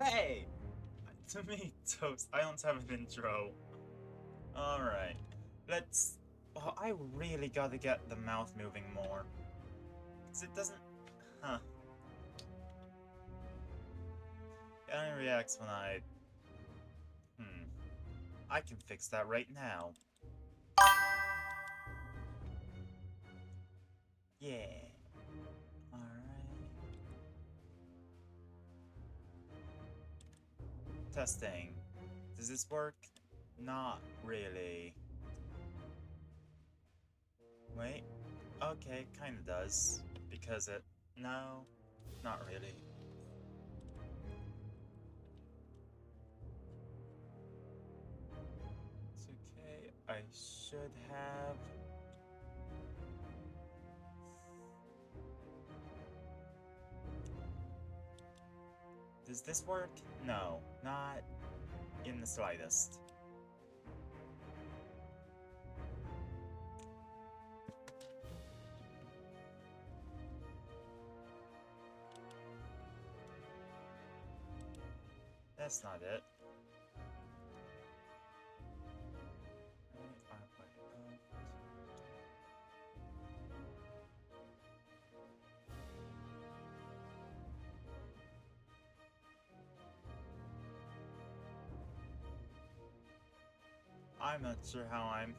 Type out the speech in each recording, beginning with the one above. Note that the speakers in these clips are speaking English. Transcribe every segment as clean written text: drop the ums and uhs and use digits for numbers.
Hey! Tomatoes, I don't have an intro. Alright. Let's... Oh, I really gotta get the mouth moving more. Because it doesn't... Huh. It only reacts when I... I can fix that right now. Yeah. Alright. Testing. Does this work? Not really. Wait. Okay, kinda does. Because it... No. Not really. It's okay. I should have... Does this work? No, not in the slightest. That's not it. I'm not sure how I'm...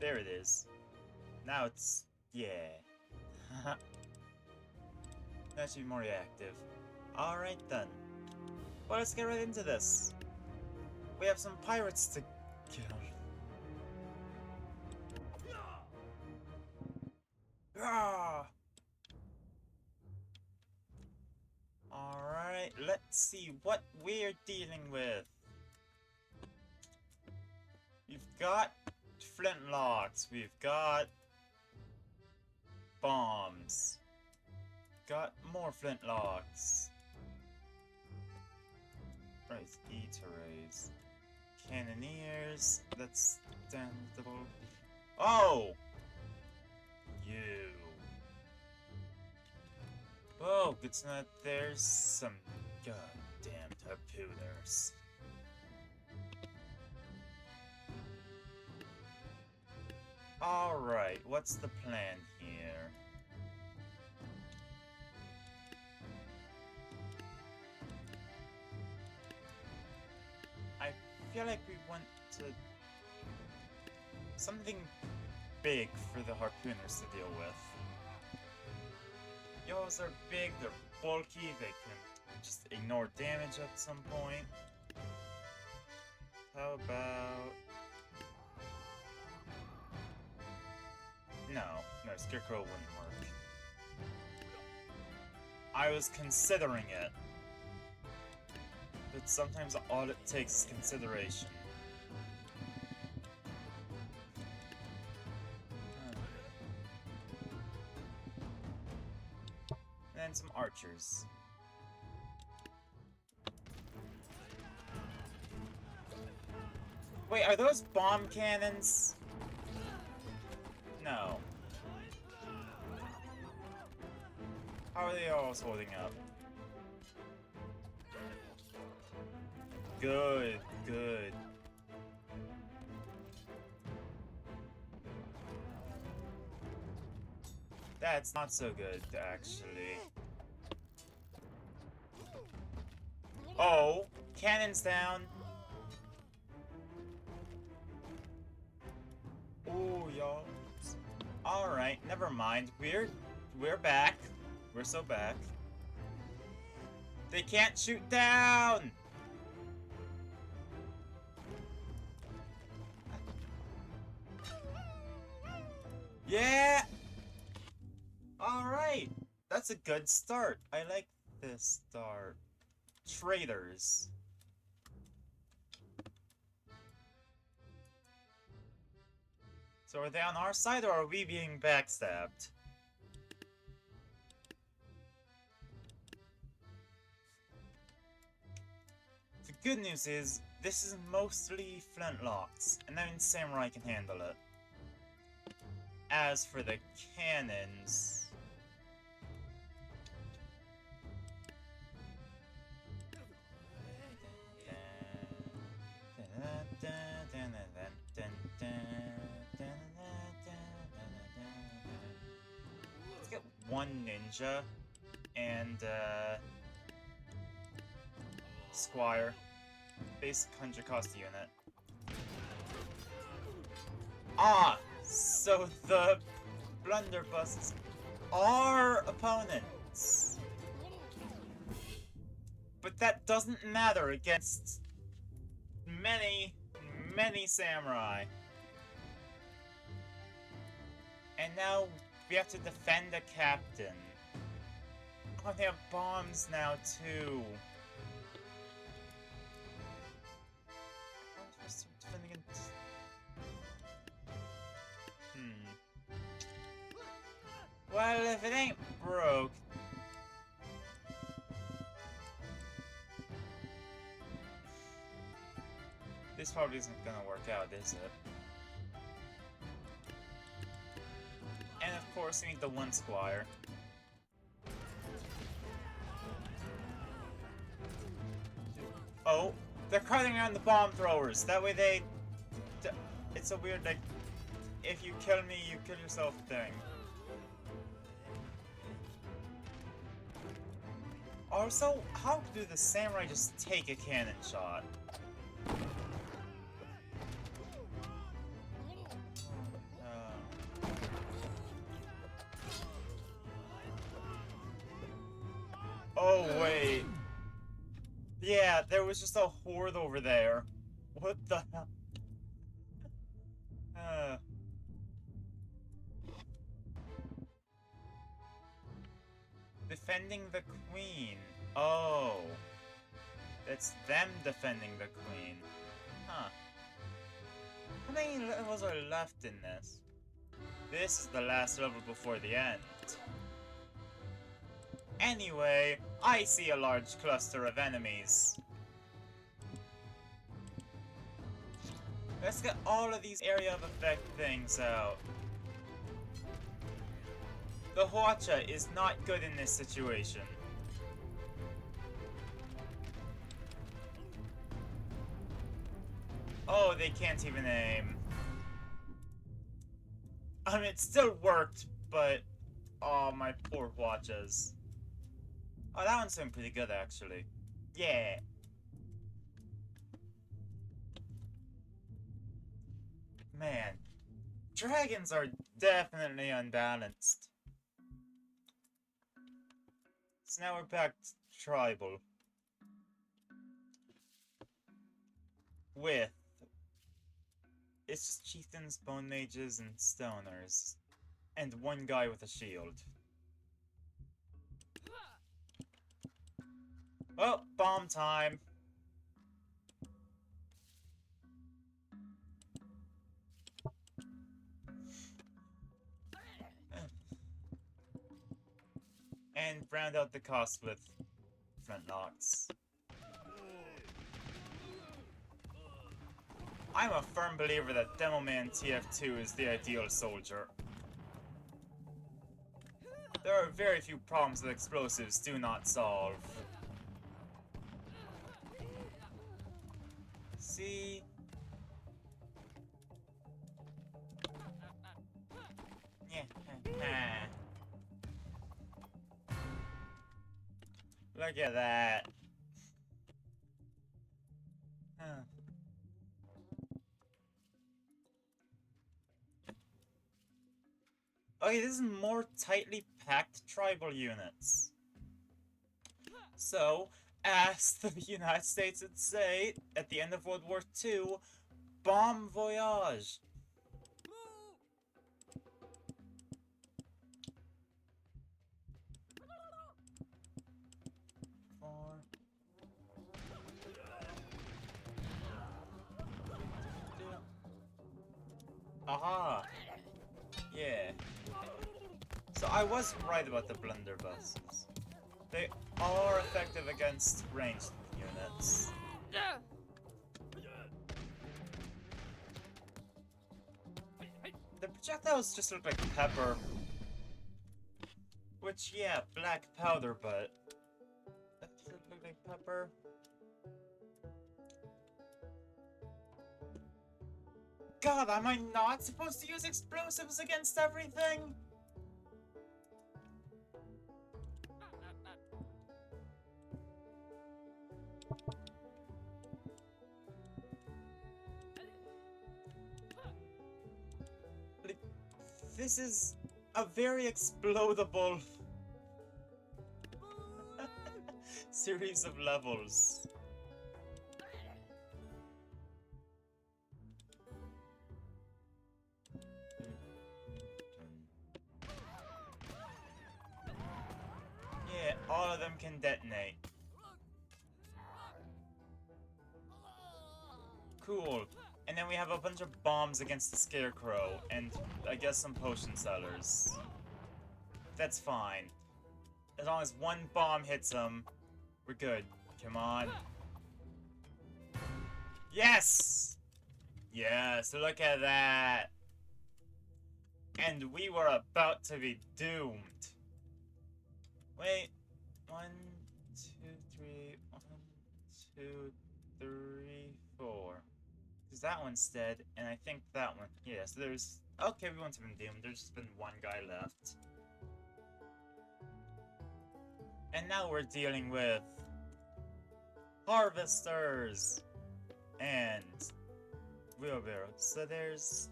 There it is. Now it's... Yeah. That should be more reactive. Alright then. Well, let's get right into this. We have some pirates to kill. Ah! Alright, let's see what we're dealing with. We've got flintlocks, we've got bombs, got more flintlocks. Right, E-Rays. Cannoneers, that's understandable. Oh! You. Oh, good to know that there's some goddamn harpooners. Alright, what's the plan here? I feel like we want to... something big for the harpooners to deal with. Yours are big, they're bulky, they can just ignore damage at some point. How about... No, Scarecrow wouldn't work. I was considering it. But sometimes all it takes is consideration. And some archers. Wait, are those bomb cannons? No. How are they all holding up? Good, good. That's not so good, actually. Oh, cannons down. Ooh, y'all. Alright, never mind. We're back. We're so back. They can't shoot down! Yeah! Alright! That's a good start. I like this start. Traitors. So are they on our side or are we being backstabbed? The good news is, this is mostly flintlocks, and that means Samurai can handle it. As for the cannons... one ninja and Squire. Basic 100 cost unit. Ah! So the blunderbusses are opponents. But that doesn't matter against many, many samurai. And now we have to defend the captain. Oh, they have bombs now too. Well, if it ain't broke... This probably isn't gonna work out, is it? And of course, we need the one Squire. Oh, they're cutting around the bomb throwers. That way they... It's a weird, like, if you kill me, you kill yourself thing. Also, how do the samurai just take a cannon shot? Oh, wait. Yeah, there was just a horde over there. What the hell? Defending the queen. Oh. It's them defending the queen. Huh. How many levels are left in this? This is the last level before the end. Anyway, I see a large cluster of enemies. Let's get all of these area of effect things out. The Hwacha is not good in this situation. Oh, they can't even aim. I mean, it still worked, but... Oh, my poor Hwachas. Oh, that one's doing pretty good, actually. Yeah. Man. Dragons are definitely unbalanced. So now we're back to tribal. With... It's just chieftains, bone mages, and stoners. And one guy with a shield. Well, bomb time. And round out the cost with flintlocks. I'm a firm believer that Demoman TF2 is the ideal soldier. There are very few problems that explosives do not solve. See? Yeah. Look at that. Okay, this is more tightly packed tribal units. So, as the United States would say at the end of World War II, bon voyage. Aha! Yeah. So I was right about the blunderbusses. They are effective against ranged units. The projectiles just look like pepper. Which, yeah, black powder, but... That does it look like pepper? God, am I not supposed to use explosives against everything? This is a very explodable series of levels. Yeah, all of them can detonate. Cool. And then we have a bunch of bombs against the Scarecrow, and I guess some potion sellers. That's fine. As long as one bomb hits them, we're good. Come on. Yes! Yes, look at that. And we were about to be doomed. Wait. 1, 2, 3. 1, 2, 3, 4. There's that one's dead, and I think that one. Yeah, so there's. Okay, we won't have been doomed. There's just been one guy left. And now we're dealing with harvesters and wheelbarrows. So there's.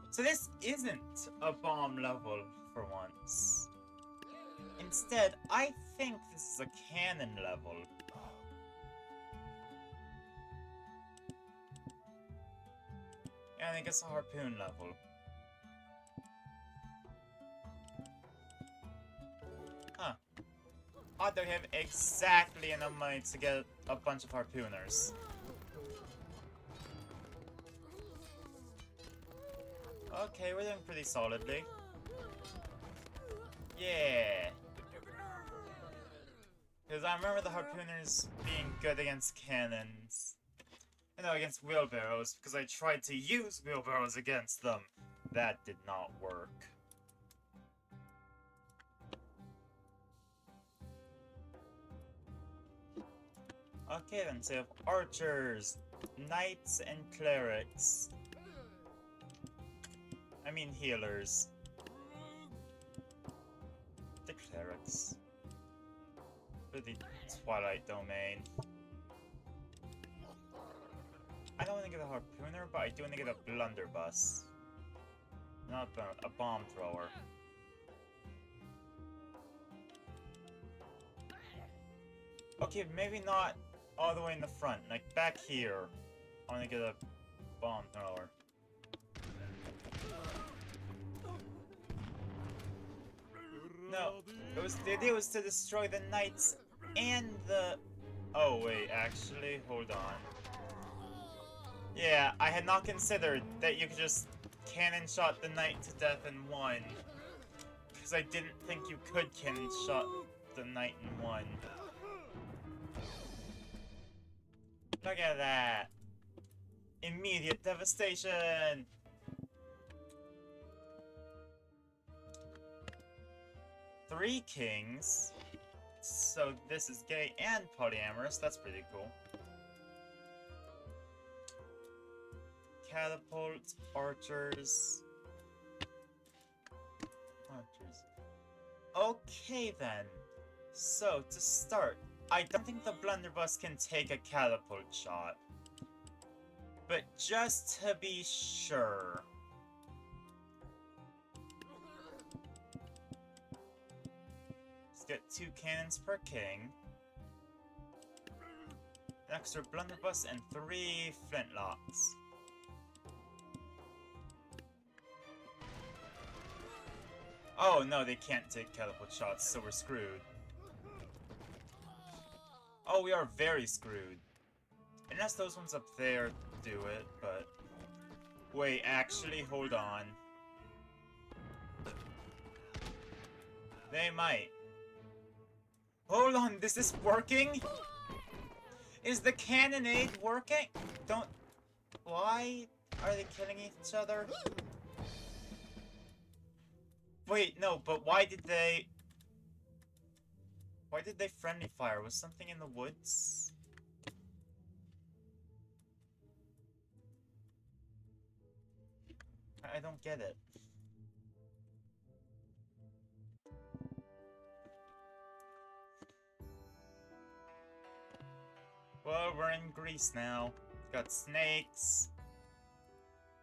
So this isn't a bomb level for once. Instead, I think this is a cannon level. And I think it's a harpoon level. Huh. Odd that we have exactly enough money to get a bunch of harpooners. Okay, we're doing pretty solidly. Yeah. Because I remember the harpooners being good against cannons. You know, against wheelbarrows, because I tried to use wheelbarrows against them. That did not work. Okay then, so we have archers, knights, and clerics. I mean healers. The clerics. For the Twilight Domain. I don't want to get a harpooner, but I do want to get a blunderbuss. Not a bomb thrower. Okay, maybe not all the way in the front. Like back here, I want to get a bomb thrower. No, the idea was to destroy the knights and the... Oh wait, actually, hold on. Yeah, I had not considered that you could just cannon shot the knight to death in one. Because I didn't think you could cannon shot the knight in one. Look at that. Immediate devastation! Three kings. So this is gay and polyamorous, that's pretty cool. Catapult, archers. Okay then. So, to start, I don't think the blunderbuss can take a catapult shot. But just to be sure... Let's get 2 cannons per king. An extra blunderbuss and 3 flintlocks. Oh no, they can't take catapult shots, so we're screwed. Oh, we are very screwed. Unless those ones up there do it, but... Wait, actually, hold on. They might. Hold on, is this working? Is the cannonade working? Don't... Why are they killing each other? Wait, no, but why did they... Why did they friendly fire? Was something in the woods? I don't get it. Well, we're in Greece now. Got snakes.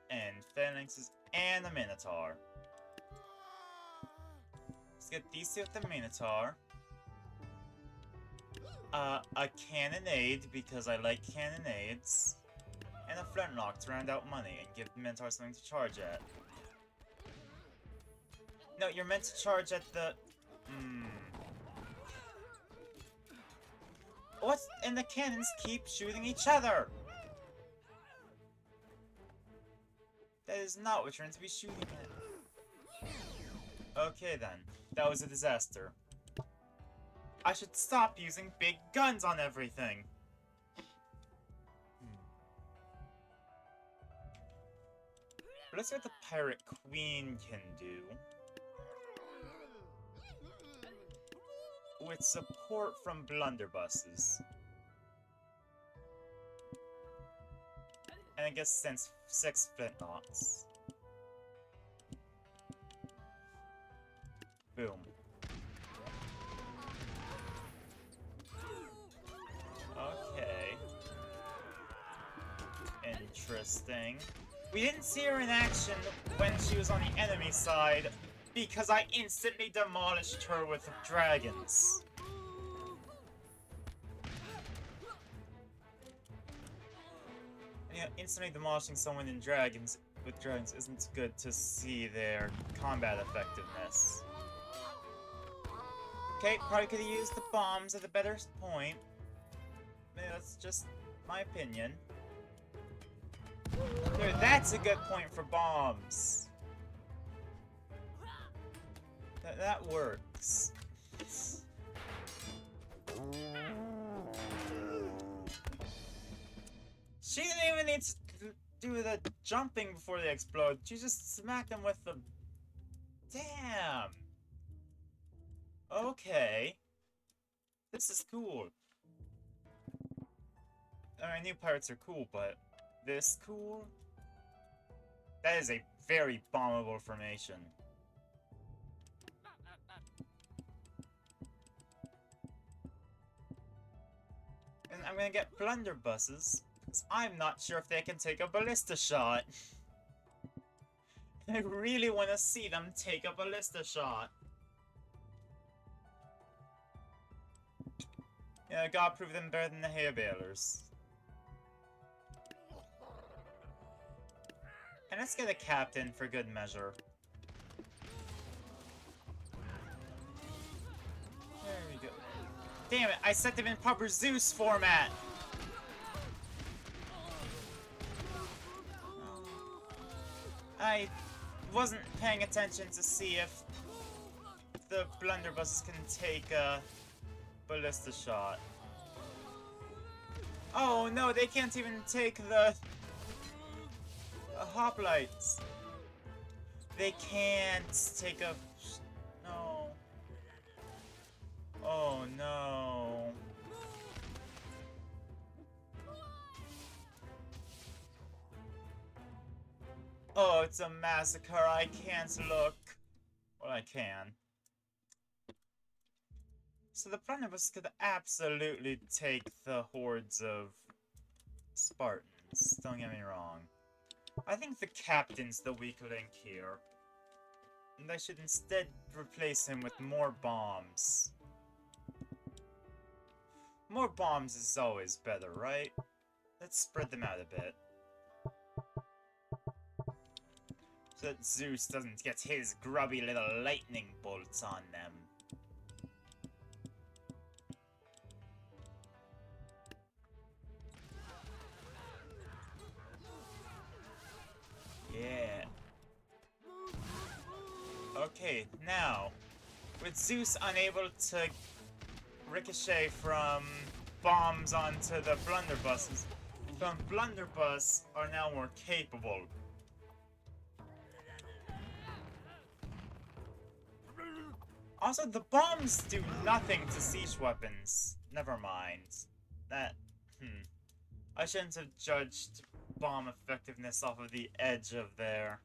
And phalanxes. and a Minotaur. Let's get these two with the Minotaur. A cannonade, because I like cannonades. And a flintlock to round out money and give the Minotaur something to charge at. No, you're meant to charge at the... What's... And the cannons keep shooting each other! That is not what you're meant to be shooting at. Okay then, that was a disaster. I should stop using big guns on everything! But let's see what the Pirate Queen can do. With support from blunderbusses. And I guess since 6 flintlocks. Boom. Okay. Interesting. We didn't see her in action when she was on the enemy side, because I instantly demolished her with dragons. And, you know, instantly demolishing someone in dragons with dragons isn't good to see their combat effectiveness. Okay, probably could have used the bombs at a better point. Maybe that's just my opinion. Dude, that's a good point for bombs. That works. She didn't even need to do the jumping before they explode. She just smacked them with the... Damn! Okay. This is cool. I knew pirates are cool, but... This cool? That is a very bombable formation. And I'm gonna get blunderbusses, because I'm not sure if they can take a ballista shot. I really want to see them take a ballista shot. Yeah, I gotta prove them better than the hay balers. And let's get a captain for good measure. There we go. Damn it, I set them in proper Zeus format! I wasn't paying attention to see if the blunderbusses can take a ballista shot. Oh no, they can't even take the hoplites. They can't take a... No. Oh no. Oh, it's a massacre. I can't look. Well, I can. So the blunderbuss could absolutely take the hordes of Spartans. Don't get me wrong. I think the captain's the weak link here. And I should instead replace him with more bombs. More bombs is always better, right? Let's spread them out a bit. So that Zeus doesn't get his grubby little lightning bolts on them. Yeah. Okay, now, with Zeus unable to ricochet from bombs onto the blunderbusses, the blunderbuss are now more capable. Also, the bombs do nothing to siege weapons. Never mind. That, I shouldn't have judged bomb effectiveness off of the edge of their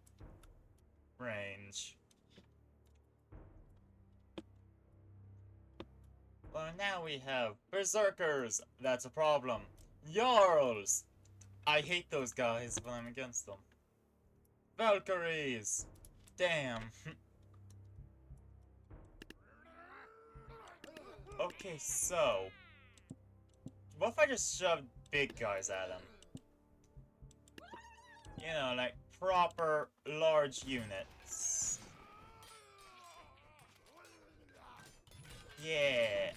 range. Well, now we have Berserkers. That's a problem. Jarls! I hate those guys when I'm against them. Valkyries! Damn. Okay, so... what if I just shoved big guys at him? You know, like proper large units. Yeah.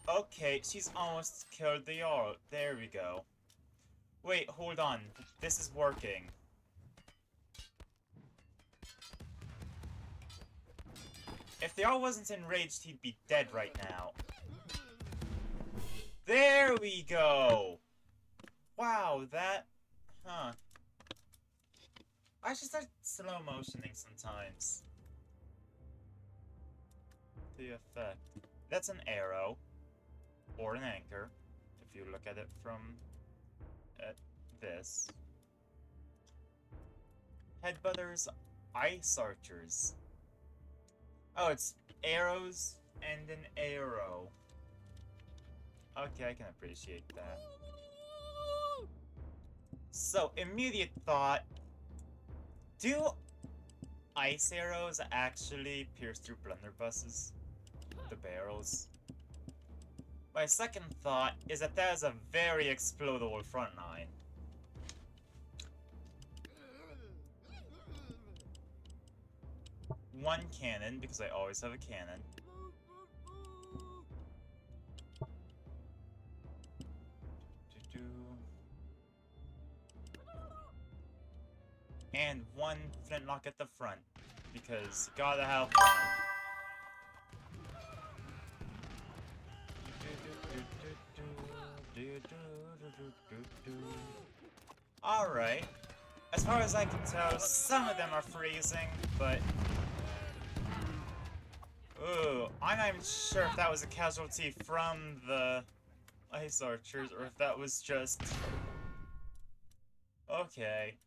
Okay, she's almost killed the Jarl. There we go. Wait, hold on. This is working. If the Jarl wasn't enraged, he'd be dead right now. There we go! Wow, that... huh. I should start slow motioning sometimes. The effect. That's an arrow. Or an anchor. If you look at it from... this. Headbutters, ice archers. Oh, it's arrows and an arrow. Okay, I can appreciate that. So, immediate thought. Do ice arrows actually pierce through blunderbusses? The barrels? My second thought is that that is a very explodable front line. One cannon, because I always have a cannon. And one flintlock at the front, because you gotta have one. Alright. As far as I can tell, some of them are freezing, but... ooh, I'm not even sure if that was a casualty from the ice archers, or if that was just... okay.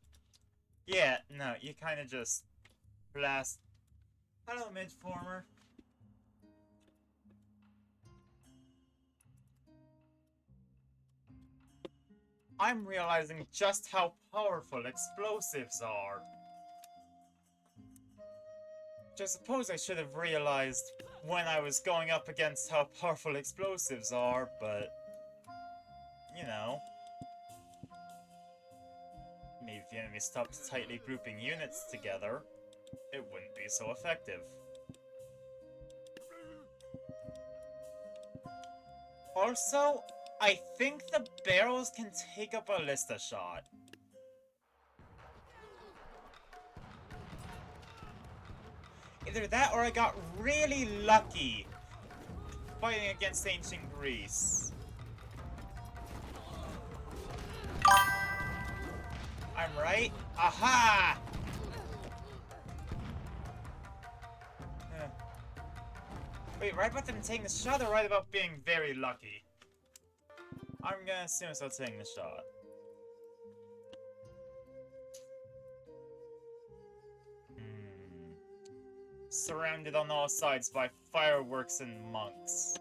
Yeah, no, you kinda just blast... hello, Midformer. I'm realizing just how powerful explosives are. Which I suppose I should have realized when I was going up against how powerful explosives are, but... you know... maybe if the enemy stopped tightly grouping units together, it wouldn't be so effective. Also, I think the barrels can take a ballista shot. Either that or I got really lucky fighting against ancient Greece. I'm right? Aha! Wait, right about them taking the shot or right about being very lucky? I'm gonna assume it's about taking the shot. Surrounded on all sides by fireworks and monks.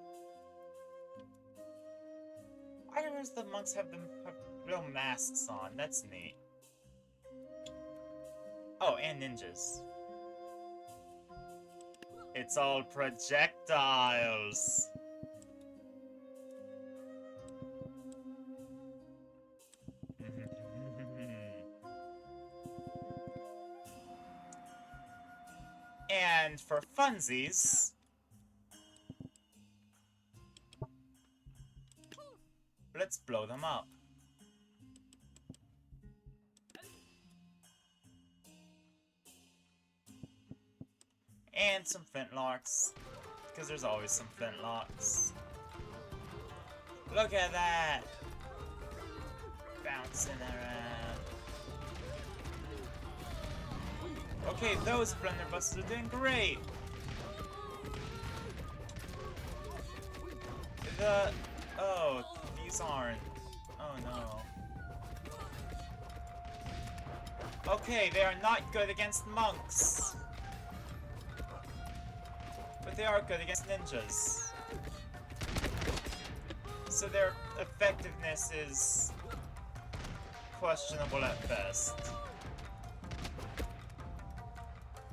I noticed the monks have little masks on. That's neat. Oh, and ninjas. It's all projectiles. And for funsies, let's blow them up. And some flintlocks, because there's always some flintlocks. Look at that! Bouncing around. Okay, those blunderbusses are doing great! Oh, these aren't. Oh no. Okay, they are not good against monks. But they are good against ninjas. So their effectiveness is questionable at best.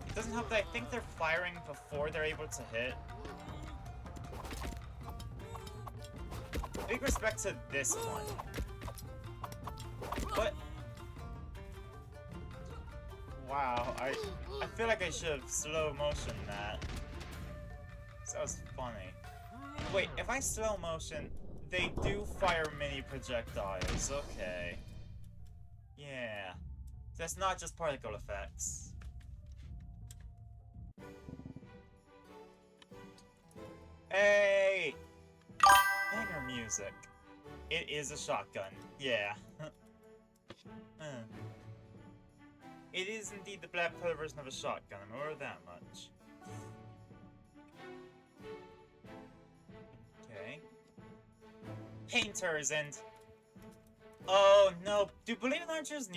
It doesn't help that I think they're firing before they're able to hit. Big respect to this one. But wow, I feel like I should have slow motion that. So that was funny. Wait, if I slow motion, they do fire mini projectiles. Okay. Yeah. That's not just particle effects. Hey! Banger music. It is a shotgun. Yeah. It is indeed the black pill version of a shotgun. I'm aware of that much. Okay. Painters and... Oh no, do balloon launchers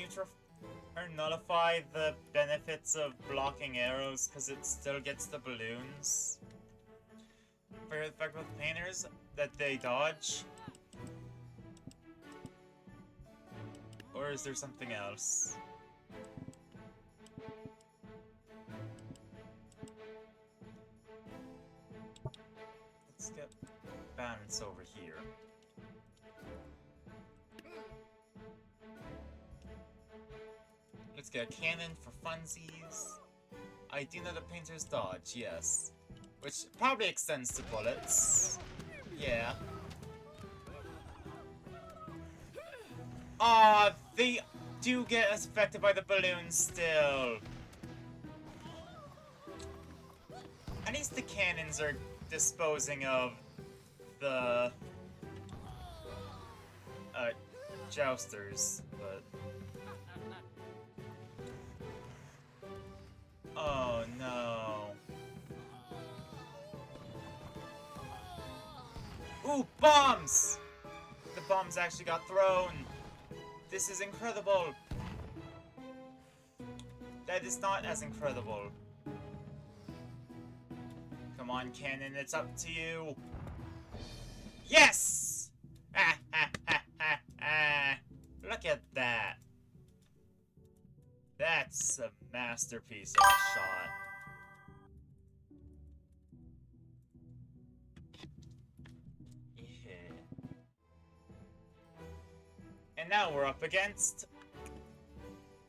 nullify the benefits of blocking arrows because it still gets the balloons? For the fact with painters that they dodge? Or is there something else? Let's get balance over here. Let's get a cannon for funsies. I do know the painters dodge, yes. Which probably extends to bullets. Yeah. Aw, they do get affected by the balloons still. At least the cannons are disposing of the jousters, but oh no. Ooh, bombs! The bombs actually got thrown. This is incredible. That is not as incredible. Come on, cannon, it's up to you. Yes! Ah, ah, ah, ah, ah. Look at that. That's a masterpiece of a shot. Yeah. And now we're up against...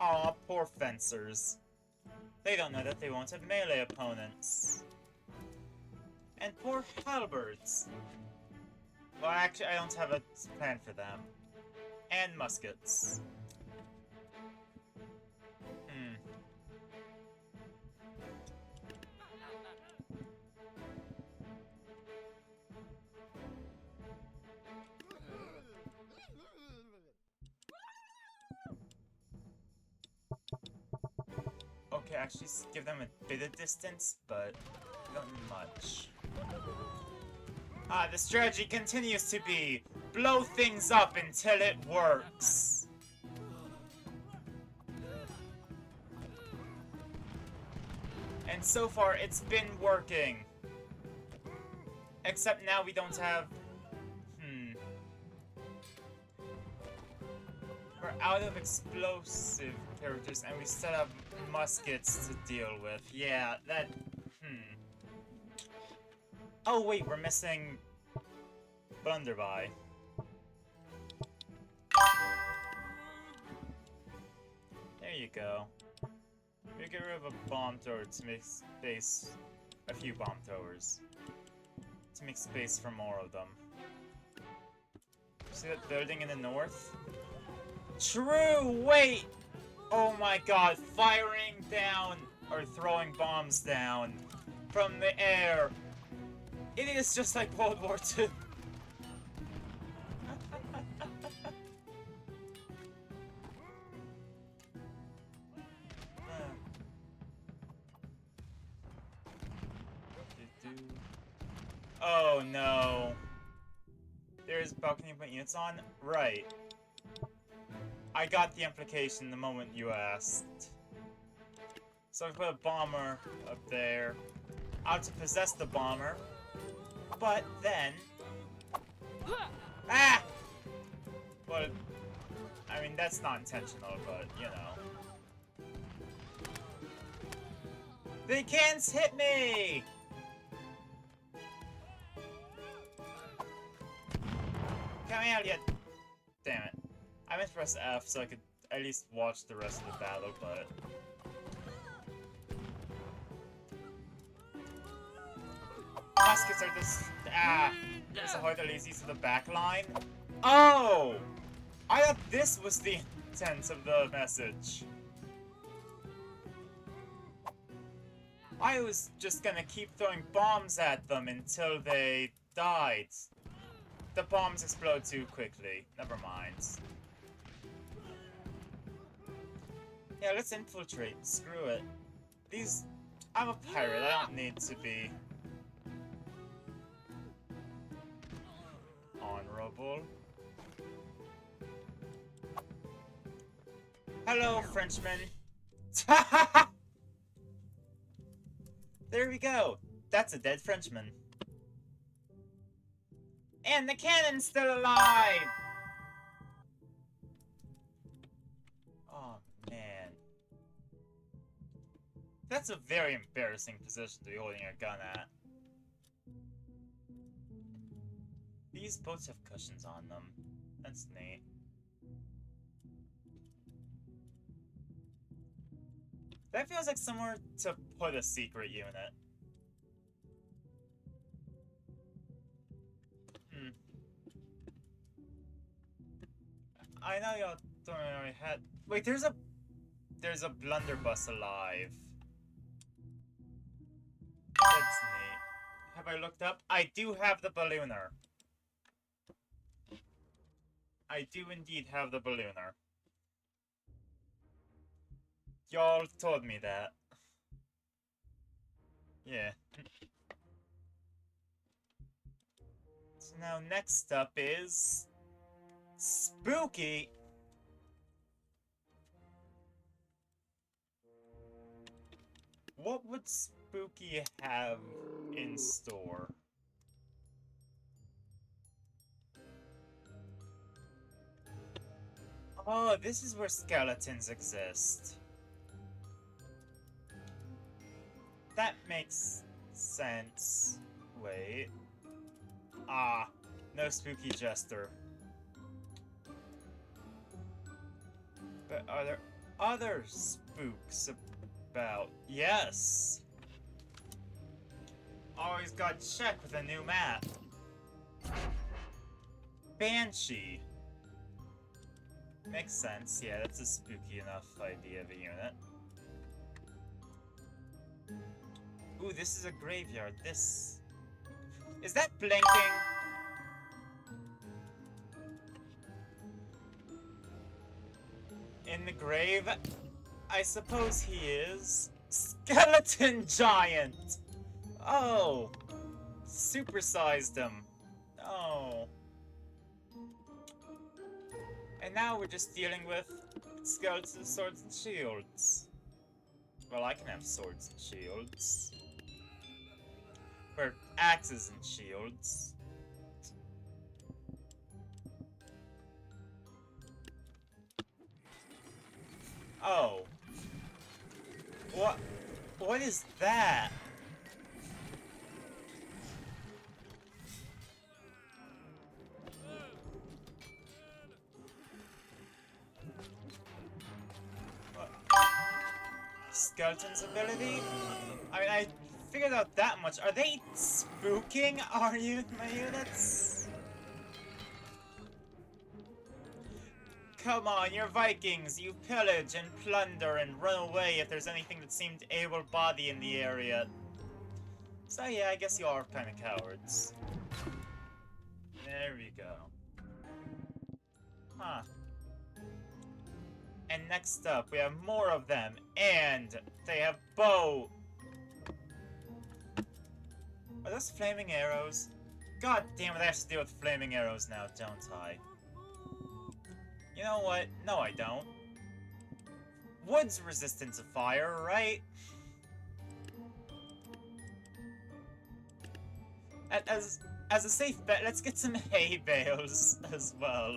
Aw, poor fencers. They don't know that they won't have melee opponents. And poor halberds. Well, actually, I don't have a plan for them. And muskets. Okay, actually give them a bit of distance, but not much. The strategy continues to be blow things up until it works. And so far, it's been working. Except now we don't have... We're out of explosive characters, and we still have muskets to deal with. Yeah, that... Oh wait, we're missing... Blunderby. There you go. We get rid of a bomb thrower to make space... A few bomb throwers. To make space for more of them. See that building in the north? True! Wait! Oh my god, firing down, or throwing bombs down from the air. It is just like World War II. Oh no. There's balcony put units on? Right. I got the implication the moment you asked. So I put a bomber up there. Out to possess the bomber. But then... Ah! Well, I mean, that's not intentional, but, you know. They can't hit me! Come here, you... Damn it. I meant to press F so I could at least watch the rest of the battle, but... Muskets are just... There's a horde that leads you to the back line. Oh! I thought this was the intent of the message. I was just gonna keep throwing bombs at them until they died. The bombs explode too quickly. Never mind. Yeah, let's infiltrate. Screw it. I'm a pirate. I don't need to be... honorable. Hello, Frenchman. There we go. That's a dead Frenchman. And the cannon's still alive! Oh, man. That's a very embarrassing position to be holding a gun at. These boats have cushions on them. That's neat. That feels like somewhere to put a secret unit. I know y'all don't already had... Wait, there's a blunderbuss alive. That's neat. Have I looked up? I do have the ballooner. I do indeed have the ballooner. Y'all told me that. Yeah. So now next up is... Spooky! What would Spooky have in store? Oh, this is where skeletons exist. That makes sense. Wait. Ah, no Spooky Jester. But are there other spooks about? Yes! Always got check with a new map. Banshee. Makes sense, yeah, that's a spooky enough idea of a unit. Ooh, this is a graveyard. This... Is that blinking? In the grave? I suppose he is. Skeleton Giant! Oh! Supersized him. Oh. And now we're just dealing with skeletons, swords, and shields. Well, I can have swords and shields. Or axes and shields. Oh. What is that? What? Skeleton's ability? I mean, I figured out that much. Are they spooking my units? Come on, you're Vikings. You pillage and plunder and run away if there's anything that seemed able-bodied in the area. So yeah, I guess you are kind of cowards. There we go. Huh. And next up, we have more of them, and they have bow. Are those flaming arrows? God damn it, I have to deal with flaming arrows now, don't I? You know what? No, I don't. Wood's resistant to fire, right? As a safe bet, let's get some hay bales as well.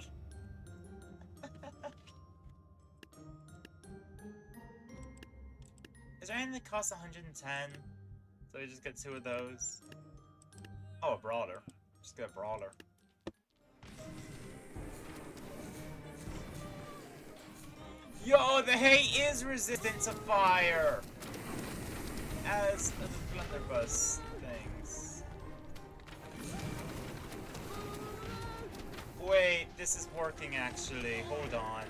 and it costs 110. So you just get 2 of those. Oh, a brawler. Just get a brawler. Yo, the hay is resistant to fire! As the blunderbuss things. Wait, this is working actually. Hold on.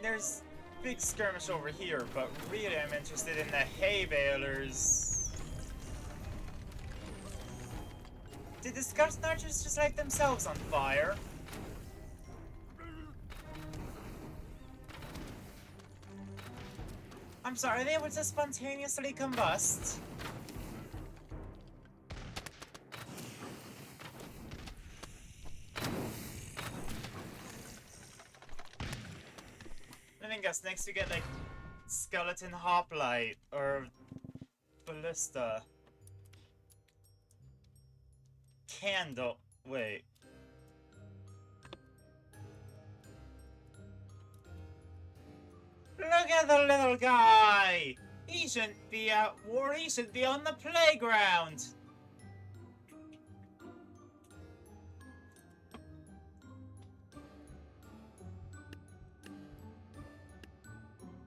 There's big skirmish over here, but really I'm interested in the hay balers. Did the Scout Snatchers just light themselves on fire? I'm sorry, are they able to spontaneously combust? I guess next we get like skeleton hoplite or ballista. Candle. Wait. Look at the little guy! He shouldn't be at war, he should be on the playground!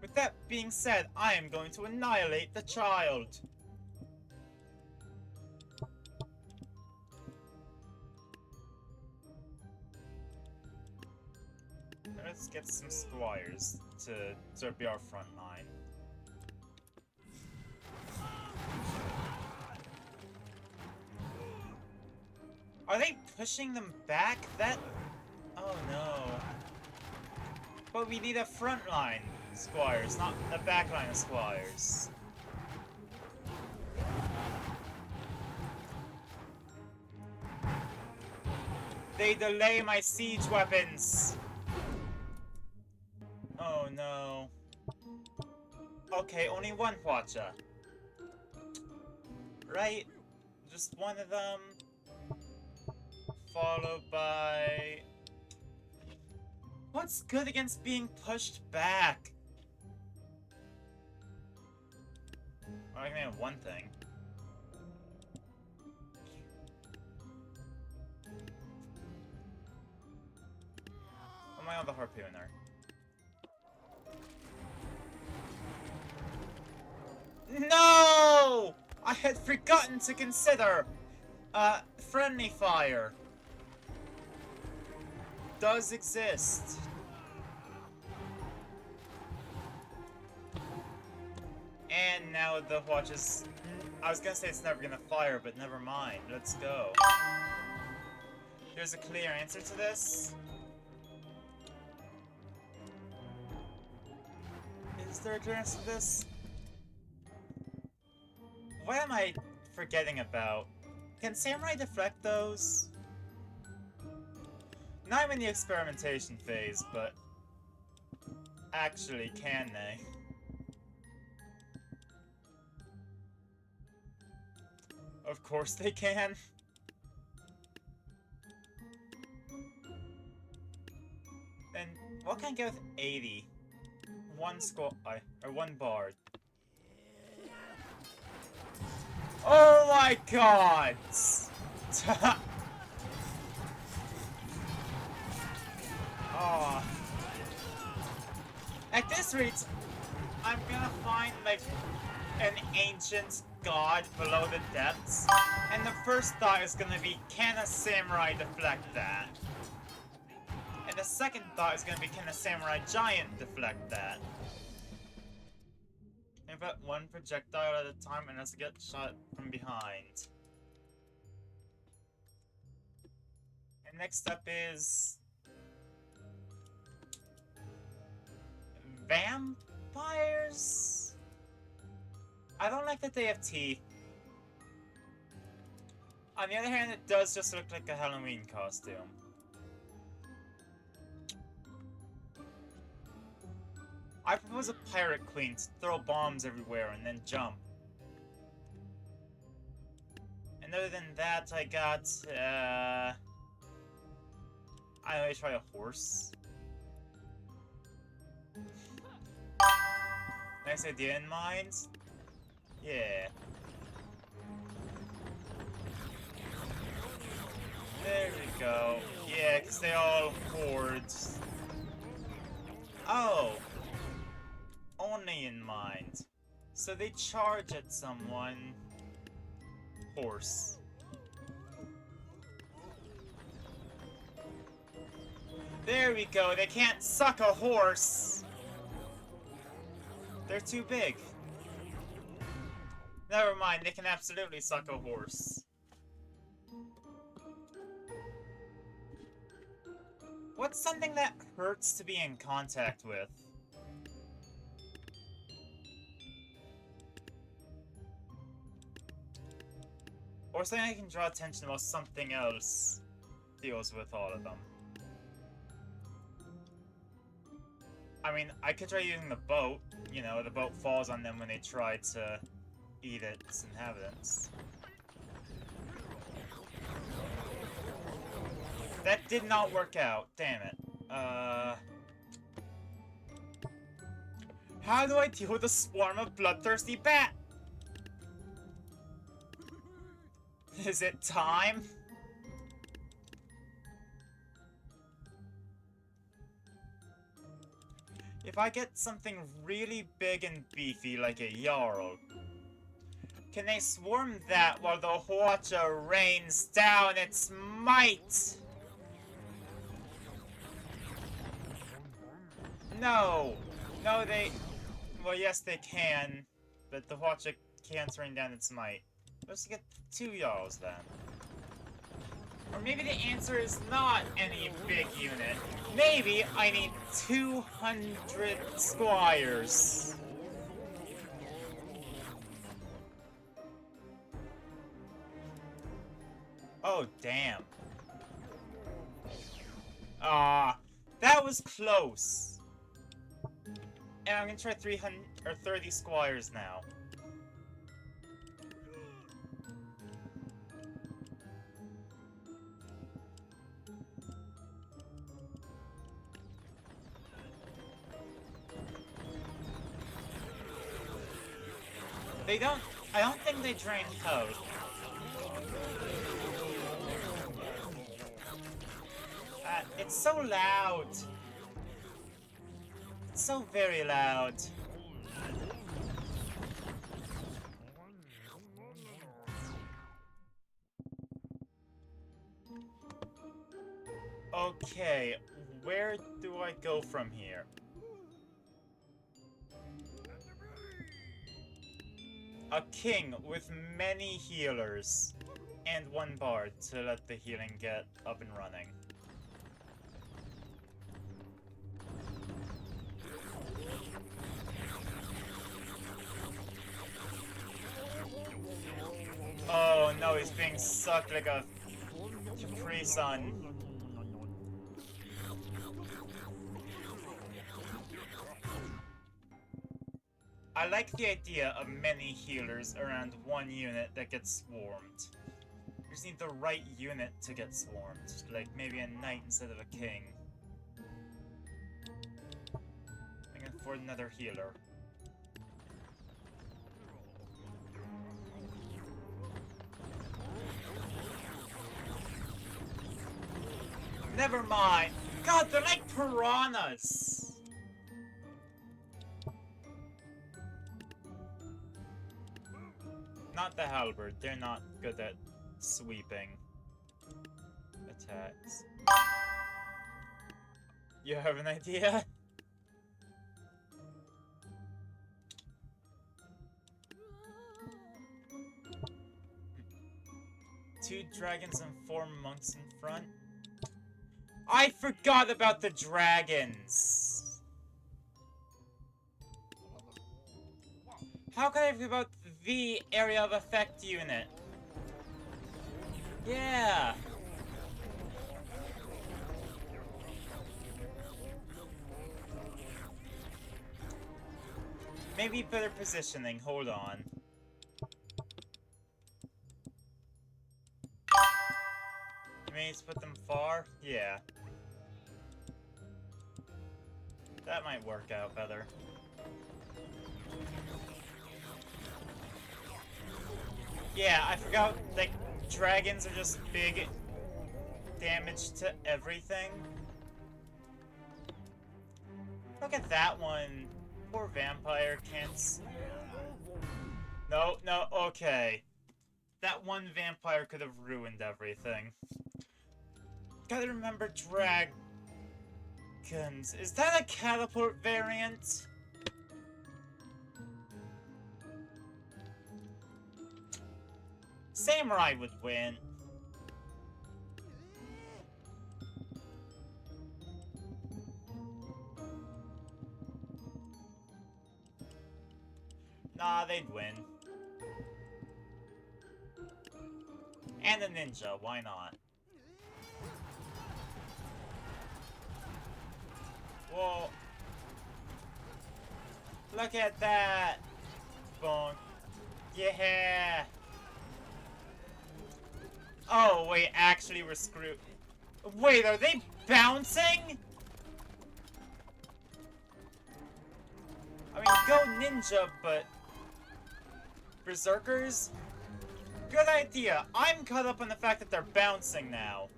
With that being said, I am going to annihilate the child. Let's get some squires to be our front line. Are they pushing them back? Oh no. But we need a front line squires, not a back line of squires. They delay my siege weapons. Oh no. Okay, only one Hwacha. Right? Just one of them. Followed by... What's good against being pushed back? I can have one thing. Oh my god, the harpooner. No! I had forgotten to consider friendly fire does exist. And now the watch is... I was gonna say it's never gonna fire, but never mind. Let's go. There's a clear answer to this. Is there a clear answer to this? What am I forgetting about? Can Samurai deflect those? Now I'm in the experimentation phase, but... Actually, can they? Of course they can. Then, what can I get with 80? One or one bard. Oh my god! Oh. At this rate, I'm gonna find, like, an ancient god below the depths, and the first thought is gonna be, can a samurai deflect that? And the second thought is gonna be, can a samurai giant deflect that? And about one projectile at a time and has to get shot from behind. And next up is... vampires? I don't like that they have teeth. On the other hand, it does just look like a Halloween costume. I propose a pirate queen to throw bombs everywhere and then jump. And other than that, I got, I may try a horse. Nice idea in mind? Yeah. There we go. Yeah, because they all hordes. Oh! Only in mind. So they charge at someone. Horse. There we go, they can't suck a horse! They're too big. Never mind, they can absolutely suck a horse. What's something that hurts to be in contact with? Or something I can draw attention while something else deals with all of them. I mean, I could try using the boat. You know, the boat falls on them when they try to eat its inhabitants. That did not work out. Damn it. How do I deal with a swarm of bloodthirsty bat? Is it time? If I get something really big and beefy like a Jarl, can they swarm that while the Hwacha rains down its might? No! No, they... Well, yes, they can, but the Hwacha can't rain down its might. Let's get 2 Jarls, then. Or maybe the answer is not any big unit. Maybe I need 200 squires. Oh, damn. That was close. And I'm gonna try 300 or 30 squires now. They don't... I don't think they drain health. It's so loud. It's so very loud. Okay, where do I go from here? A king with many healers, and 1 bard to let the healing get up and running. Oh no, he's being sucked like a Capri Sun. I like the idea of many healers around 1 unit that gets swarmed. You just need the right unit to get swarmed. Like maybe a knight instead of a king. I'm gonna afford another healer. Never mind! God, they're like piranhas! Not the halberd, they're not good at sweeping attacks. You have an idea? Two dragons and 4 monks in front? I forgot about the dragons! How could I forget about the area of effect unit? Yeah! Maybe better positioning, hold on. You may need to put them far? Yeah. That might work out better. Yeah, I forgot, like, dragons are just big damage to everything. Look at that one. Poor vampire can't... No, no, okay. That one vampire could have ruined everything. Gotta remember dragons. Is that a catapult variant? Samurai would win. Nah, they'd win. And a ninja, why not? Whoa. Look at that! Bonk. Yeah! Oh, wait, actually we're screwed. Wait, are they bouncing? I mean, go ninja, but... Berserkers? Good idea. I'm caught up on the fact that they're bouncing now.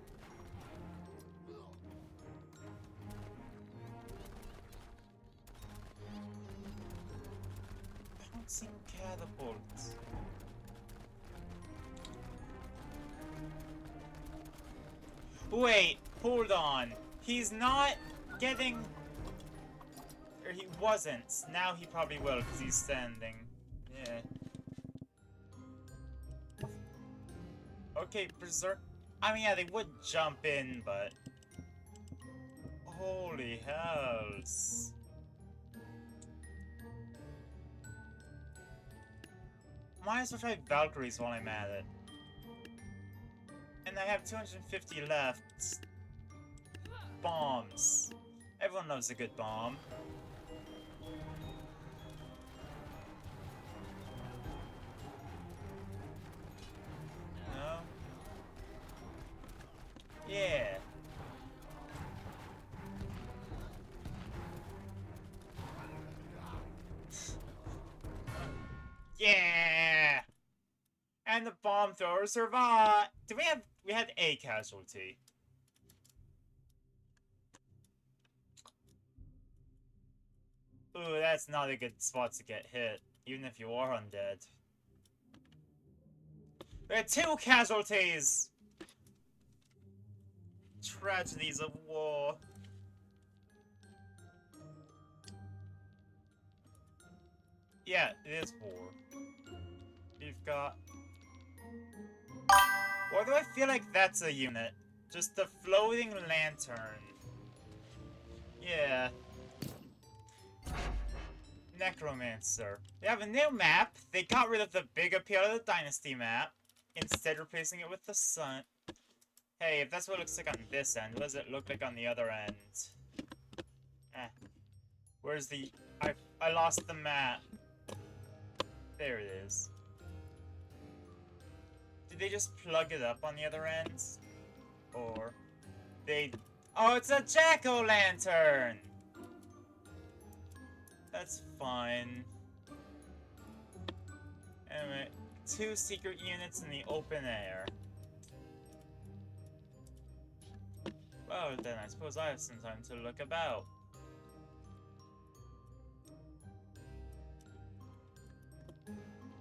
Bouncing catapults. Wait, hold on. He's not getting... Or he wasn't. Now he probably will, because he's standing. Yeah. Okay, Berserk... I mean, yeah, they would jump in, but... Holy hells. Might as well try Valkyries while I'm at it. And I have 250 left. Bombs. Everyone loves a good bomb. No? Yeah. Yeah! And the bomb thrower survived! We had a casualty. Ooh, that's not a good spot to get hit, even if you are undead. There are 2 casualties! Tragedies of war. Yeah, it is war. We've got... Why do I feel like that's a unit? Just the floating lantern. Yeah. Necromancer. They have a new map. They got rid of the big appeal of the Dynasty map, instead replacing it with the sun. Hey, if that's what it looks like on this end, what does it look like on the other end? Eh. Where's the... I lost the map. There it is. Did they just plug it up on the other end? Or... they... Oh, it's a jack-o'-lantern! That's fine. Anyway, 2 secret units in the open air. Well, then I suppose I have some time to look about.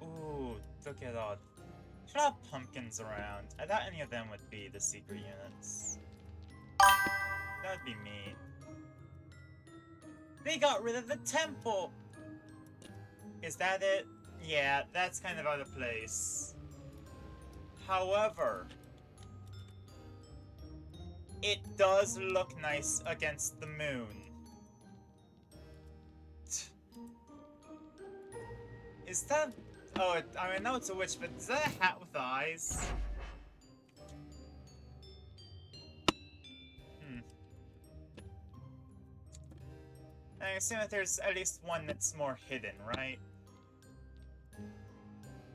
Ooh, look at all. Should have pumpkins around. I thought any of them would be the secret units. That would be me. They got rid of the temple! Is that it? Yeah, that's kind of out of place. However, it does look nice against the moon. Is that... Oh, I mean, I know it's a witch, but is that a hat with eyes? I assume that there's at least one that's more hidden, right?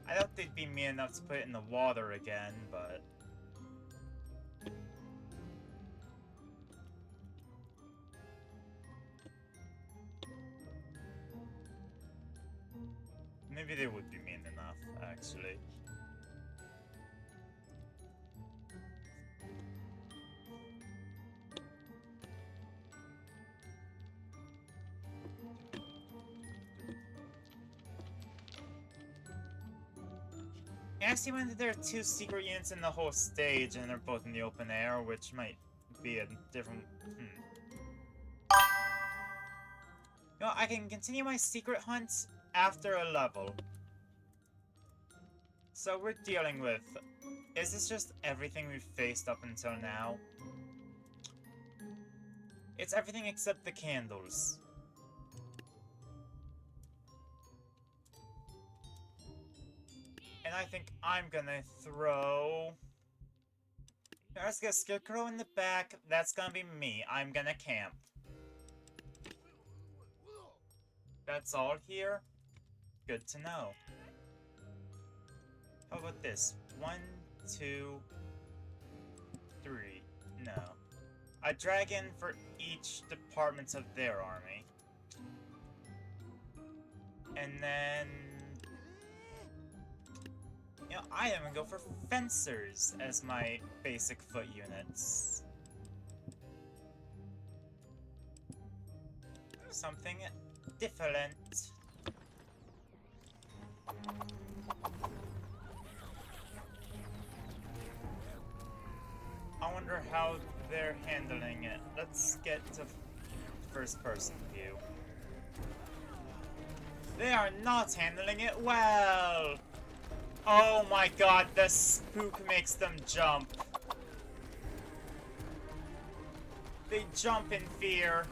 I thought they'd be mean enough to put it in the water again, but... Maybe they would be mean enough, actually. Actually, when there are 2 secret units in the whole stage, and they're both in the open air, which might be a different... You know, I can continue my secret hunt after a level. So we're dealing with... Is this just everything we've faced up until now? It's everything except the candles. And I think I'm gonna throw... Let's get Scarecrow in the back. That's gonna be me. I'm gonna camp. That's all here? Good to know. How about this? 1, 2, 3. No. A dragon for each department of their army. And then... You know, I am gonna go for fencers as my basic foot units. Something different. I wonder how they're handling it. Let's get to first person view. They are not handling it well! Oh my god, the spook makes them jump. They jump in fear.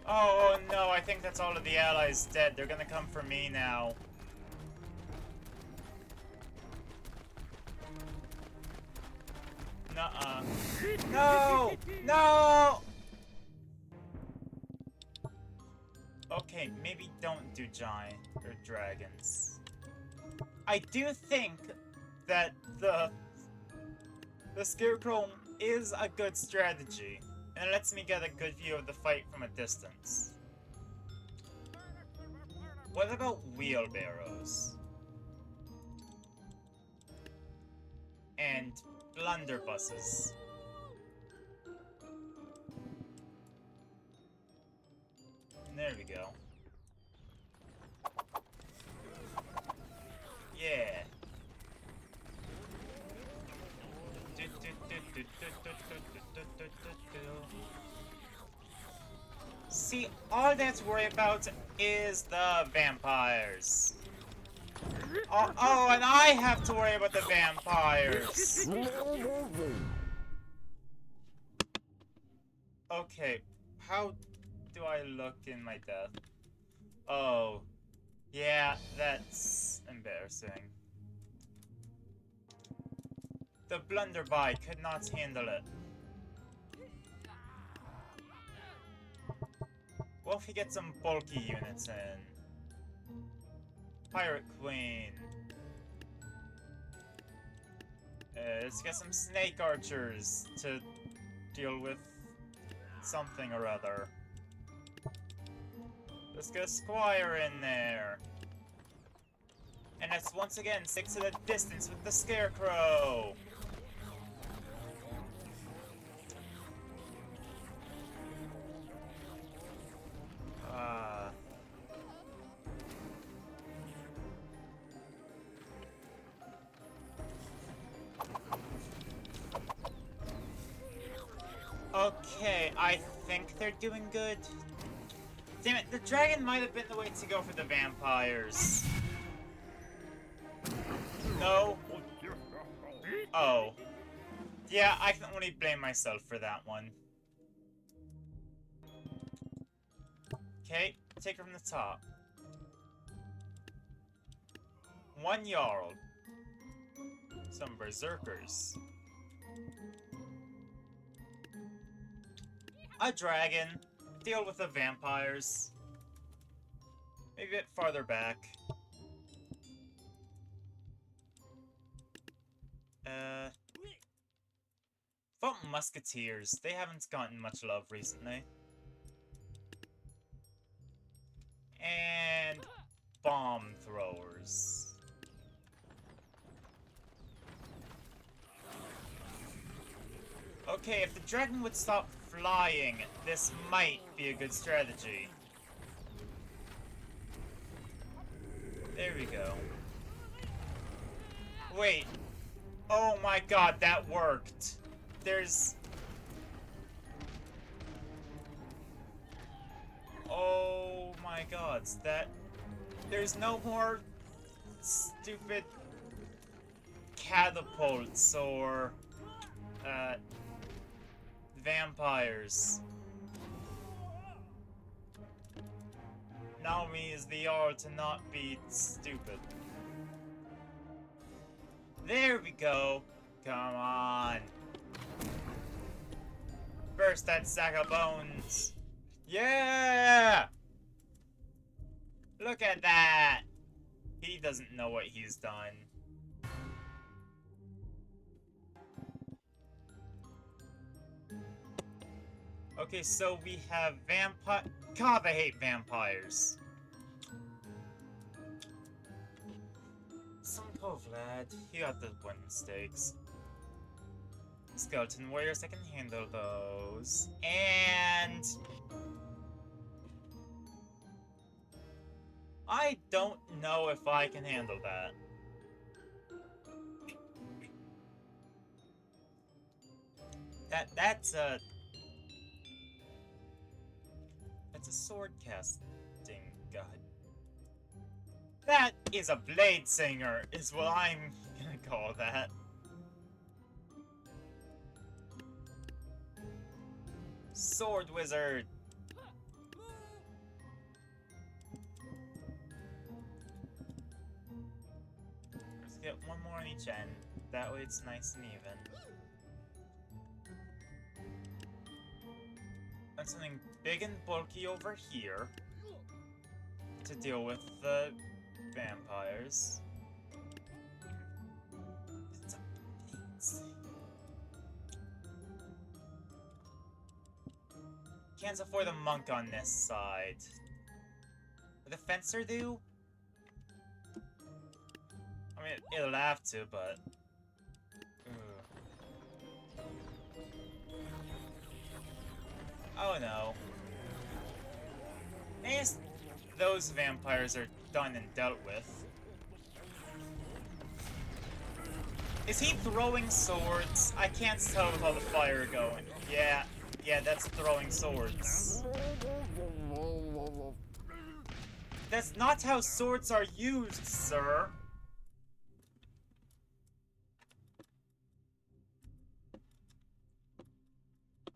Oh no, I think that's all of the allies dead. They're gonna come for me now. Nuh-uh. No! No! Okay, maybe don't do giant or dragons. I do think that the Scarecrow is a good strategy, and it lets me get a good view of the fight from a distance. What about wheelbarrows? And blunderbusses. There we go. Yeah. See, all they have to worry about is the vampires. Oh, and I have to worry about the vampires. Okay, how do I look in my death? Oh, yeah, that's embarrassing. The blunderby could not handle it. Well, if we get some bulky units in. Pirate Queen. Let's get some snake archers to deal with something or other. Let's get a squire in there. And let's once again stick to the distance with the Scarecrow. Okay, I think they're doing good. Damn it, the dragon might have been the way to go for the vampires. No. Oh. Yeah, I can only blame myself for that one. Okay, take her from the top. 1 Jarl. Some berserkers. A dragon. Deal with the vampires. Maybe a bit farther back. Vote Musketeers. They haven't gotten much love recently. And bomb throwers. Okay, if the dragon would stop flying, this might be a good strategy. There we go. Wait. Oh my god, that worked. There's... Oh my god, that... There's no more stupid catapults or vampires. Naomi is the art to not be stupid. There we go. Come on. Burst that sack of bones. Yeah! Look at that. He doesn't know what he's done. Okay, so we have vampire... God, I hate vampires. Some poor Vlad. He got the one mistakes. Skeleton warriors, I can handle those. And... I don't know if I can handle that. That's a sword casting god. That is a blade singer, is what I'm gonna call that. Sword wizard. Let's get one more on each end. That way it's nice and even. And something big and bulky over here to deal with the vampires. It's amazing. Can't afford the monk on this side. Would the fencer do? I mean, it'll have to, but... Oh no. I guess those vampires are done and dealt with. Is he throwing swords? I can't tell with all the fire going. Yeah, that's throwing swords. That's not how swords are used, sir.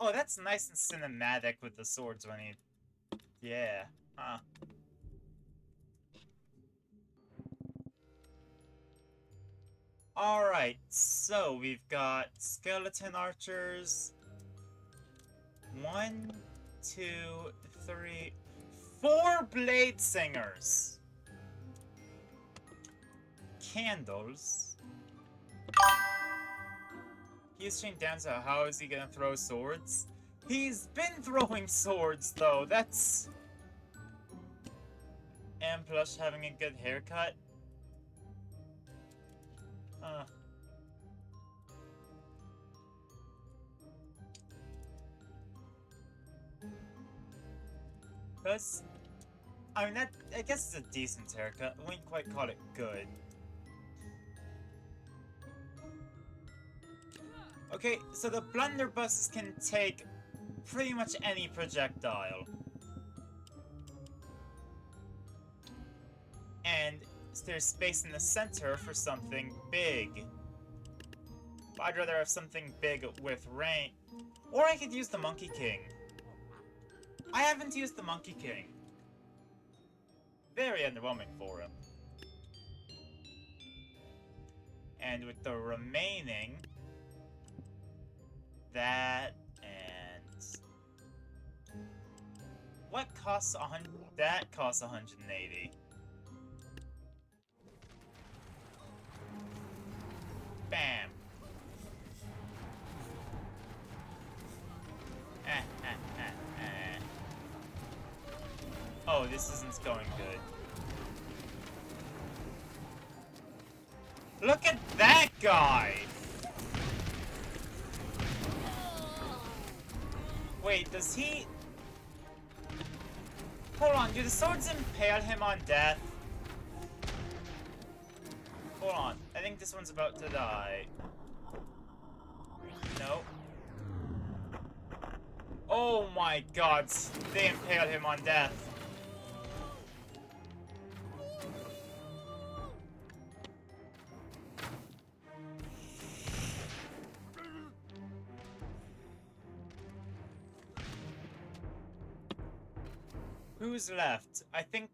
Oh, that's nice and cinematic with the swords when he... Yeah, huh. Alright, so we've got skeleton archers. 1, 2, 3, 4 blade singers. Candles. He's chained down, so how is he gonna throw swords? He's been throwing swords, though. That's... And plus having a good haircut. That's... I mean, I guess it's a decent haircut. I wouldn't quite call it good. Okay, so the blunderbusses can take pretty much any projectile. And there's space in the center for something big. But I'd rather have something big with range. Or I could use the Monkey King. I haven't used the Monkey King. Very underwhelming for him. And with the remaining... That, and... What costs 100? That costs 180. Bam. Oh, this isn't going good. Look at that guy! wait, does he... Hold on, do the swords impale him on death? Hold on, I think this one's about to die. No. Oh my god, they impaled him on death. Who's left? I think...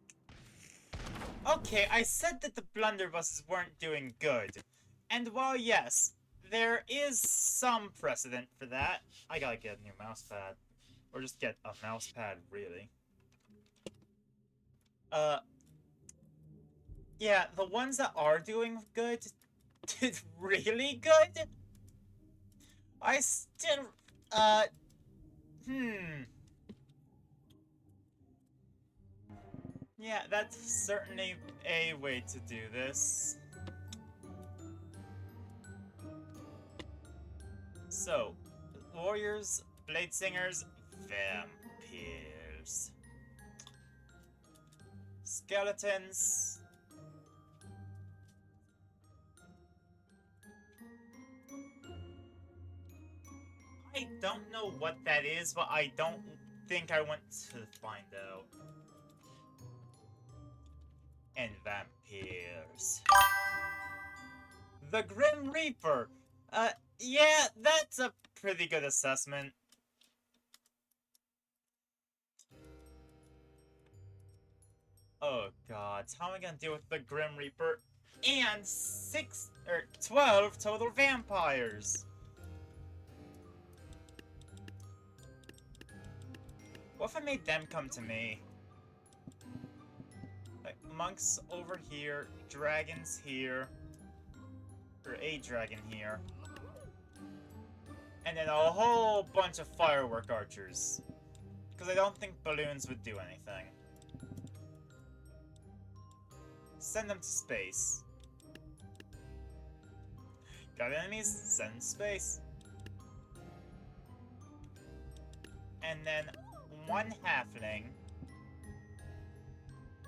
Okay, I said that the blunderbusses weren't doing good. And while yes, there is some precedent for that, I gotta get a new mouse pad. Or just get a mouse pad, really. Yeah, the ones that are doing good did really good? I still, Yeah, that's certainly a way to do this. So, warriors, blade singers, vampires. Skeletons. I don't know what that is, but I don't think I want to find out. And vampires. The Grim Reaper! Yeah, that's a pretty good assessment. Oh god, how am I gonna deal with the Grim Reaper and 12 total vampires? What if I made them come to me? Like, monks over here, dragons here, or a dragon here, and then a whole bunch of firework archers. Because I don't think balloons would do anything. Send them to space. Got enemies? Send them to space. And then one halfling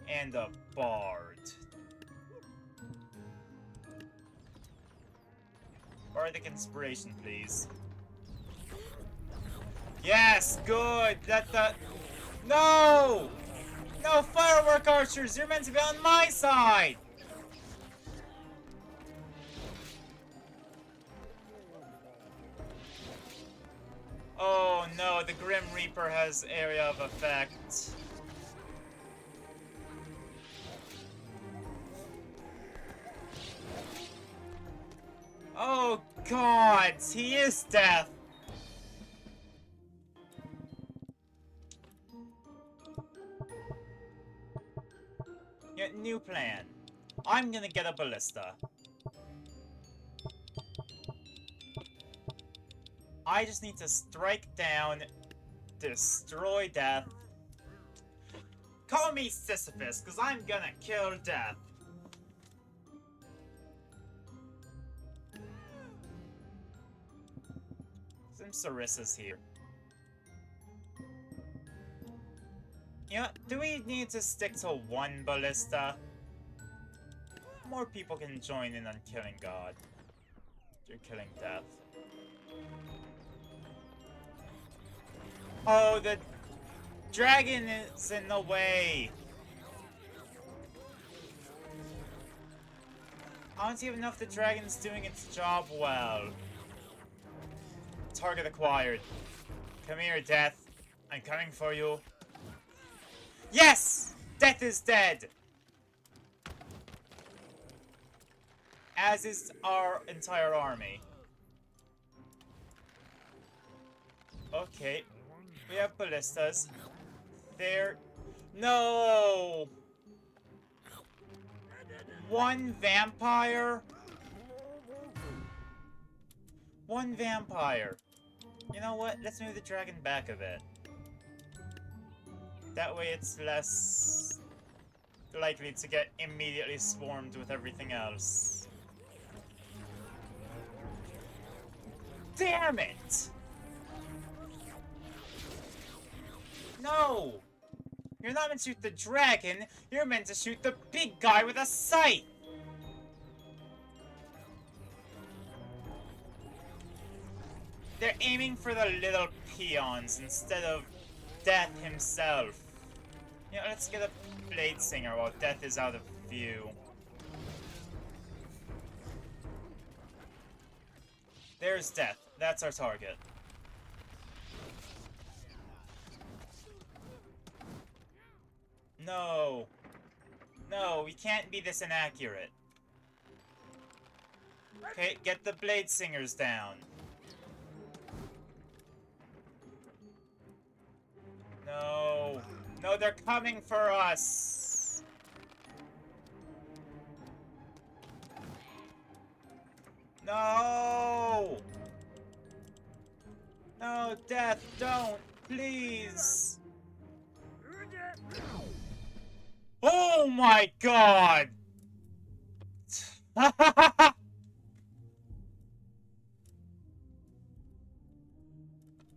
and a bard. Bardic inspiration, please. Yes, good. No! No, firework archers! You're meant to be on my side! Oh no, the Grim Reaper has area of effect. Oh god, he is death! Yeah, new plan. I'm gonna get a ballista. I just need to strike down, destroy death. Call me Sisyphus, because I'm gonna kill death. Some Sarissas here. You know, do we need to stick to one ballista? More people can join in on killing God. You're killing death. Oh, the dragon is in the way. I don't even know if the dragon's doing its job well. Target acquired. Come here, Death. I'm coming for you. Yes! Death is dead! As is our entire army. Okay. We have ballistas. There. No! One vampire? One vampire. You know what? Let's move the dragon back a bit. That way it's less likely to get immediately swarmed with everything else. Damn it! No! You're not meant to shoot the dragon, you're meant to shoot the big guy with a sight! They're aiming for the little peons instead of Death himself. You know, let's get a Blade Singer while Death is out of view. There's Death. That's our target. No. No, we can't be this inaccurate. Okay, get the Blade Singers down. No. No, they're coming for us. No. No, Death, don't. Please. Oh my god.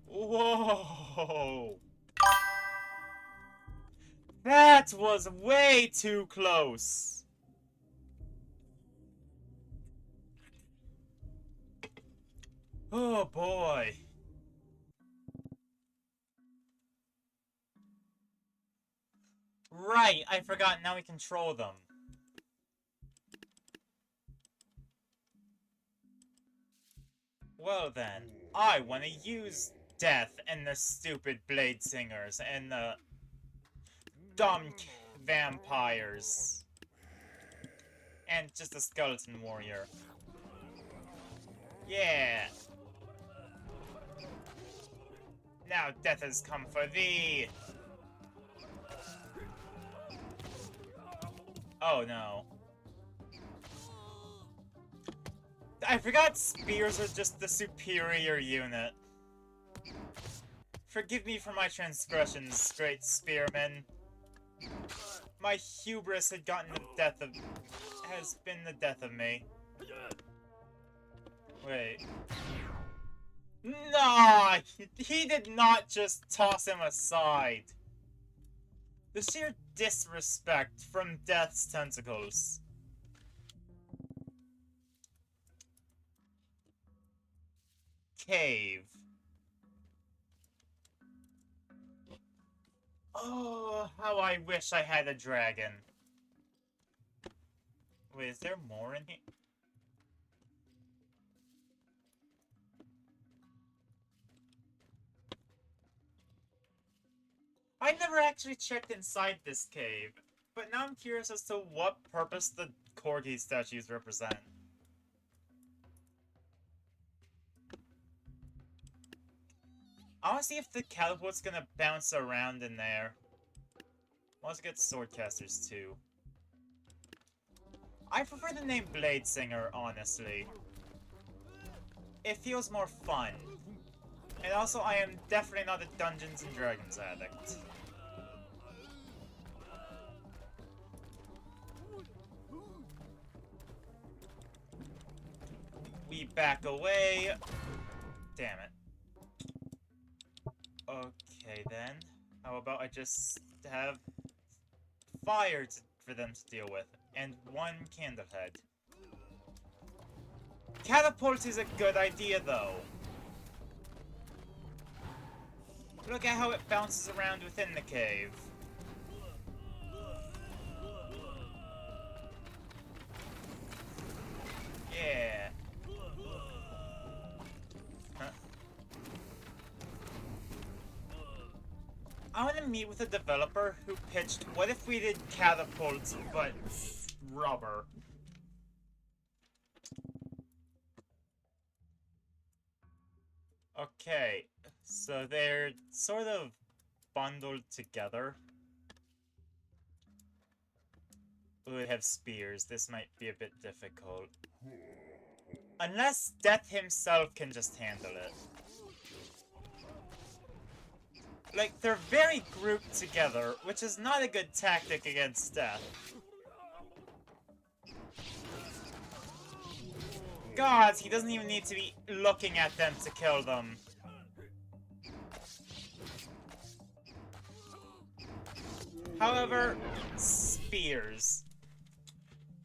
Whoa. That was way too close. Oh boy. Right, I forgot, now we control them. Well then, I want to use Death and the stupid Blade Singers and the dumb vampires. And just a skeleton warrior. Yeah. Now Death has come for thee. Oh no. I forgot spears are just the superior unit. Forgive me for my transgressions, great spearman. My hubris had gotten the death of... has been the death of me. Wait. Nah! He did not just toss him aside. The sheer disrespect from Death's tentacles. Cave. Oh, how I wish I had a dragon. Wait, is there more in here? I never actually checked inside this cave, but now I'm curious as to what purpose the Corgi statues represent. I want to see if the catapult's gonna bounce around in there. Let's get swordcasters too. I prefer the name Blade Singer, honestly. It feels more fun. And also, I am definitely not a Dungeons and Dragons addict. We back away. Damn it. Okay then. How about I just have fire for them to deal with, and one candlehead. Catapult is a good idea though. Look at how it bounces around within the cave. Yeah. Huh. I want to meet with a developer who pitched, what if we did catapults, but rubber? Okay, so they're sort of bundled together. We have spears, this might be a bit difficult. Unless Death himself can just handle it. Like, they're very grouped together, which is not a good tactic against Death. God, he doesn't even need to be looking at them to kill them. However, spears.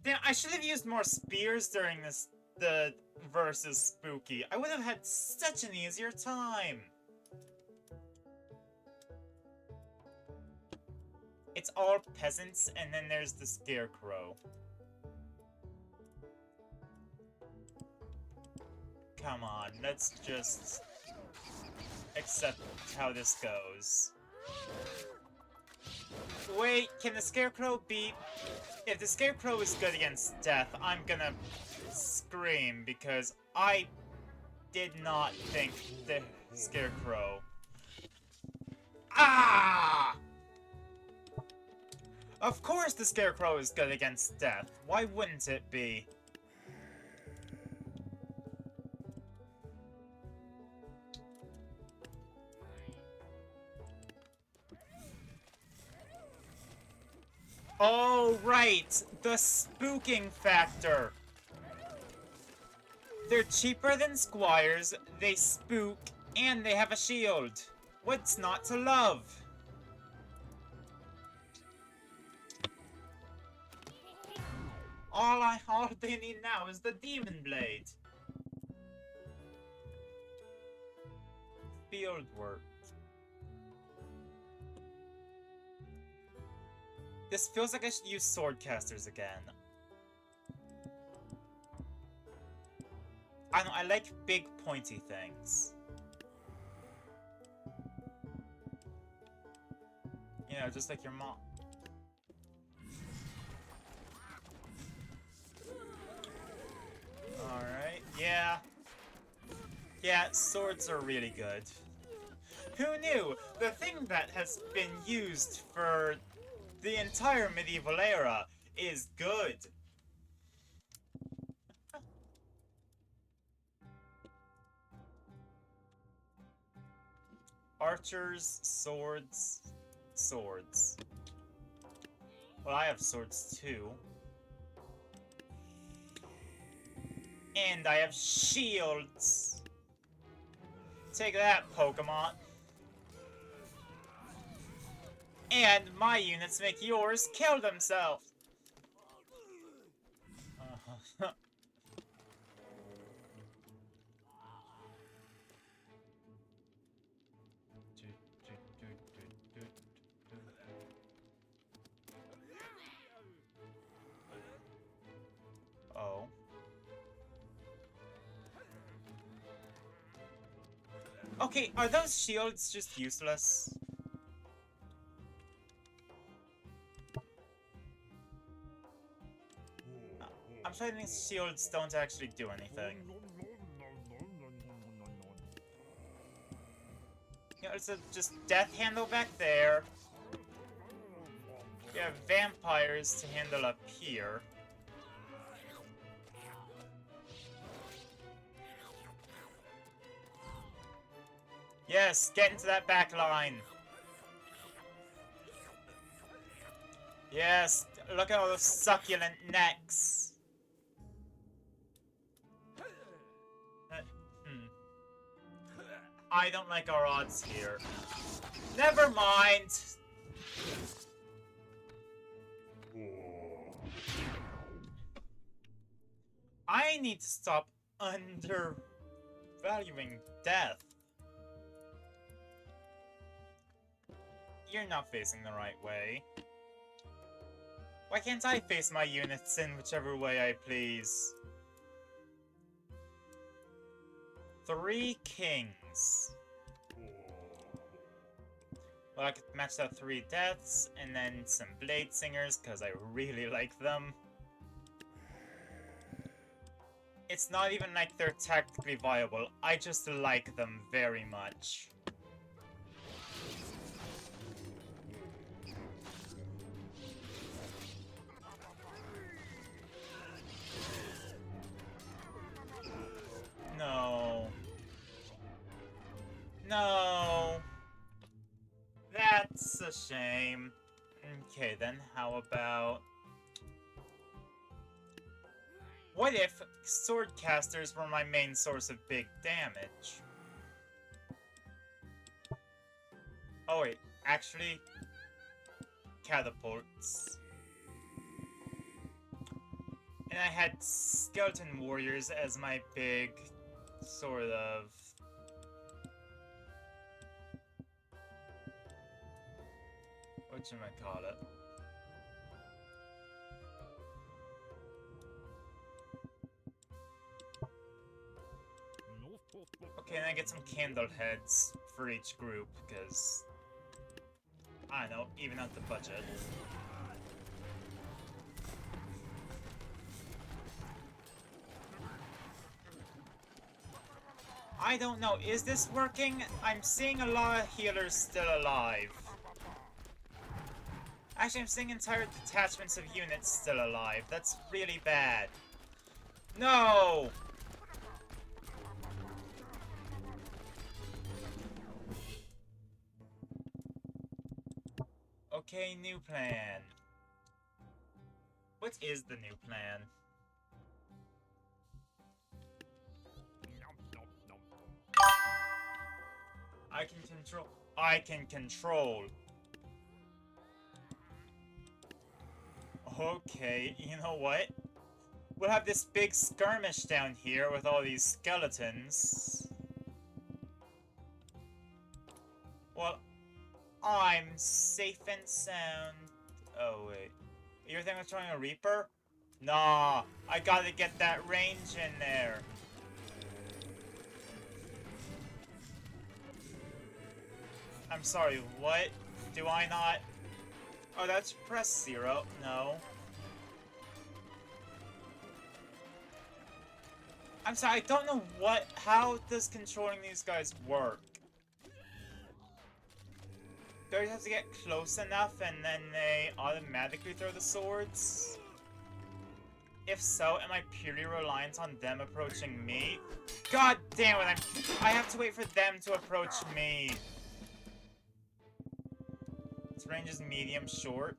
Damn, I should have used more spears during the versus Spooky. I would have had such an easier time. It's all peasants, and then there's the Scarecrow. Come on, let's just accept how this goes. Wait, can the Scarecrow beat... If the Scarecrow is good against death, I'm gonna scream because I did not think the Scarecrow... Ah! Of course the Scarecrow is good against death. Why wouldn't it be? Oh, right! The spooking factor! They're cheaper than squires, they spook, and they have a shield. What's not to love? All they need now is the Demon Blade. Field work. This feels like I should use Swordcasters again. I know, I like big pointy things. You know, just like your mom. Alright, yeah. Yeah, swords are really good. Who knew? The thing that has been used for the entire medieval era is good. Archers, swords, swords. Well, I have swords too. And I have shields. Take that, Pokemon. And my units make yours kill themselves. Oh. Okay, are those shields just useless? I'm finding these shields don't actually do anything. You know, it's a just death handle back there. You have vampires to handle up here. Yes, get into that back line. Yes, look at all those succulent necks. I don't like our odds here. Never mind. I need to stop undervaluing death. You're not facing the right way. Why can't I face my units in whichever way I please? 3 kings. Well, I could match out 3 deaths, and then some blade singers, because I really like them. It's not even like they're tactically viable, I just like them very much. No. No. That's a shame. Okay, then how about... What if swordcasters were my main source of big damage? Oh wait, actually... catapults. And I had skeleton warriors as my big, sort of... whatchamacallit. Okay, and I get some candle heads for each group, because... I don't know, even out the budget. I don't know, is this working? I'm seeing a lot of healers still alive. Actually, I'm seeing entire detachments of units still alive. That's really bad. No! Okay, new plan. What is the new plan? I can control. Okay, you know what? We'll have this big skirmish down here with all these skeletons. Well, I'm safe and sound. Oh, wait. You think I'm throwing a Reaper? Nah, I gotta get that range in there. I'm sorry, what? Do I not? Oh, that's press 0. No. I'm sorry, I don't know how does controlling these guys work? Do I just have to get close enough and then they automatically throw the swords? If so, am I purely reliant on them approaching me? God damn it, I have to wait for them to approach me. Its range is medium short.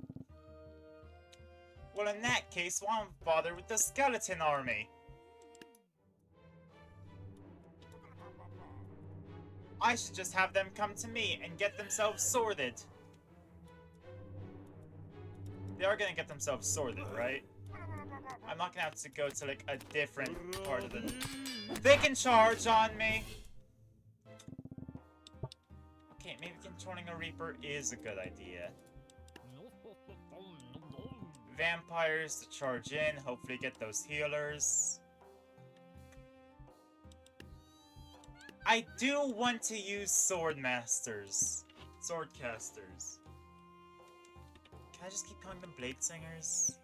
Well, in that case, why don't bother with the skeleton army? I should just have them come to me and get themselves sworded. They are gonna get themselves sworded, right? I'm not gonna have to go to, like, a different part of the... They can charge on me! Okay, maybe controlling a Reaper is a good idea. Vampires to charge in, hopefully get those healers. I do want to use Swordmasters. Swordcasters. Can I just keep calling them Blade Singers?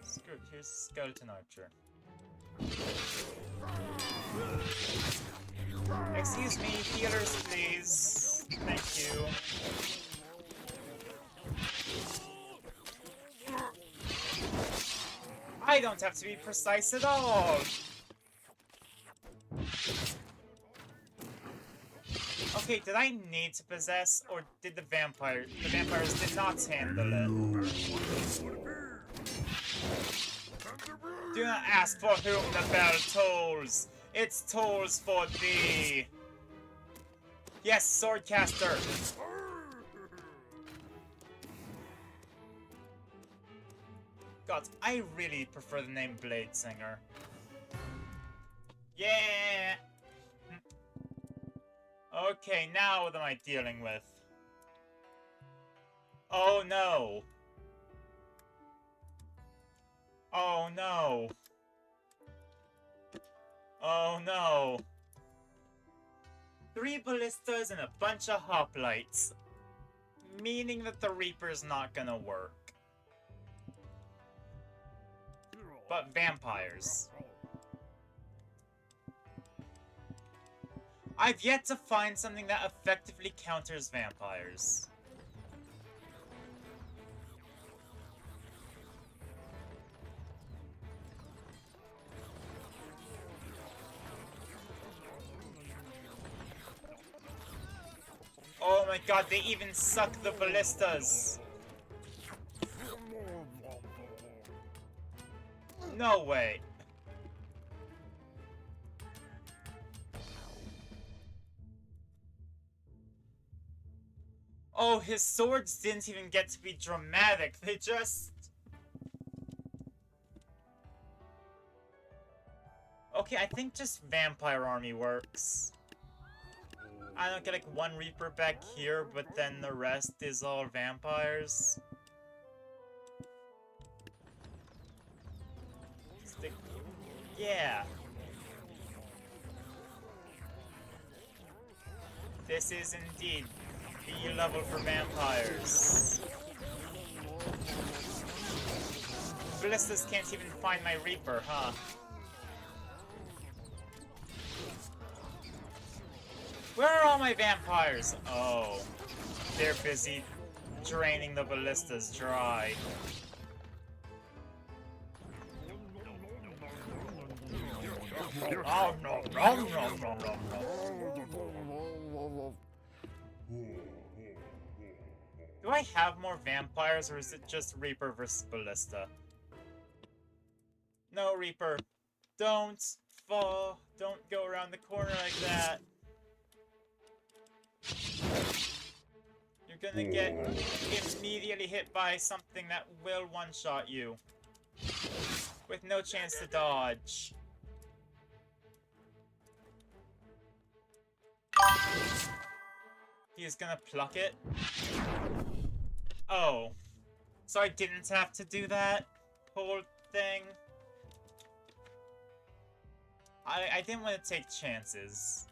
Screw it, here's Skeleton Archer. Excuse me, healers please. Thank you. I don't have to be precise at all! Okay, did I need to possess, or did the vampires did not handle it? Do not ask for whom the bell tolls. It tolls for thee. Yes, Swordcaster. God, I really prefer the name Blade Singer. Yeah! Okay, now what am I dealing with? Oh no! Oh no! Oh no! 3 ballistas and a bunch of hoplites. Meaning that the Reaper's not gonna work. But vampires. I've yet to find something that effectively counters vampires. Oh my god, they even suck the ballistas! No way! Oh, his swords didn't even get to be dramatic. They just... Okay, I think just Vampire Army works. I don't get like one Reaper back here, but then the rest is all vampires. Yeah. This is indeed the level for vampires. Ballistas can't even find my Reaper, huh? Where are all my vampires? Oh, they're busy draining the ballistas dry. Oh no, no, no, no, no, no. Do I have more vampires, or is it just Reaper versus Ballista? No, Reaper. Don't fall. Don't go around the corner like that. You're gonna get immediately hit by something that will one-shot you. With no chance to dodge. He is gonna pluck it. Oh. So I didn't have to do that whole thing? I didn't want to take chances.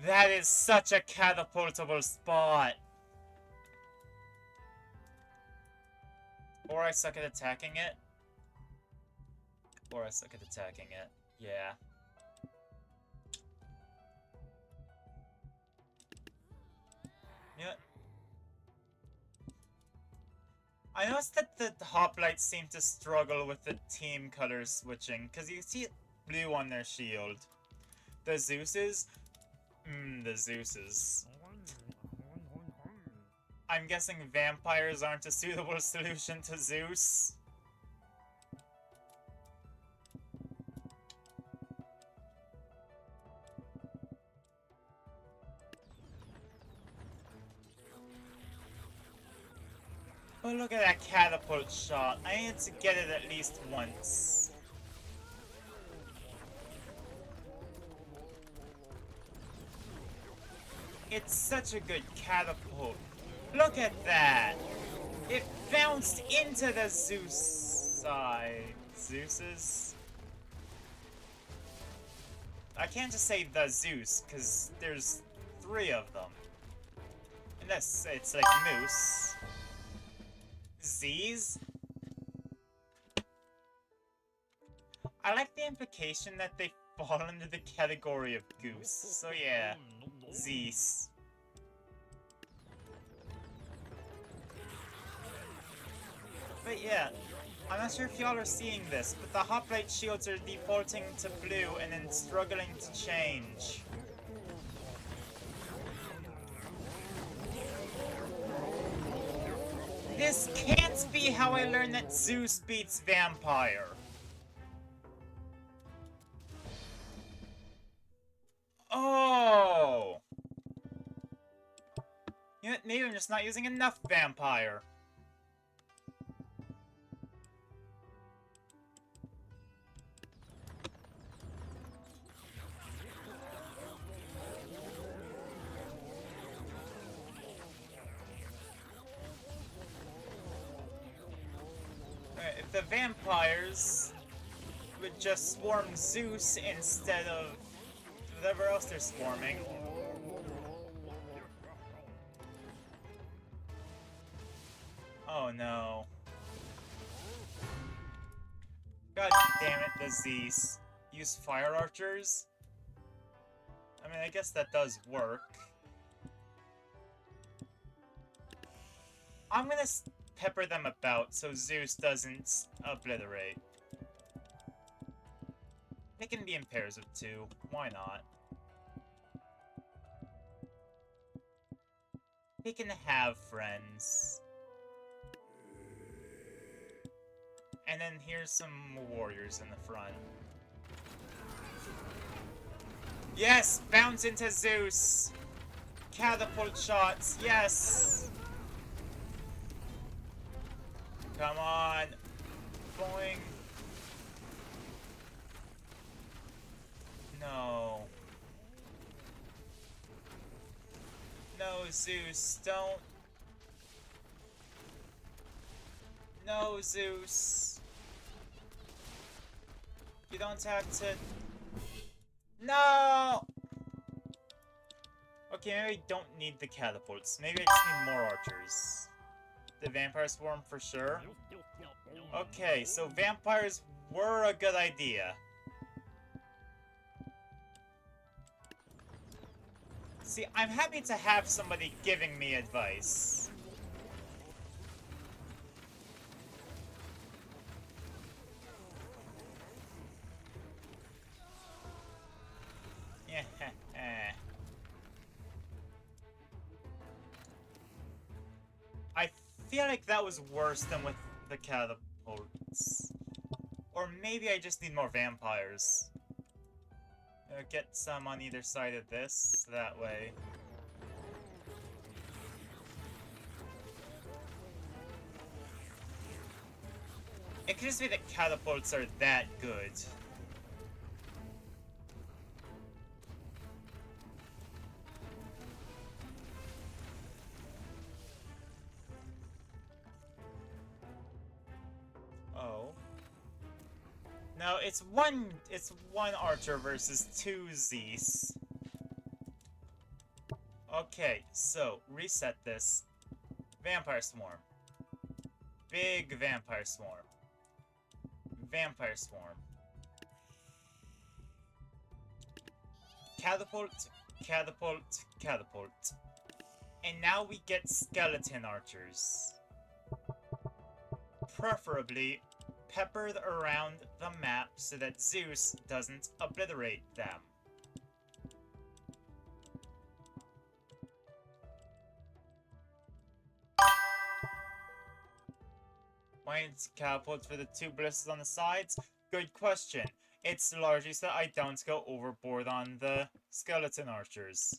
That is such a catapultable spot. Or I suck at attacking it. Or I suck at attacking it. Yeah. Yeah. I noticed that the hoplites seem to struggle with the team colors switching, because you see blue on their shield. The Zeuses? The Zeuses. I'm guessing vampires aren't a suitable solution to Zeus. Oh, look at that catapult shot. I need to get it at least once. It's such a good catapult. Look at that! It bounced into the Zeus side. Zeus's? I can't just say the Zeus, because there's 3 of them. Unless it's like Moose. Z's? I like the implication that they fall under the category of Goose. So yeah, Z's. But yeah, I'm not sure if y'all are seeing this, but the hoplite shields are defaulting to blue and then struggling to change. This can't be how I learned that Zeus beats Vampire. Oh! You know what, maybe I'm just not using enough Vampire. If the vampires would just swarm Zeus instead of whatever else they're swarming. Oh no. God damn it, the Z's. Use fire archers? I mean, I guess that does work. I'm gonna pepper them about so Zeus doesn't obliterate. They can be in pairs of 2. Why not? They can have friends. And then here's some warriors in the front. Yes! Bounce into Zeus! Catapult shots, yes! Come on. Boing. No. No, Zeus, don't. No, Zeus. You don't have to. No! Okay, maybe I don't need the catapults. Maybe I just need more archers. The vampire swarm for sure. Okay, so vampires were a good idea. See, I'm happy to have somebody giving me advice. Yeah. I feel like that was worse than with the catapults. Or maybe I just need more vampires. Get some on either side of this, that way. It could just be that catapults are that good. Oh. No, it's one archer versus 2 Z's. Okay, so reset this. Vampire swarm. Big vampire swarm. Vampire swarm. Catapult, catapult, catapult. And now we get skeleton archers. Preferably peppered around the map so that Zeus doesn't obliterate them. Why it's catapults for the 2 ballistas on the sides? Good question. It's largely so I don't go overboard on the skeleton archers.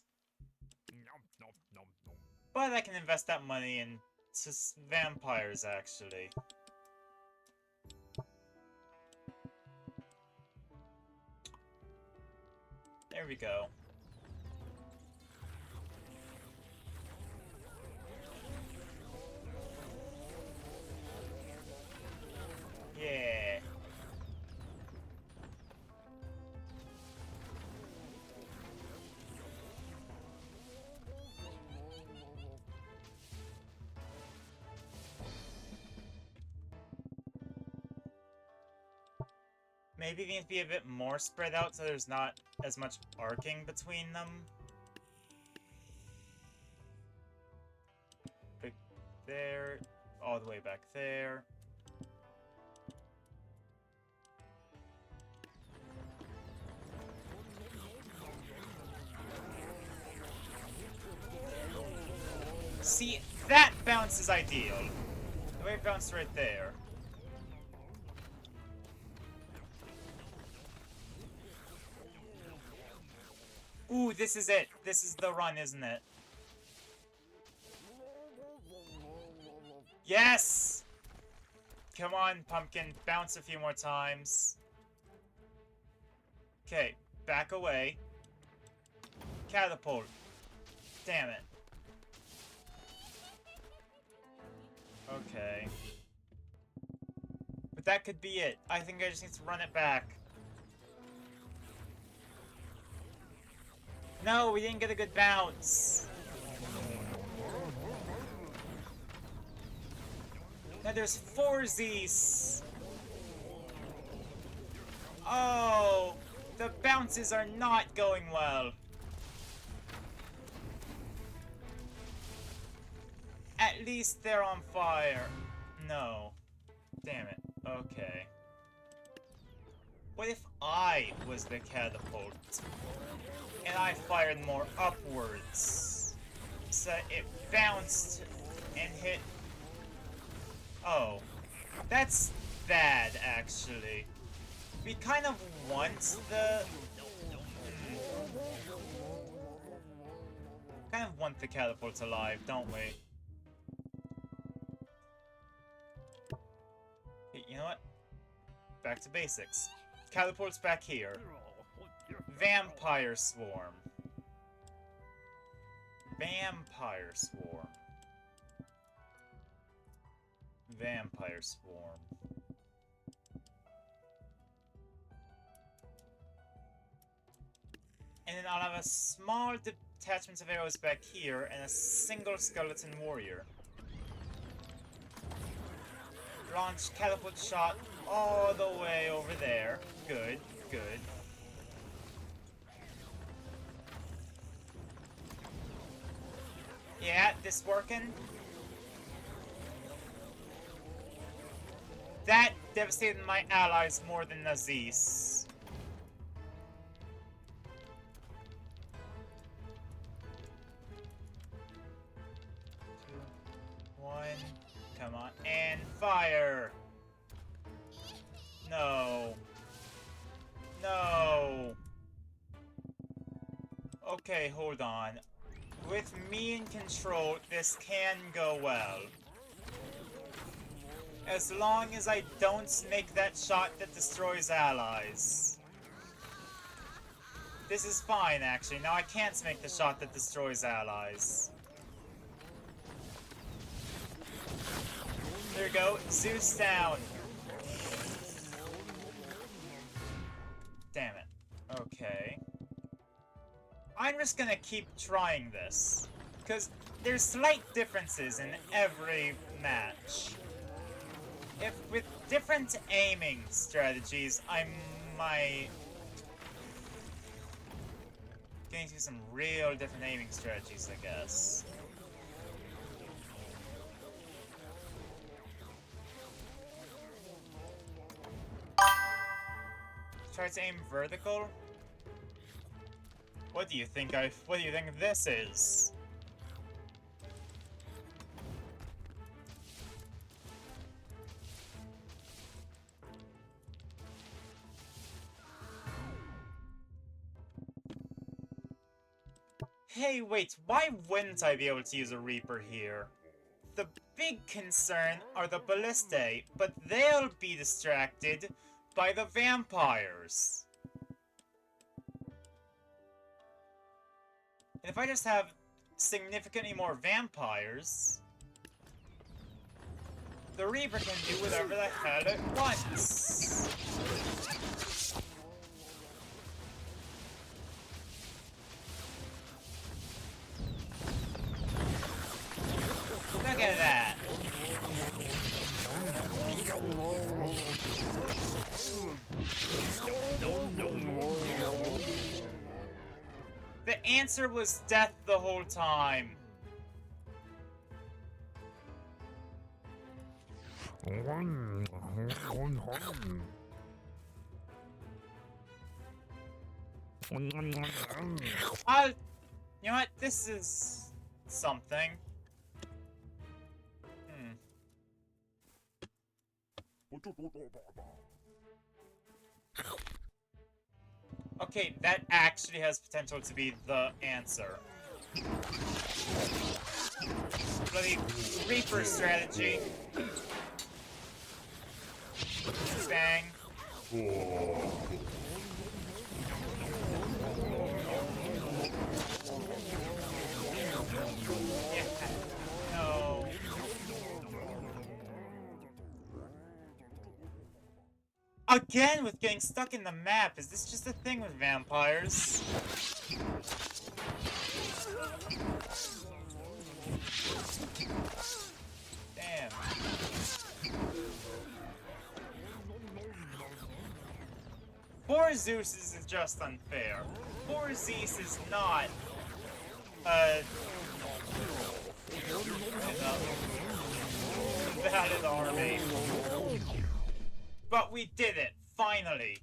But I can invest that money into vampires, actually. There we go. Yeah. Maybe they need to be a bit more spread out so there's not as much arcing between them. Back there, all the way back there. See, that bounce is ideal. The way it bounced right there. Ooh, this is it. This is the run, isn't it? Yes! Come on, Pumpkin. Bounce a few more times. Okay, back away. Catapult. Damn it. Okay. But that could be it. I think I just need to run it back. No, we didn't get a good bounce. Now there's 4 Z's. Oh, the bounces are not going well. At least they're on fire. No. Damn it. Okay. What if I was the catapult? And I fired more upwards. So it bounced and hit... Oh. That's bad, actually. We kind of want the... kind of want the catapults alive, don't we? to basics. Catapult's back here. Vampire Swarm. Vampire Swarm. Vampire Swarm. And then I'll have a small detachment of arrows back here and a single skeleton warrior. Launch catapult shot all the way over there. Good, good. Yeah, this working? That devastated my allies more than Aziz. 2, 1, come on, and fire! No. No. Okay, hold on. With me in control, this can go well. As long as I don't make that shot that destroys allies. This is fine, actually. Now I can't make the shot that destroys allies. There we go. Zeus down. Damn it. Okay. I'm just gonna keep trying this. Because there's slight differences in every match. If with different aiming strategies, I might get into some real different aiming strategies, I guess. Try to aim vertical? What do you think this is? Hey, wait, why wouldn't I be able to use a Reaper here? The big concern are the Ballistae, but they'll be distracted by the vampires. And if I just have significantly more vampires, the Reaper can do whatever the hell it wants. Look at that. The answer was death the whole time. You know what? This is something. Okay, that actually has potential to be the answer. Bloody Reaper strategy. Bang. Yeah. No. Again with getting stuck in the map. Is this just a thing with vampires? Damn. Poor Zeus is just unfair. Poor Zeus is not valid army. But we did it, finally.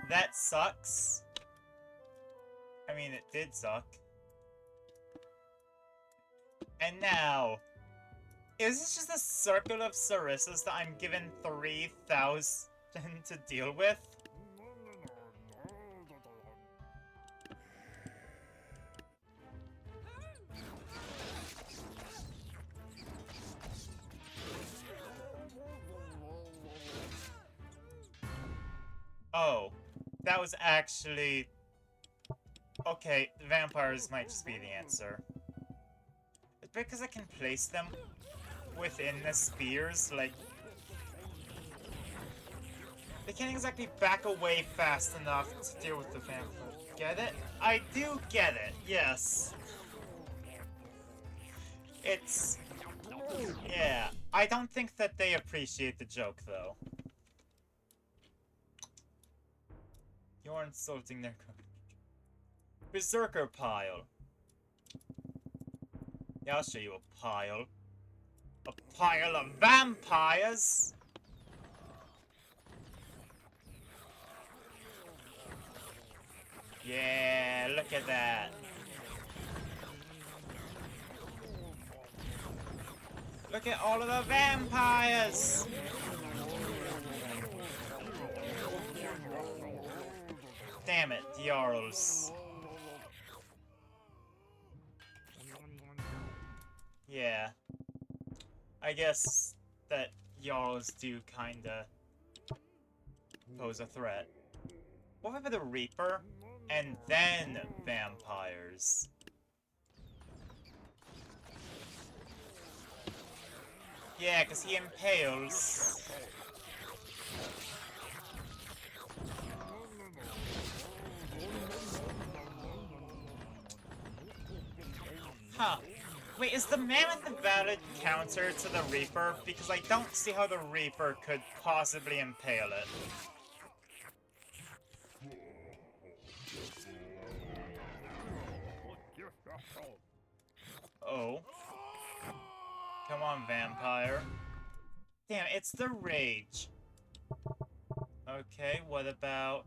That sucks. I mean, it did suck. And now, is this just a circle of Sarissas that I'm given 3,000 to deal with? That was actually... Okay, vampires might just be the answer. It's because I can place them within the spears, like... They can't exactly back away fast enough to deal with the vampire. Get it? I do get it, yes. It's... Yeah, I don't think that they appreciate the joke, though. You're insulting their... Berserker pile. Yeah, I'll show you a pile. A pile of vampires! Yeah, look at that. Look at all of the vampires! Damn it, the Jarls. Yeah. I guess that Jarls do kinda pose a threat. What about the Reaper? And then vampires. Yeah, because he impales. Huh. Wait, is the Mammoth a valid counter to the Reaper? Because I don't see how the Reaper could possibly impale it. Oh. Come on, vampire. Damn, it's the Rage. Okay, what about...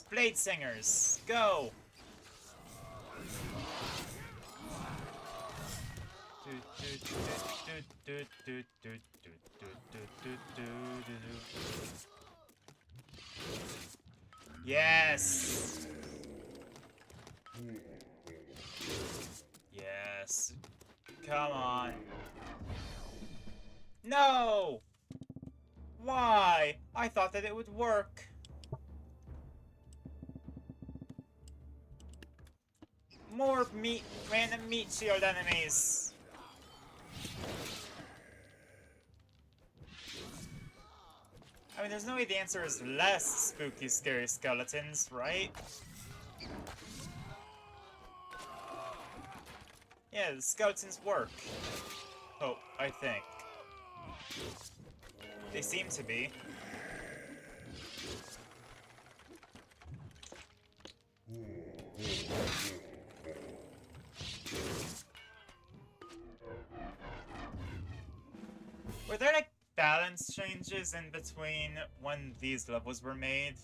Blade Singers, go! Yes! Yes. Come on. No! Why? I thought that it would work. More random meat shield enemies. I mean, there's no way the answer is less spooky, scary skeletons, right? Yeah, the skeletons work. Oh, I think. They seem to be. Were there, like, balance changes in between when these levels were made?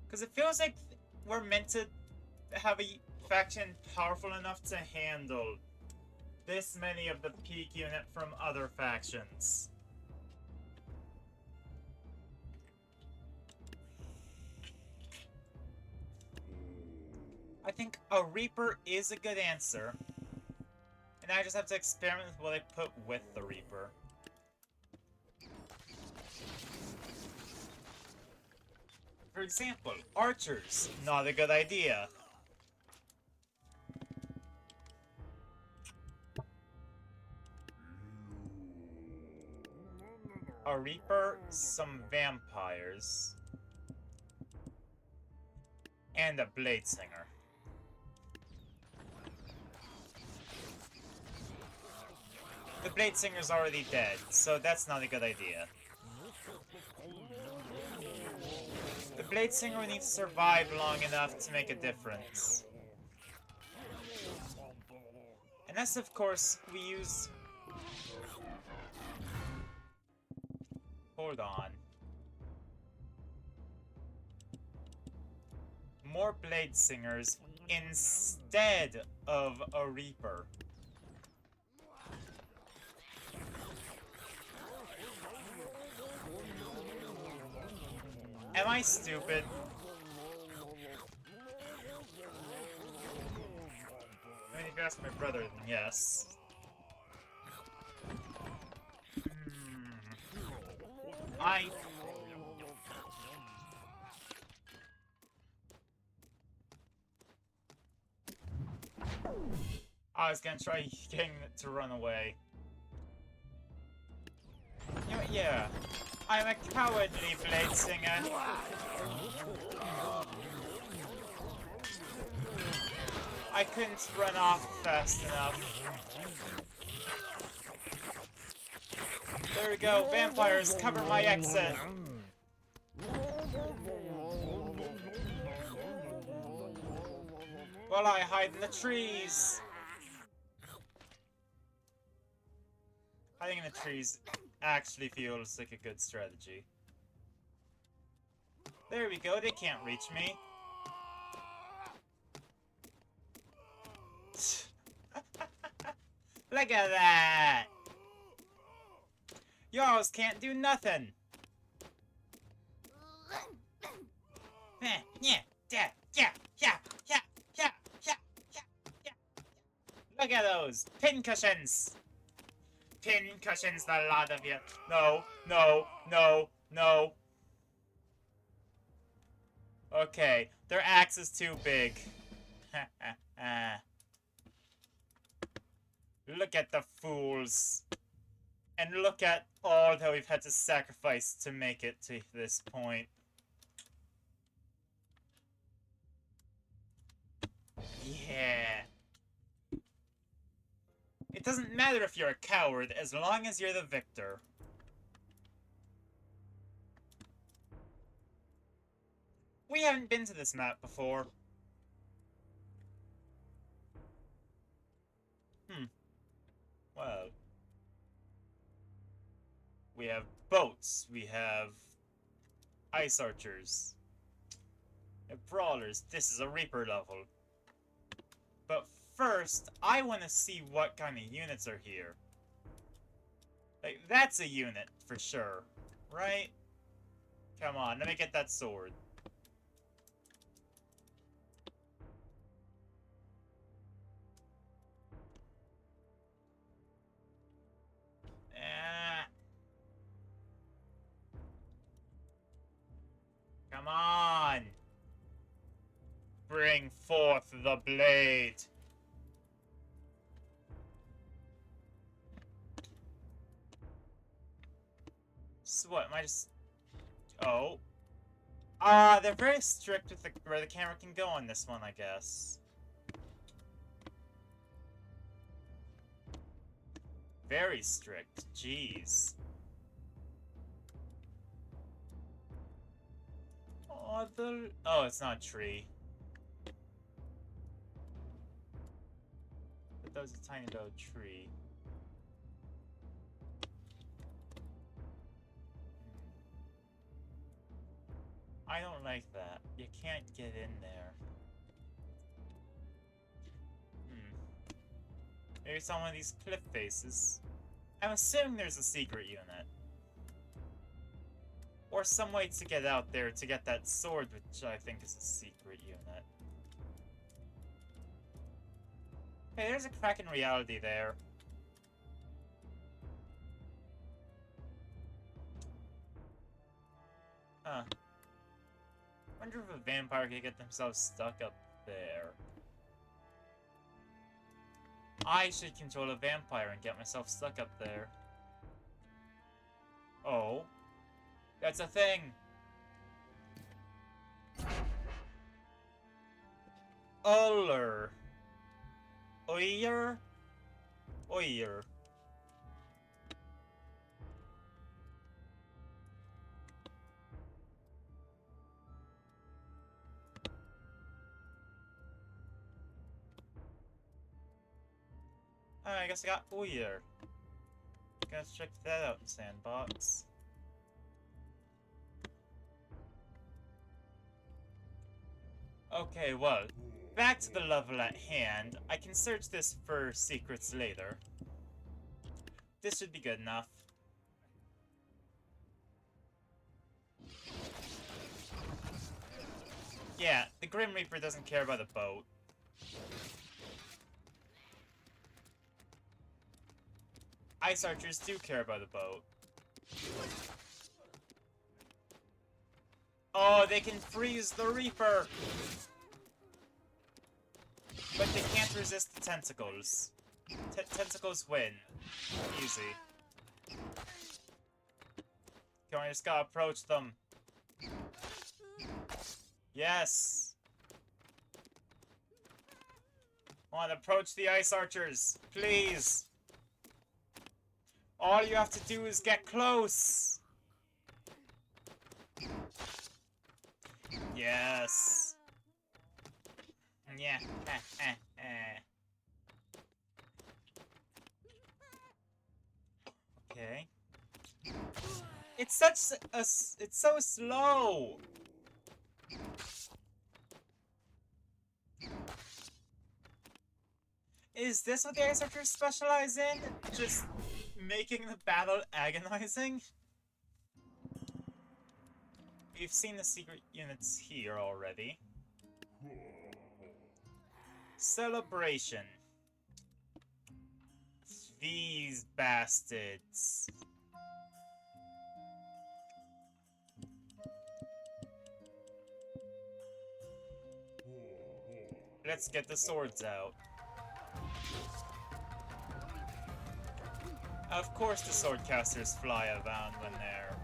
Because it feels like we're meant to have a faction powerful enough to handle this many of the peak unit from other factions. I think a Reaper is a good answer. And I just have to experiment with what I put with the Reaper. For example, archers, not a good idea. A Reaper, some vampires, and a Blade Singer. The Blade Singer's already dead, so that's not a good idea. The Blade Singer needs to survive long enough to make a difference. Unless, of course, we use... Hold on. More Blade Singers instead of a Reaper. Am I stupid? I mean, if you ask my brother, then yes. I was gonna try getting it to run away. You know what, yeah. I'm a cowardly blade singer. I couldn't run off fast enough. There we go, vampires, cover my exit. While I hide in the trees. Hiding in the trees actually feels like a good strategy. There we go, they can't reach me. Look at that! Y'alls can't do nothing! Look at those! Pincushions! Pincushions, the lot of you! No, no, no, no! Okay, their axe is too big. Look at the fools. And look at all that we've had to sacrifice to make it to this point. Yeah. It doesn't matter if you're a coward, as long as you're the victor. We haven't been to this map before. Well. We have boats, we have ice archers, we have brawlers. This is a Reaper level. But first, I want to see what kind of units are here. Like, that's a unit, for sure. Right? Come on, let me get that sword. Come on! Bring forth the blade! So what, am I just... Oh. They're very strict with where the camera can go on this one, I guess. Very strict, jeez. Oh, it's not a tree. But that was a tiny little tree. I don't like that. You can't get in there. Maybe it's on one of these cliff faces. I'm assuming there's a secret unit. Or some way to get out there to get that sword, which I think is a secret unit. Hey, there's a crack in reality there. Huh. Wonder if a vampire could get themselves stuck up there. I should control a vampire and get myself stuck up there. Oh. That's a thing! Uller. Oyer? Oyer. I guess I got Oyer. Gotta check that out in Sandbox. Okay, well, back to the level at hand. I can search this for secrets later. This should be good enough. Yeah, the Grim Reaper doesn't care about a boat. Ice Archers do care about a boat. Oh, they can freeze the Reaper! But they can't resist the tentacles. Tentacles win. Easy. Come on, just gotta approach them. Yes! Come on, approach the ice archers, please! All you have to do is get close! Yes! Yeah. Okay. It's such a... It's so slow! Is this what the Ice Archers specialize in? Just making the battle agonizing? We've seen the secret units here already. Celebration. These bastards. Let's get the swords out. Of course the swordcasters fly around when they're...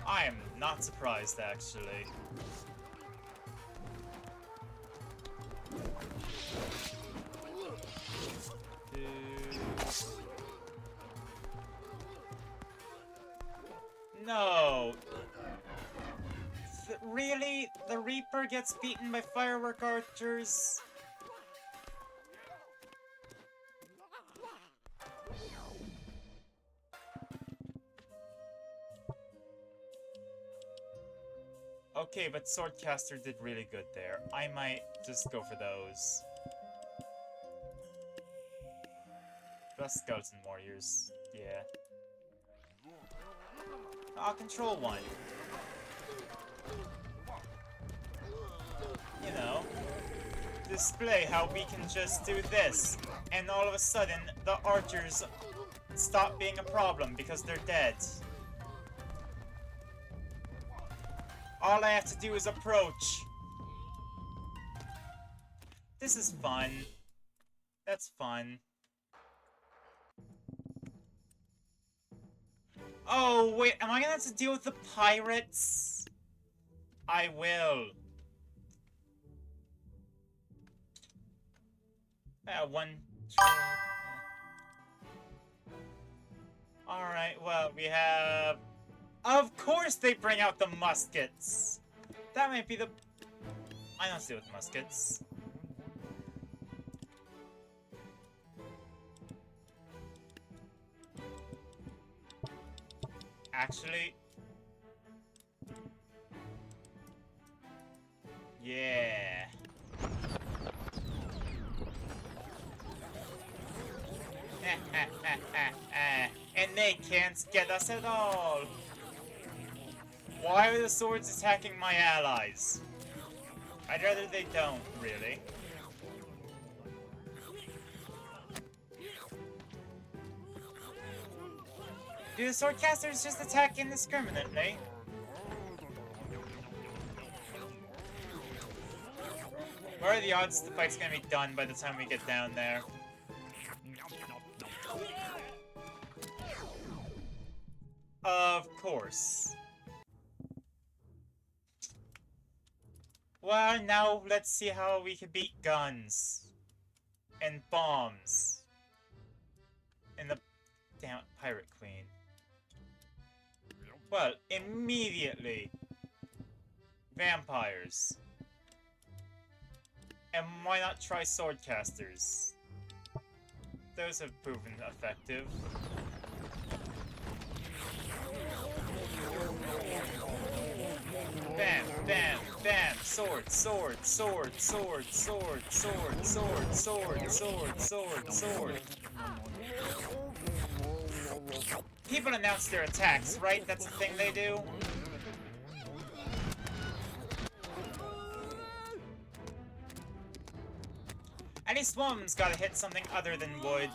I am not surprised, actually. No! Really? The Reaper gets beaten by firework archers? Okay, but Swordcaster did really good there. I might just go for those. Plus Skeleton Warriors. Yeah. I'll control one. You know, display how we can just do this, and all of a sudden, the archers stop being a problem because they're dead. All I have to do is approach. This is fun. That's fun. Oh, wait, am I gonna have to deal with the pirates? I will. One... Alright, well, we have... Of course they bring out the muskets! That might be the... I don't deal with muskets. Actually... Yeah... And they can't get us at all! Why are the swords attacking my allies? I'd rather they don't, really. Do the swordcasters just attack indiscriminately? What are the odds the fight's gonna be done by the time we get down there? Of course. Well, now let's see how we can beat guns. And bombs. And the... Damn it, Pirate Queen. Well, immediately. Vampires. And why not try swordcasters? Those have proven effective. Bam, bam, bam, sword, sword, sword, sword, sword, sword, sword, sword, sword, sword, sword. People announce their attacks, right? That's the thing they do? At least one of them's gotta hit something other than wood.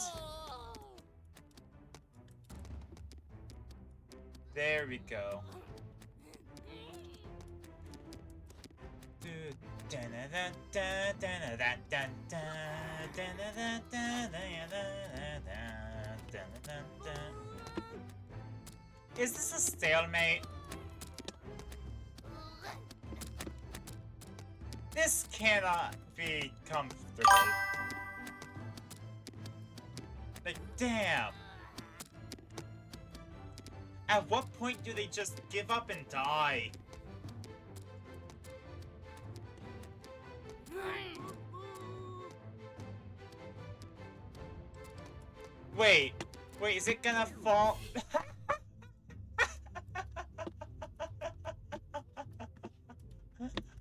There we go. Is this a stalemate? This cannot be comfortable. Like, damn. At what point do they just give up and die? Wait, is it gonna fall?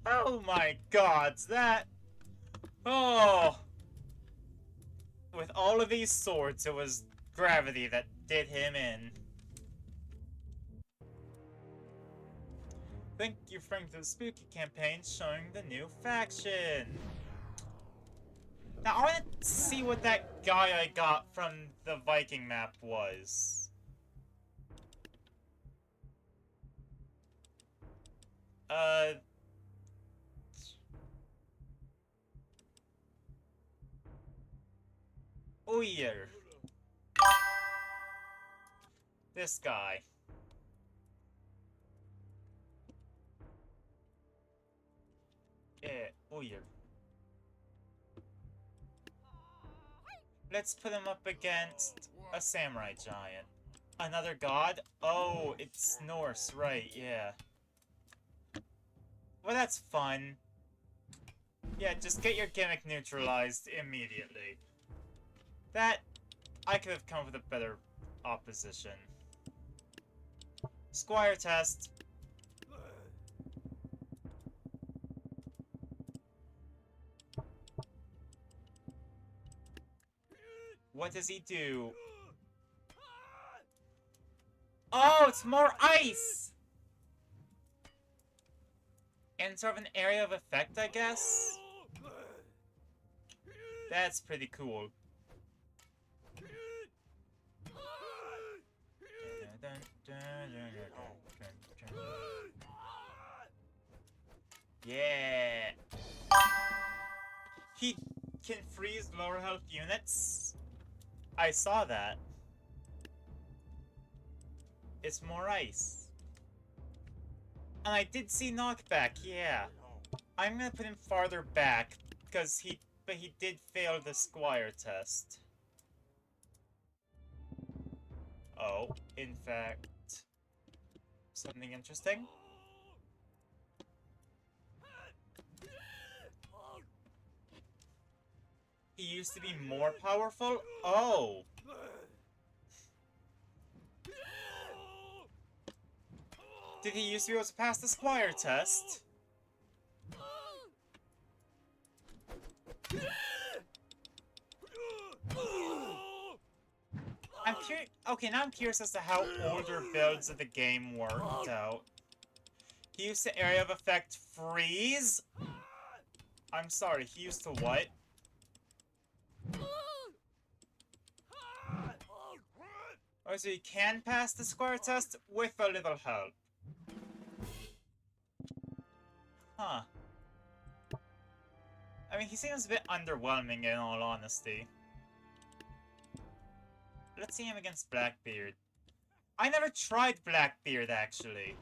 Oh my god, that... Oh! With all of these swords, it was gravity that did him in. Thank you, Frank, for the spooky campaign showing the new faction. Now, I want to see what that guy I got from the Viking map was. Uyr. This guy. Yeah, Uyr. Let's put him up against a samurai giant. Another god? Oh, it's Norse, right, yeah. Well, that's fun. Yeah, just get your gimmick neutralized immediately. That... I could have come up with a better opposition. Squire test. What does he do? Oh, it's more ice! And sort of an area of effect, I guess? That's pretty cool. Yeah! He can freeze lower health units? I saw that. It's more ice. And I did see knockback, yeah. I'm gonna put him farther back, because he did fail the Squire test. Oh, in fact, something interesting. He used to be more powerful? Oh! Did he used to be able to pass the Squire test? I'm curious. Okay, now I'm curious as to how older builds of the game worked out. He used to area of effect freeze? I'm sorry, he used to what? Oh, so he can pass the Squire test with a little help. Huh. I mean, he seems a bit underwhelming in all honesty. Let's see him against Blackbeard. I never tried Blackbeard, actually.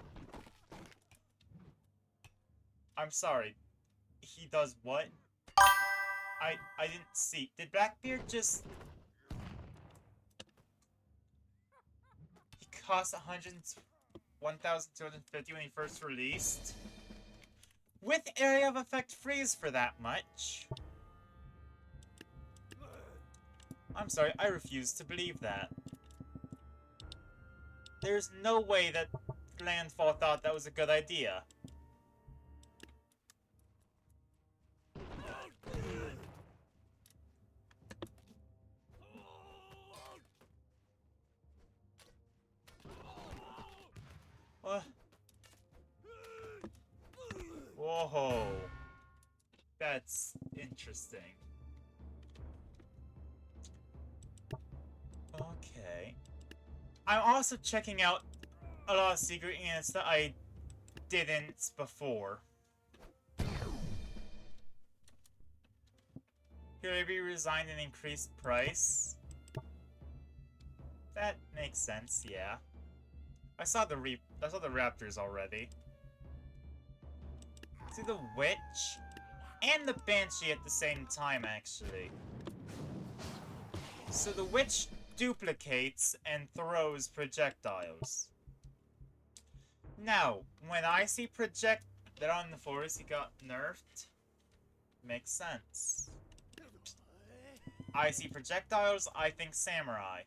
I'm sorry. He does what? I didn't see. Did Blackbeard just... He cost 1,250 when he first released? With area of effect freeze for that much? I'm sorry, I refuse to believe that. There's no way that Landfall thought that was a good idea. What? Whoa. That's interesting. Okay. I'm also checking out a lot of secret units that I didn't before. He'll be resigned an increased price. That makes sense, yeah. I saw the raptors already. See the witch and the banshee at the same time, actually. So the witch duplicates and throws projectiles. Now, when I see that on the forest he got nerfed, makes sense. I see projectiles, I think samurai.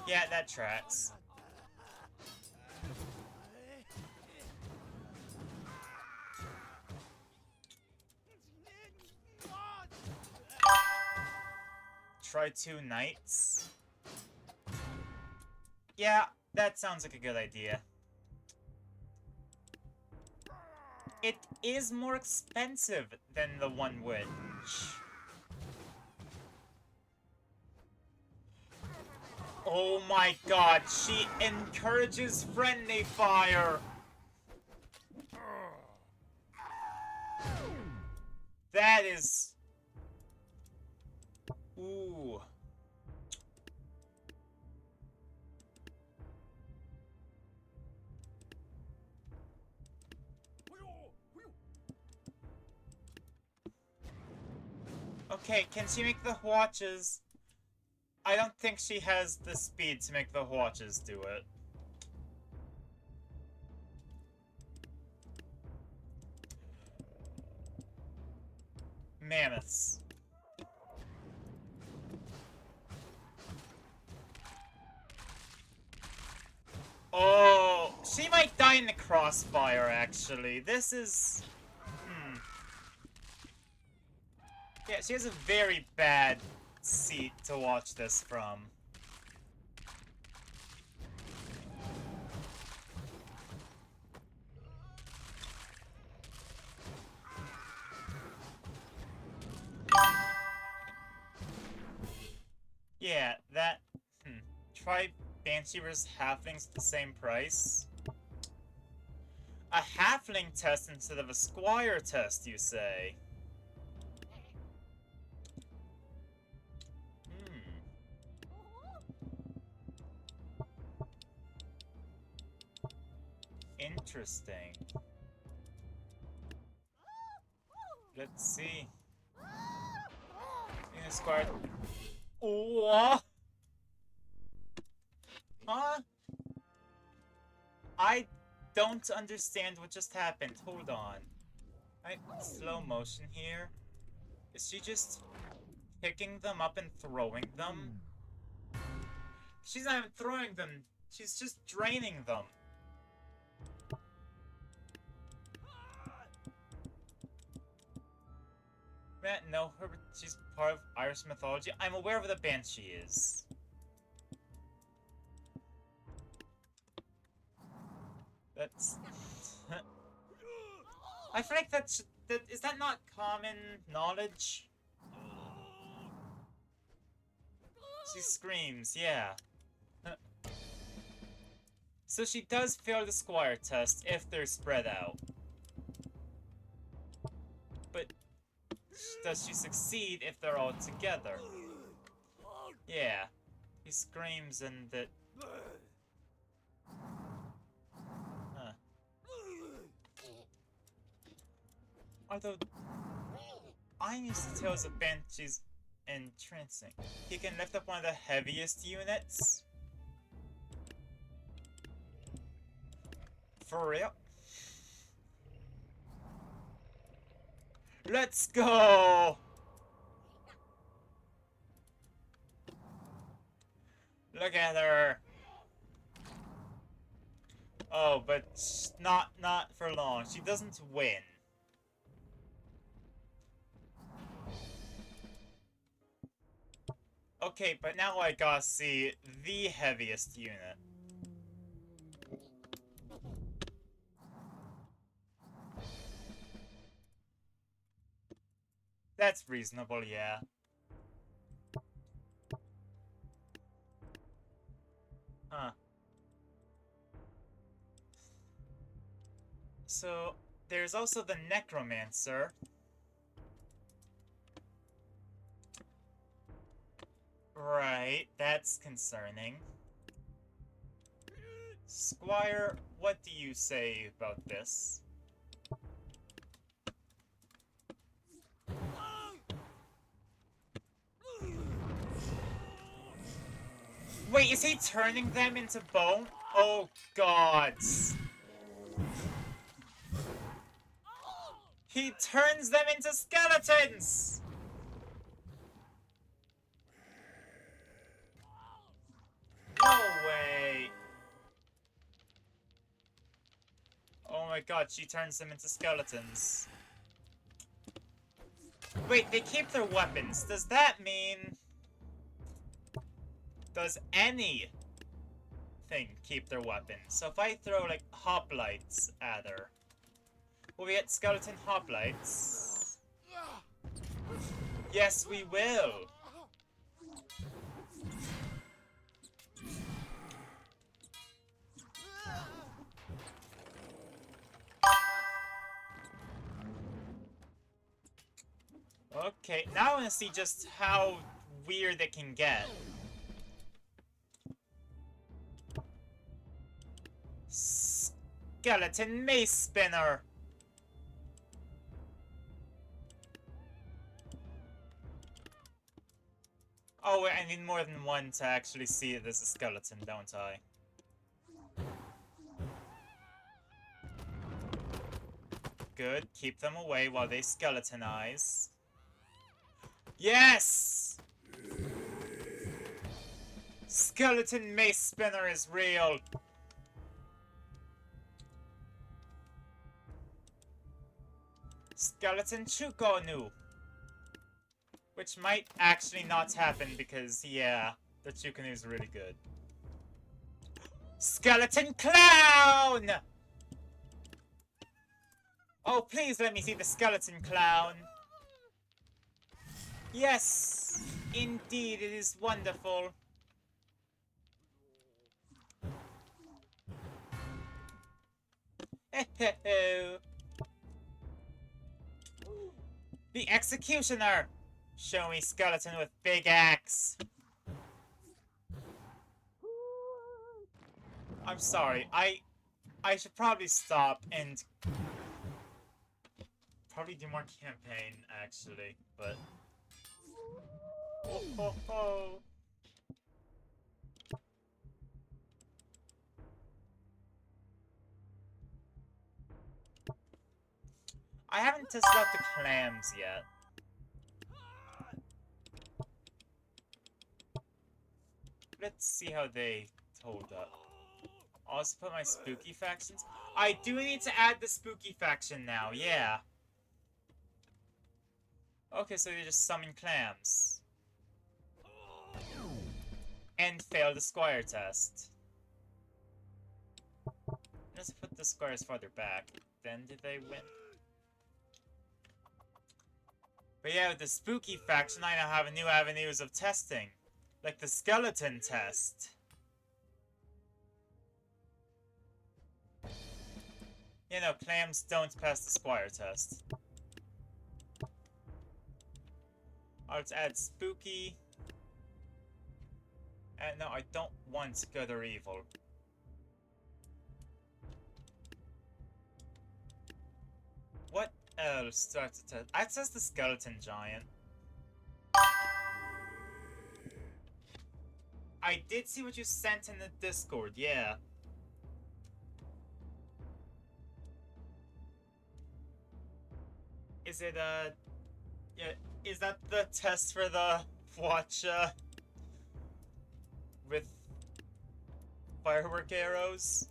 Yeah, that tracks. Try 2 knights. Yeah, that sounds like a good idea. It is more expensive than the one witch. Oh my god, she encourages friendly fire! That is... Ooh. Okay, can she make the watches? I don't think she has the speed to make the watches do it. Mammoths. Oh, she might die in the crossfire, actually. This is... Yeah, she has a very bad seat to watch this from. Yeah, that... Try Banshee vs. Halflings at the same price? A Halfling test instead of a Squire test, you say? Interesting. Let's see. In a Squire... What? Huh? I don't understand what just happened. Hold on. Slow motion here. Is she just picking them up and throwing them? She's not even throwing them. She's just draining them. Matt, no, she's part of Irish mythology. I'm aware of the Banshee is. That's... I feel like is that not common knowledge? She screams, yeah. So she does fail the Squire test if they're spread out. But does she succeed if they're all together? Yeah. He screams and it... Huh. Although... I'm used to Tales of Banshees entrancing. He can lift up one of the heaviest units? For real? Let's go! Look at her. Oh, but not for long. She doesn't win. Okay, but now I gotta see the heaviest unit. That's reasonable, yeah. Huh. So, there's also the Necromancer. Right, that's concerning. Squire, what do you say about this? Wait, is he turning them into bone? Oh, gods. He turns them into skeletons! No way. Oh my god, she turns them into skeletons. Wait, they keep their weapons. Does that mean... Does anything keep their weapons? So if I throw, like, hoplites at her... Will we get skeleton hoplites? Yes, we will! Okay, now I want to see just how weird it can get. Skeleton mace spinner! Oh wait, I need more than one to actually see it as a skeleton, don't I? Good, keep them away while they skeletonize. Yes! Skeleton mace spinner is real! Skeleton Chukonu! Which might actually not happen because, yeah, the Chukonu is really good. Skeleton Clown! Oh, please let me see the Skeleton Clown. Yes! Indeed, it is wonderful. The Executioner! Show me skeleton with big axe. I'm sorry, I should probably stop and probably do more campaign, actually, but... Oh, ho, ho. I haven't tested out the clams yet. Let's see how they hold up. I'll also put my spooky factions. I do need to add the spooky faction now, yeah. Okay, so they just summon clams. And fail the squire test. Let's put the squires farther back. Then did they win? But yeah, with the spooky faction, I now have new avenues of testing. Like the skeleton test. You know, clams don't pass the squire test. Let's add spooky. And no, I don't want good or evil. What else do I have to test? I test the skeleton giant. I did see what you sent in the Discord, yeah. Is it, yeah, is that the test for the Watcha with firework arrows?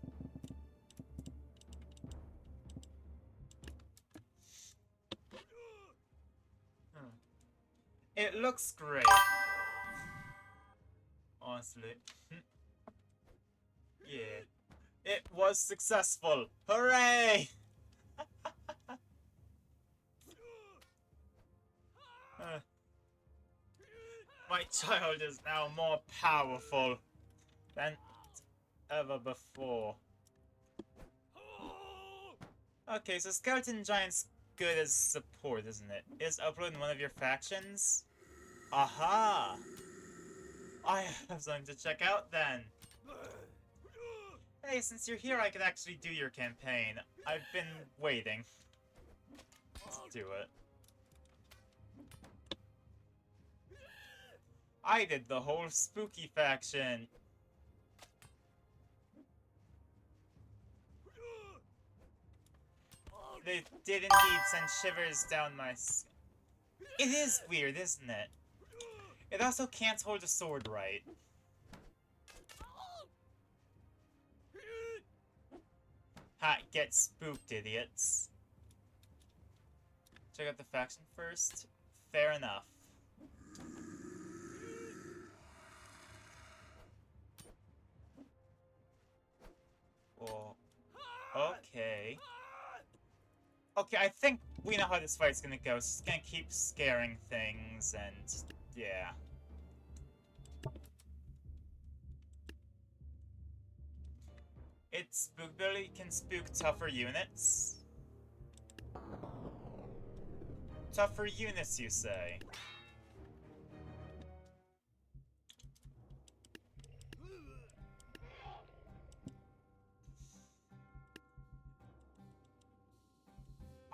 It looks great. Honestly. Yeah. It was successful! Hooray! My child is now more powerful than ever before. Okay, so Skeleton Giant's good as support, isn't it? Is uploading one of your factions? Aha! I have something to check out then. Hey, since you're here, I could actually do your campaign. I've been waiting. Let's do it. I did the whole spooky faction. They did indeed send shivers down my It is weird, isn't it? It also can't hold a sword right. Ha, get spooked, idiots. Check out the faction first. Fair enough. Oh, okay. Okay, I think we know how this fight's gonna go. It's gonna keep scaring things, and yeah. Its spookability can spook tougher units. Tougher units, you say?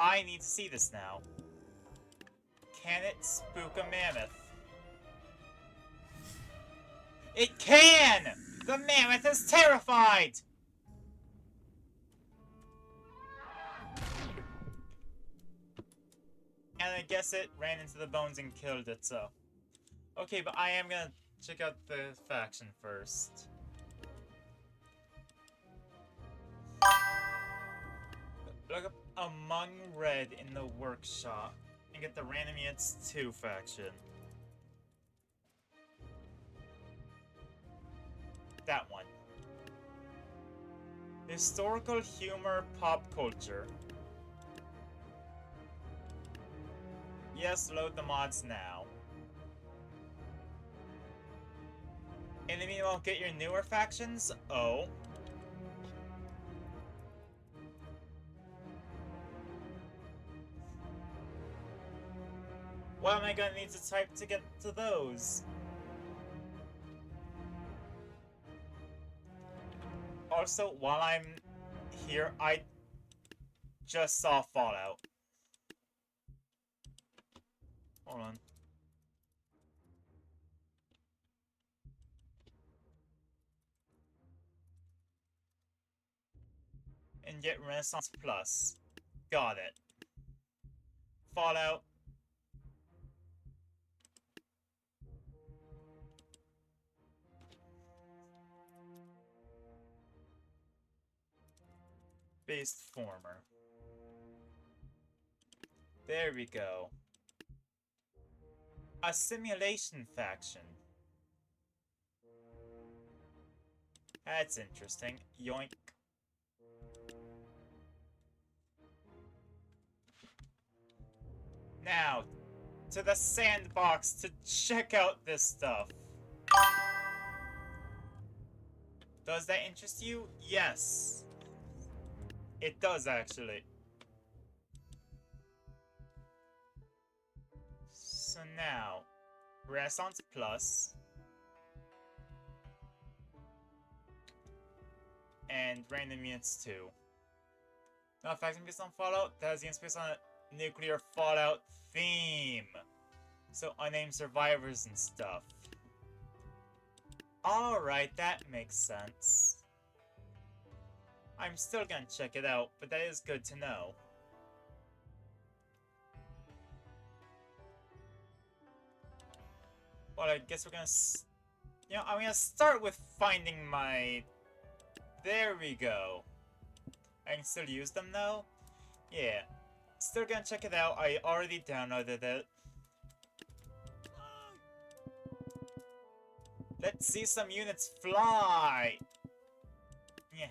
I need to see this now. Can it spook a mammoth? It can! The mammoth is terrified! And I guess it ran into the bones and killed it, so... Okay, but I am gonna check out the faction first. Look up Among Red in the workshop and get the Random Units 2 faction. That one. Historical humor pop culture. Yes, load the mods now. In the meanwhile, get your newer factions? Oh. What am I gonna need to type to get to those? Also, while I'm here, I just saw Fallout. Hold on. And get Renaissance Plus. Got it. Fallout. Based former. There we go. A simulation faction. That's interesting. Yoink. Now, to the sandbox to check out this stuff. Does that interest you? Yes. It does, actually. So now, Renaissance Plus. And Random Units 2. Now, faction based on Fallout, that has units based on a nuclear Fallout theme. So, unnamed survivors and stuff. Alright, that makes sense. I'm still gonna check it out, but that is good to know. Well, I guess we're gonna... You know, I'm gonna start with finding my... There we go. I can still use them, though? Yeah. Still gonna check it out. I already downloaded it. Let's see some units fly! Yeah.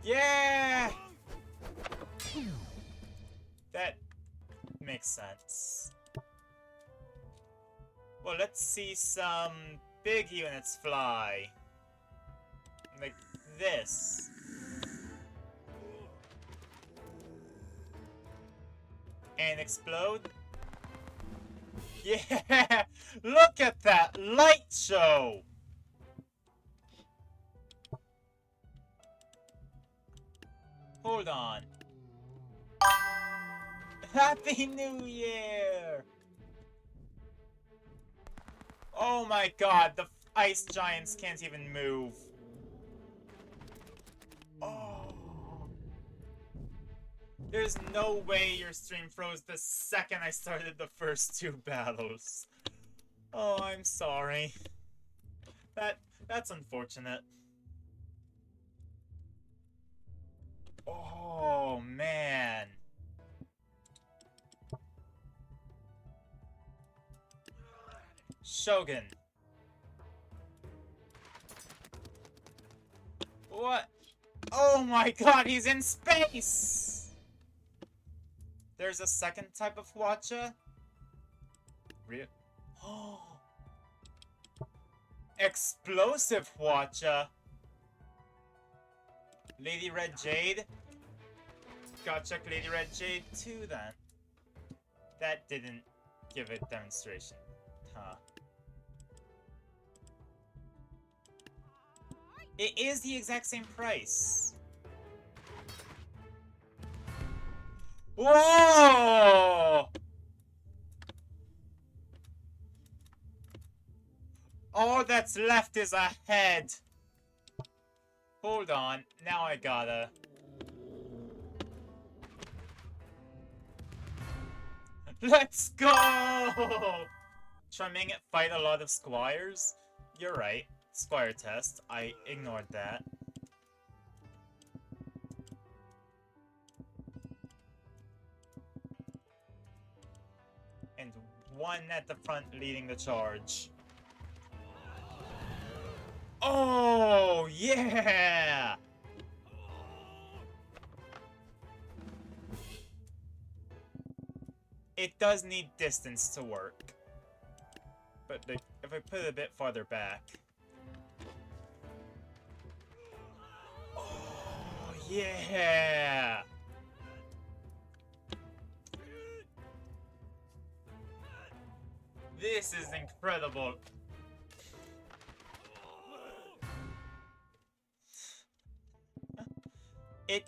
Yeah! That makes sense. Well, let's see some big units fly. Like this. And explode. Yeah! Look at that light show! Hold on. Happy New Year! Oh my god, the ice giants can't even move. Oh. There's no way your stream froze the second I started the first two battles. Oh, I'm sorry. That's unfortunate. Oh, man. Shogun. What? Oh my god, he's in space! There's a second type of Hwacha? Real? Oh. Explosive Hwacha! Lady Red Jade? Gotta check Lady Red Jade too then. That didn't give a demonstration. Huh. It is the exact same price. Whoa! All that's left is a head. Hold on. Now I gotta. Let's go! Trimming fight a lot of squires? You're right. Squire test. I ignored that. And one at the front leading the charge. Oh, yeah! It does need distance to work. But if I put it a bit farther back... Oh, yeah! This is incredible. It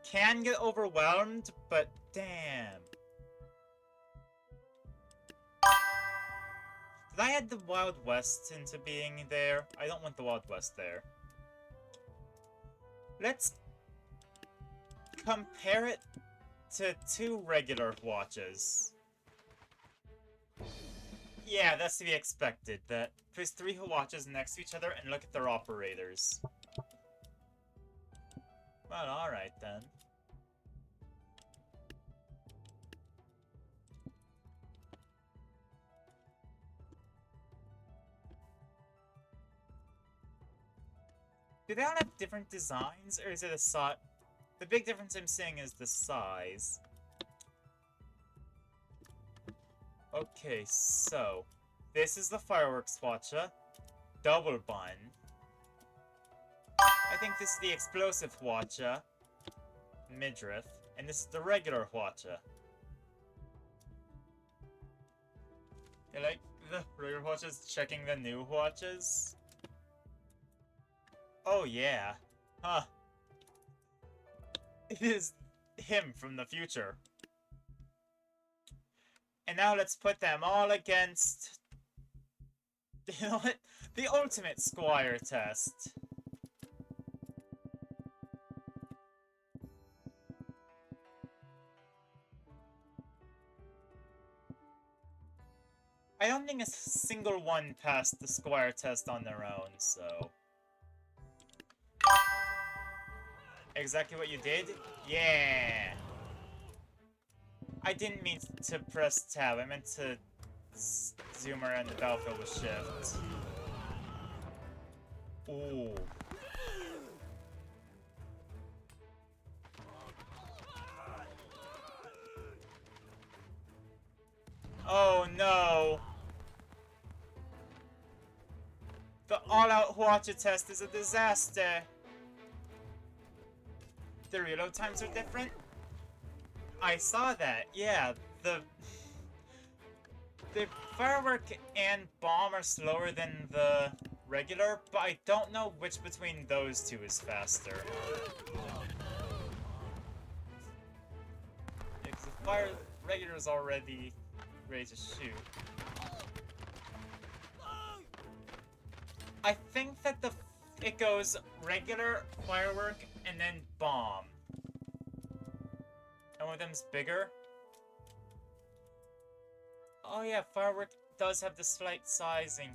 can get overwhelmed, but damn. Did I add the Wild West into being there? I don't want the Wild West there. Let's compare it to two regular Hwachas. Yeah, that's to be expected. That place three Hwachas next to each other and look at their operators. Well, alright then. Do they all have different designs, or is it a size? The big difference I'm seeing is the size. Okay, so this is the fireworks Hwacha, double bun. I think this is the explosive Hwacha, midriff, and this is the regular Hwacha. I like the regular Hwachas checking the new Hwachas. Oh yeah, huh. It is him from the future. And now let's put them all against... You know what? The ultimate Squire test. I don't think a single one passed the Squire test on their own, so... Exactly what you did? Yeah! I didn't mean to press tab, I meant to zoom around the battlefield with shift. Ooh. Oh no! The all-out Hwacha test is a disaster! The reload times are different? I saw that. Yeah, the firework and bomb are slower than the regular, but I don't know which between those two is faster. Because the regular is already ready to shoot. I think that it goes regular, firework, and then bomb. And one of them's bigger. Oh yeah, firework does have the slight sizing.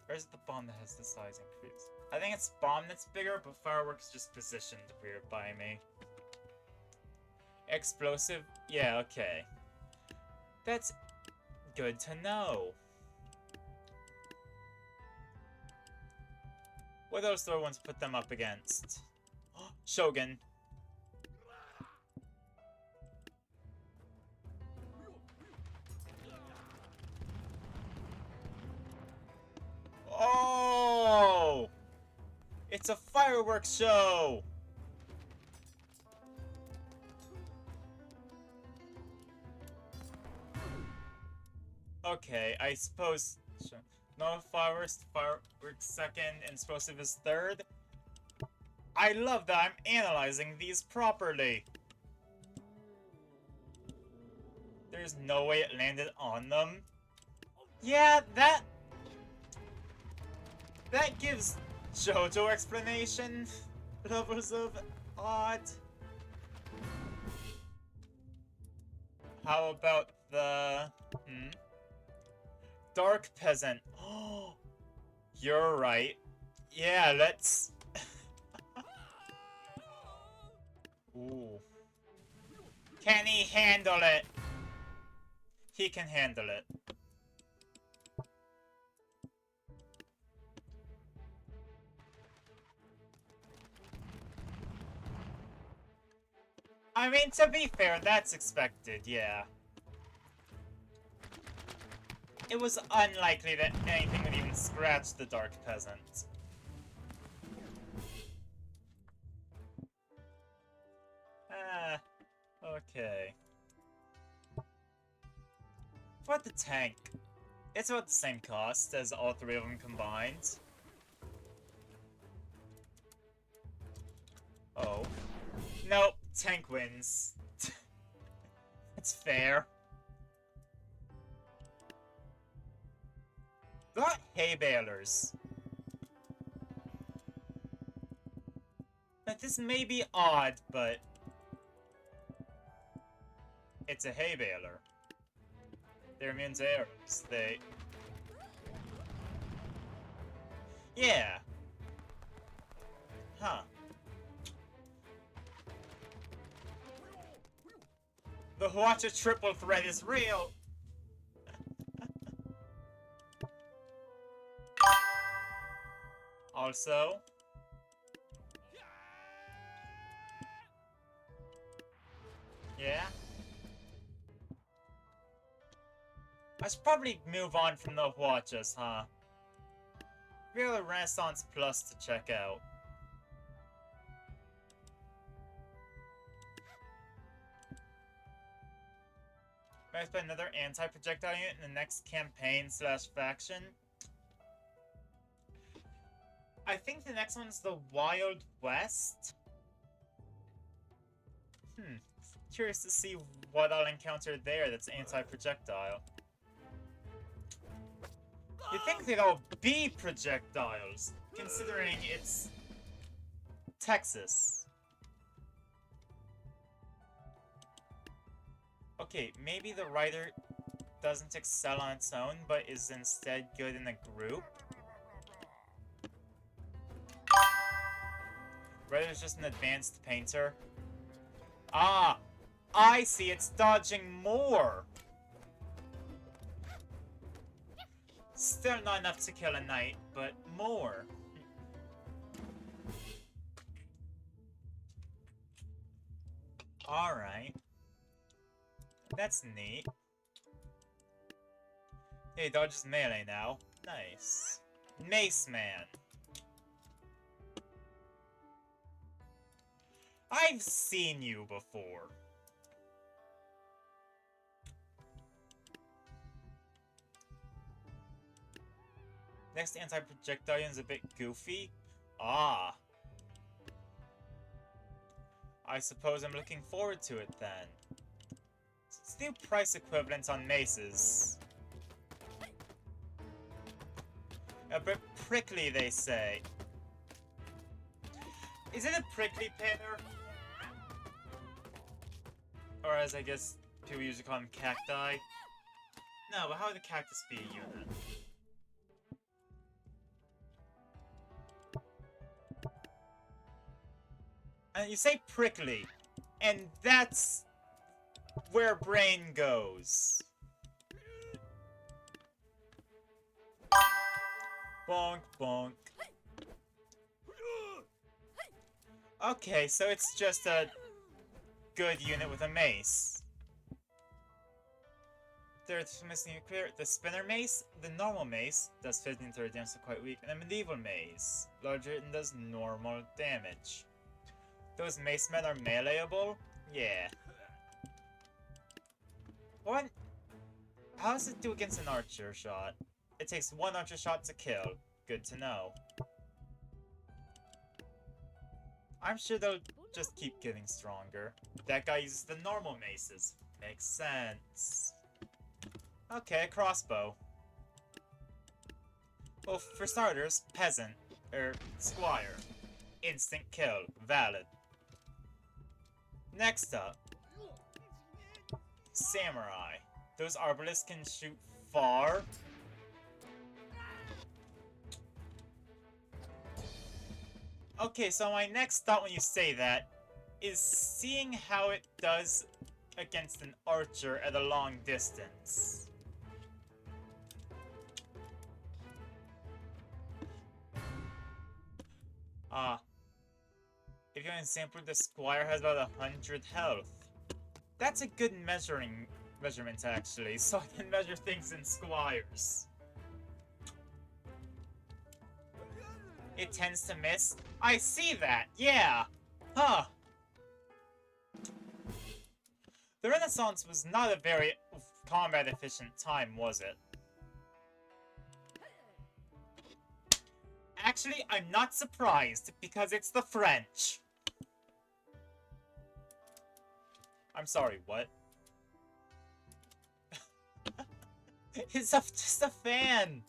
Or is it the bomb that has the size increase? I think it's bomb that's bigger, but firework's just positioned weird by me. Explosive? Yeah, okay. That's good to know. What else do I want to put them up against? Shogun. Oh! It's a fireworks show! Okay, I suppose... No fireworks second, and explosive is third. I love that I'm analyzing these properly. There's no way it landed on them. Yeah, that gives JoJo explanation levels of odd. How about the... Dark Peasant. Oh, you're right. Yeah, let's... Ooh. Can he handle it? He can handle it. I mean, to be fair, that's expected, yeah. It was unlikely that anything would even scratch the Dark Peasant. Okay. What the tank? It's about the same cost as all three of them combined. Oh. Nope, tank wins. That's fair. Not hay balers. Now, this may be odd, but... It's a hay baler. They're immune to arrows. They... Yeah. Huh. The Hwacha triple threat is real! Also... Yeah? I should probably move on from the Hwachas, huh? We have a Renaissance Plus to check out. Might put another anti-projectile unit in the next campaign / faction. I think the next one's the Wild West. Curious to see what I'll encounter there that's anti-projectile. You'd think they'd all be projectiles, considering it's Texas. Okay, maybe the writer doesn't excel on its own, but is instead good in a group? Writer's just an advanced painter. Ah! I see, it's dodging more! Still not enough to kill a knight, but more. Alright. That's neat. Hey, dodges melee now. Nice. Mace Man. I've seen you before. Next anti-projectile is a bit goofy. Ah. I suppose I'm looking forward to it then. It's new price equivalent on maces. A bit prickly, they say. Is it a prickly pear? Or as I guess people usually call them cacti? No, but how would the cactus be a unit? And you say prickly, and that's where brain goes. Bonk, bonk. Okay, so it's just a good unit with a mace. Third missing nuclear, the spinner mace, the normal mace, does 15-30 damage, so quite weak, and the medieval mace, larger and does normal damage. Those mace men are meleeable? Yeah. What? How does it do against an archer shot? It takes one archer shot to kill. Good to know. I'm sure they'll just keep getting stronger. That guy uses the normal maces. Makes sense. Okay, crossbow. Well, for starters, peasant, squire. Instant kill, valid. Next up, samurai. Those arbalists can shoot far. Okay, so my next thought when you say that is seeing how it does against an archer at a long distance. If you're an example, the squire has about 100 health. That's a good measurement actually, so I can measure things in squires. It tends to miss. I see that, yeah! Huh. The Renaissance was not a very combat efficient time, was it? Actually, I'm not surprised, because it's the French. I'm sorry, what? It's just a fan!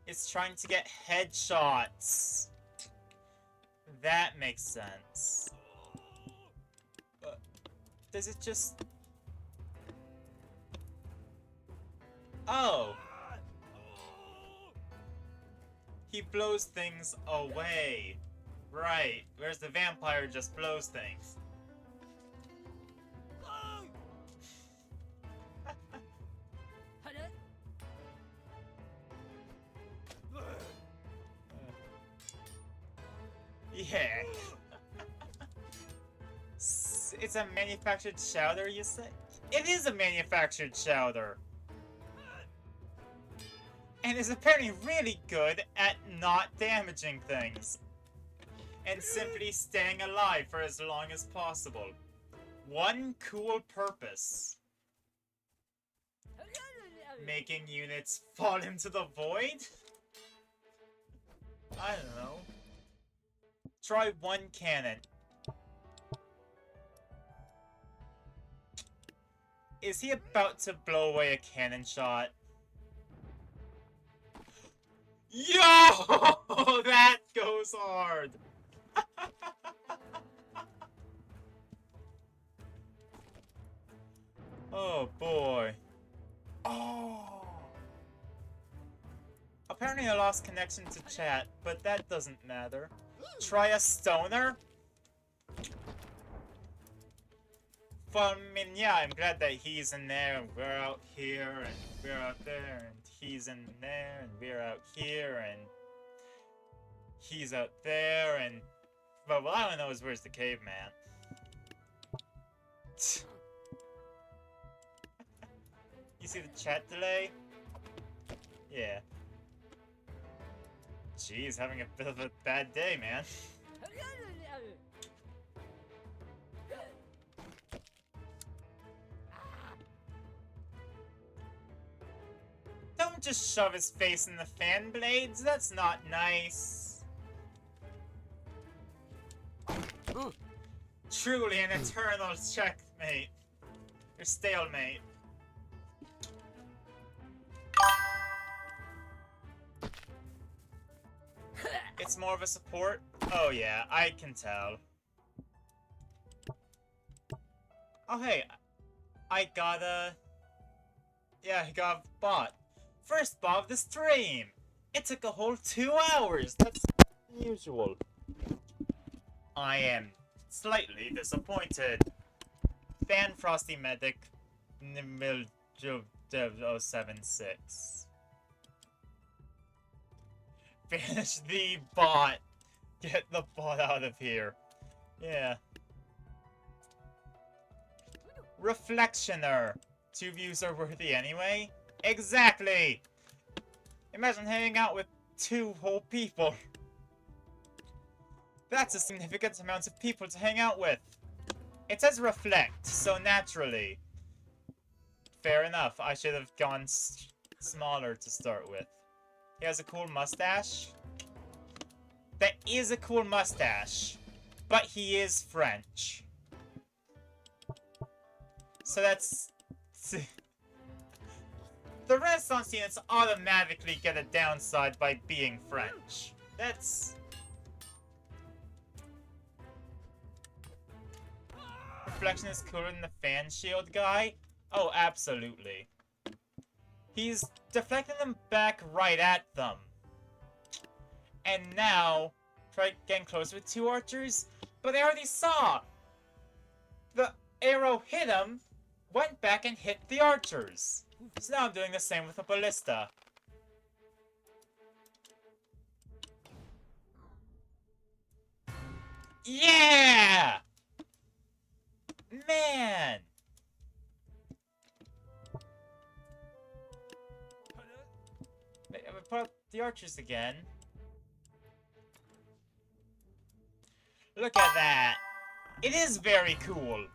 It's trying to get headshots. That makes sense. Does it just... Oh! He blows things away. Right, whereas the vampire just blows things. Yeah. It's a manufactured chowder, you say? It is a manufactured chowder! And is apparently really good at not damaging things. And simply staying alive for as long as possible. One cool purpose. Making units fall into the void? I don't know. Try one cannon. Is he about to blow away a cannon shot? Yo! That goes hard! Oh boy. Oh! Apparently I lost connection to chat, but that doesn't matter. Try a stoner? Well, I mean, yeah, I'm glad that he's in there, and we're out here, and we're out there, and he's in there, and we're out here, and he's out there, and... But what I don't know is where's the caveman? You see the chat delay? Yeah. Jeez, having a bit of a bad day, man. Don't Don't just shove his face in the fan blades. That's not nice. Truly an eternal checkmate. Or stalemate. It's more of a support? Oh yeah, I can tell. Oh hey, I got a... Yeah, I got a bot. First bot of the stream! It took a whole 2 hours! That's unusual. I am slightly disappointed. Fan Frosty Medic Nimil076. Finish the bot! Get the bot out of here. Yeah. Reflectioner. 2 views are worthy anyway? Exactly! Imagine hanging out with 2 whole people. That's a significant amount of people to hang out with. It says reflect, so naturally. Fair enough, I should have gone smaller to start with. He has a cool mustache. That is a cool mustache. But he is French. So that's... The Renaissance units automatically get a downside by being French. That's... Reflection is cooler than the fan shield guy? Oh, absolutely. He's deflecting them back right at them. And now, try getting closer with 2 archers, but they already saw! The arrow hit him, went back and hit the archers. So now I'm doing the same with a ballista. Yeah! Man! Put up the archers again. Look at that! It is very cool!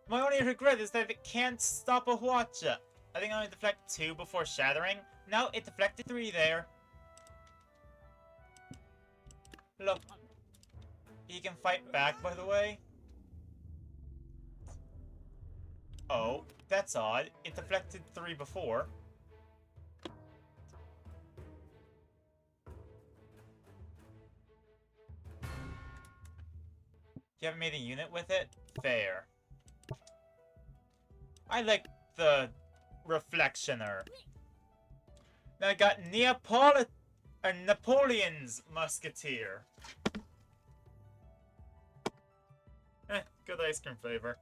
My only regret is that it can't stop a Hwacha. I think I only deflect 2 before shattering. No, it deflected 3 there. Look. He can fight back, by the way. Oh, that's odd. It deflected 3 before. You haven't made a unit with it? Fair. I like the Reflectioner. Now I got Napoleon's Musketeer. Good ice cream flavor.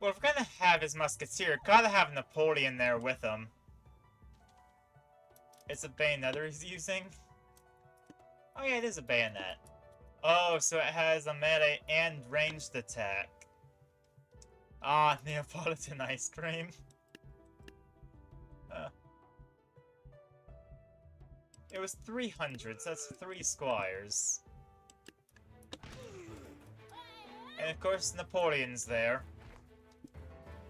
Well, if we're gonna have his Musketeer, gotta have Napoleon there with him. It's a bayonet he's using? Oh yeah, it is a bayonet. Oh, so it has a melee and ranged attack. Ah, Neapolitan ice cream. It was 300, so that's 3 squires. And of course, Napoleon's there.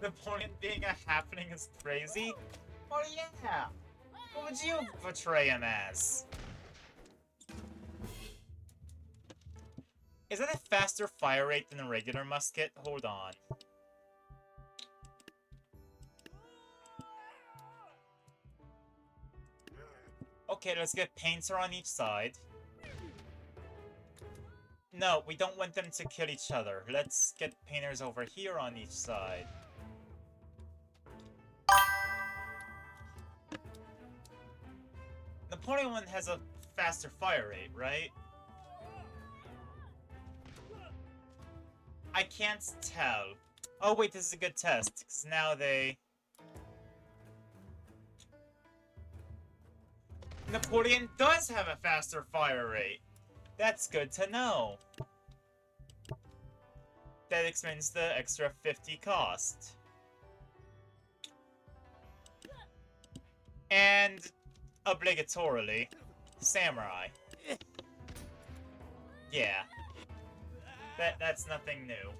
Napoleon being a halfling is crazy? Oh yeah! What would you portray him as? Is that a faster fire rate than a regular musket? Hold on. Okay, let's get painter on each side. No, we don't want them to kill each other. Let's get painters over here on each side. Napoleon one has a faster fire rate, right? I can't tell. Oh wait, this is a good test, because now they... Napoleon does have a faster fire rate. That's good to know. That explains the extra 50 cost. And, obligatorily, samurai. Yeah. That's nothing new.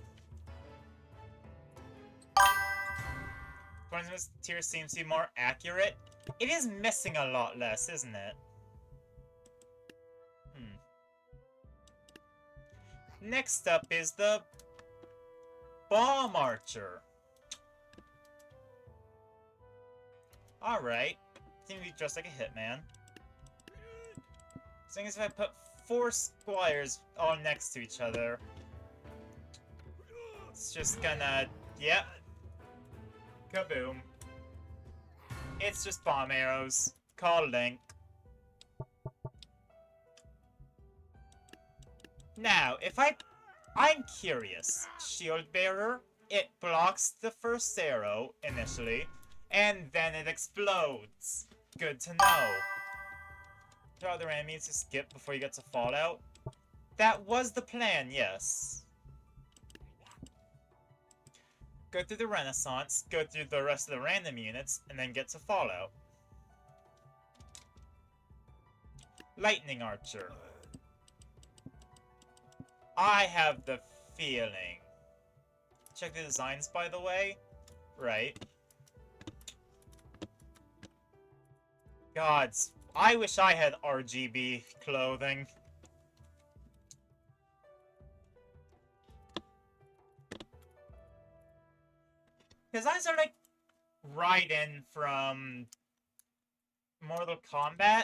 Quantum's tier seems to be more accurate. It is missing a lot less, isn't it? Next up is the Bomb Archer. Alright. Seems to be dressed like a hitman. So I guess if I put 4 squires all next to each other, it's just gonna... Yep. Kaboom. It's just bomb arrows. Call Link. Now, I'm curious. Shield Bearer, it blocks the first arrow, initially, and then it explodes. Good to know. There are other enemies to skip before you get to Fallout. That was the plan, yes. Go through the Renaissance, go through the rest of the random units, and then get to Fallout. Lightning Archer. I have the feeling. Check the designs, by the way. Right. Gods, I wish I had RGB clothing. Because I are like Raiden from Mortal Kombat.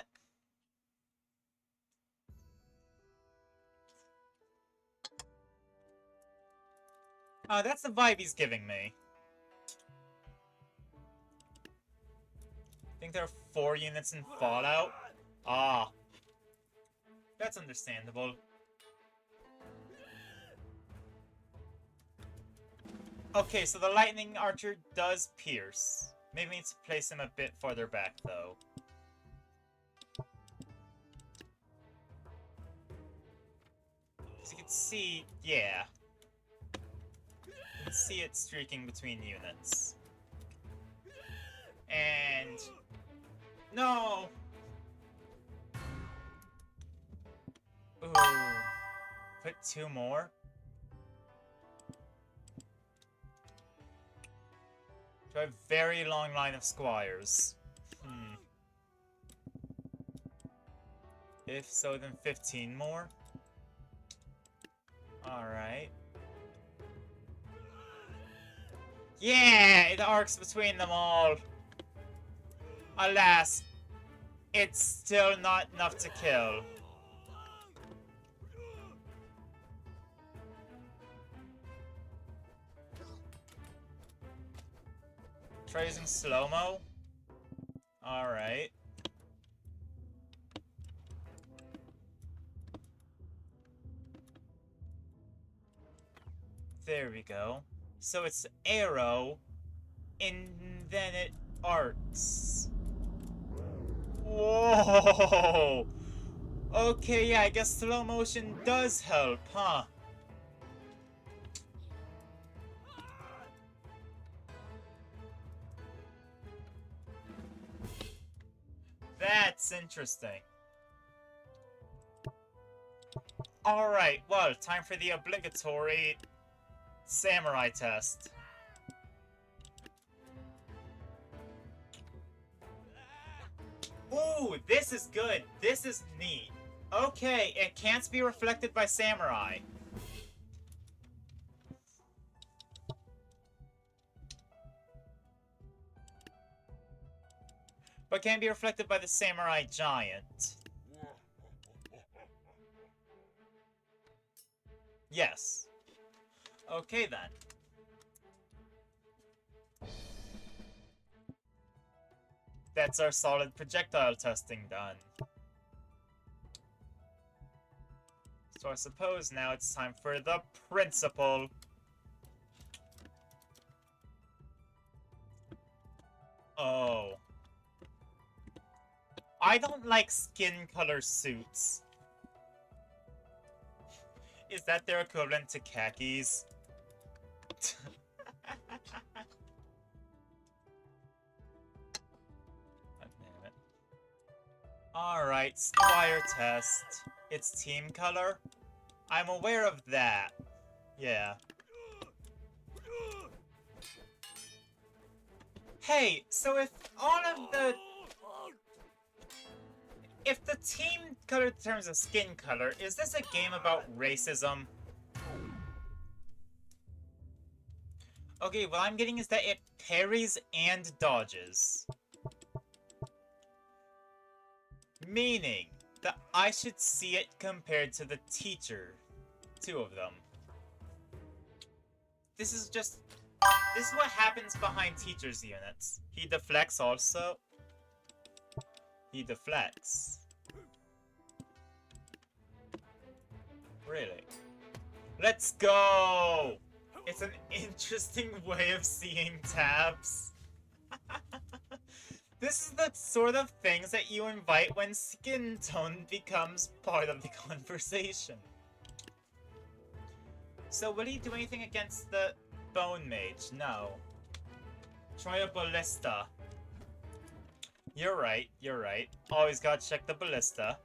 That's the vibe he's giving me. I think there are 4 units in Fallout. Ah. That's understandable. Okay, so the Lightning Archer does pierce. Maybe we need to place him a bit farther back, though. As you can see, yeah. You can see it streaking between units. And... No! Ooh. Put 2 more? To a very long line of squires. If so, then 15 more. Alright. Yeah! It arcs between them all. Alas, it's still not enough to kill. Try using slow-mo. Alright. There we go. So it's arrow, and then it arcs. Whoa! Okay, yeah, I guess slow motion does help, huh? That's interesting. Alright, well, time for the obligatory samurai test. Ooh, this is good. This is neat. Okay, it can't be reflected by samurai. But can be reflected by the samurai giant. Yes. Okay then. That's our solid projectile testing done. So I suppose now it's time for the principal. Oh. I don't like skin color suits. Is that their equivalent to khakis? Alright, Squire test. It's team color? I'm aware of that. Yeah. Hey, so if all of the... If the team color determines a skin color, is this a game about racism? Okay, what I'm getting is that it parries and dodges. Meaning that I should see it compared to the teacher. Two of them. This is what happens behind teachers' units. He deflects also. He deflects. Really? Let's go! It's an interesting way of seeing tabs. This is the sort of things that you invite when skin tone becomes part of the conversation. So will he do anything against the Bone Mage? No. Try a Ballista. You're right, you're right. Always gotta check the Ballista.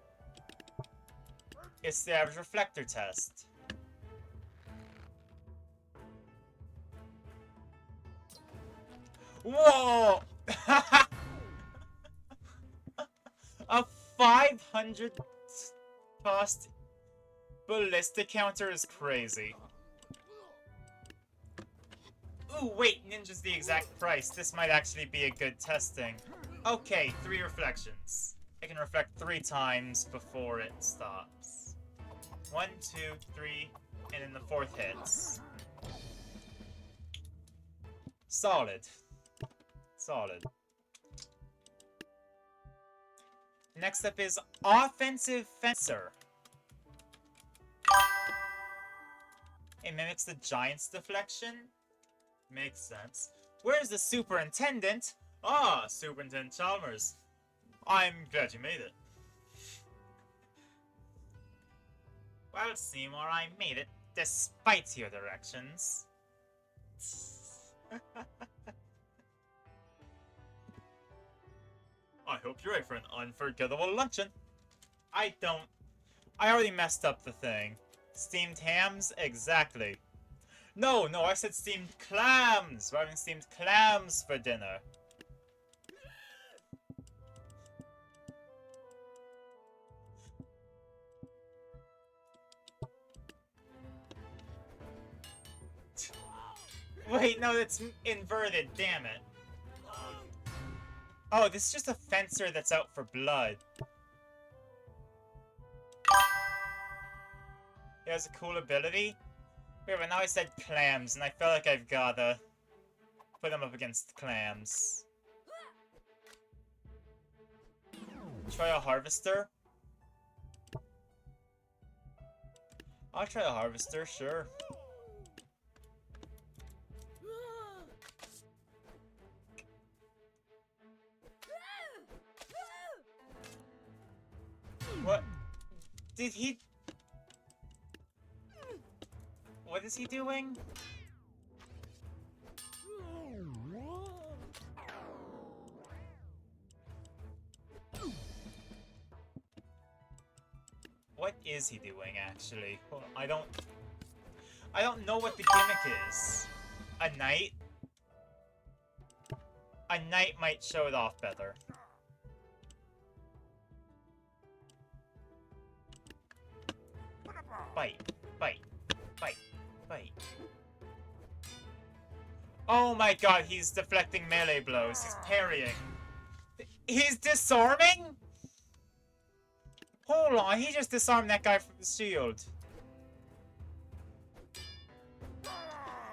It's the average reflector test. Whoa! A 500 cost ballista counter is crazy. Ooh, wait, ninja's the exact price. This might actually be a good testing. Okay, 3 reflections. It can reflect 3 times before it stops. 1, 2, 3, and then the 4th hits. Solid. Solid. Next up is Offensive Fencer. It mimics the Giant's deflection. Makes sense. Where's the Superintendent? Ah, Superintendent Chalmers. I'm glad you made it. Well, Seymour, I made it, despite your directions. I hope you're ready for an unforgettable luncheon. I already messed up the thing. Steamed hams? Exactly. No, I said steamed clams! We're having steamed clams for dinner. Wait, no, it's inverted, damn it. Oh, this is just a fencer that's out for blood. He has a cool ability? Wait, but now I said clams, and I feel like I've gotta put him up against clams. Try a harvester? I'll try a harvester, sure. What? Did he... What is he doing? What is he doing, actually? Well, I don't know what the gimmick is. A knight? A knight might show it off better. Bite. Bite. Bite. Bite. Oh my god, he's deflecting melee blows. He's parrying. He's disarming? Hold on, he just disarmed that guy from the shield.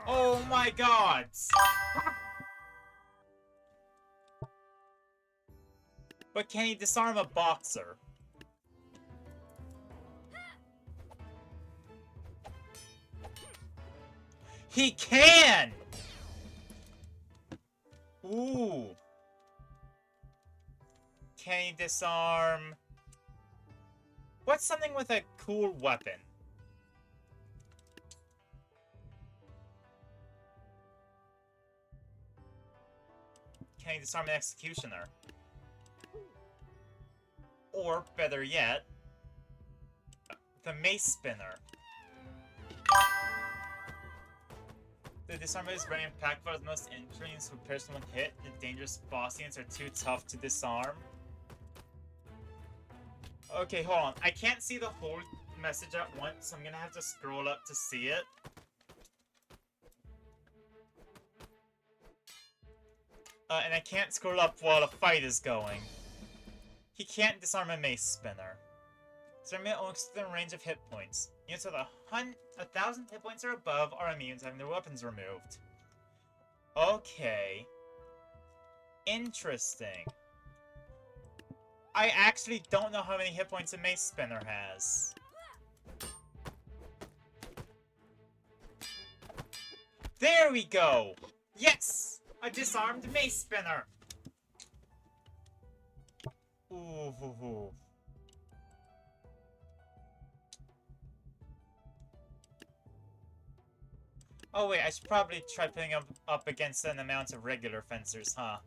Oh my god! But can he disarm a boxer? He can! Ooh. Can he disarm... What's something with a cool weapon? Can he disarm an executioner? Or, better yet, the mace spinner. The disarm is very impactful as most enemies who pierce one hit. The dangerous boss units are too tough to disarm. Okay, hold on. I can't see the whole message at once, so I'm gonna have to scroll up to see it. And I can't scroll up while a fight is going. He can't disarm a mace spinner. Disarming only extends the range of hit points. Units with 1,000 hit points or above are immune to having their weapons removed. Okay. Interesting. I actually don't know how many hit points a mace spinner has. There we go! Yes! A disarmed mace spinner! Ooh. Oh wait, I should probably try putting him up against an amount of regular fencers, huh?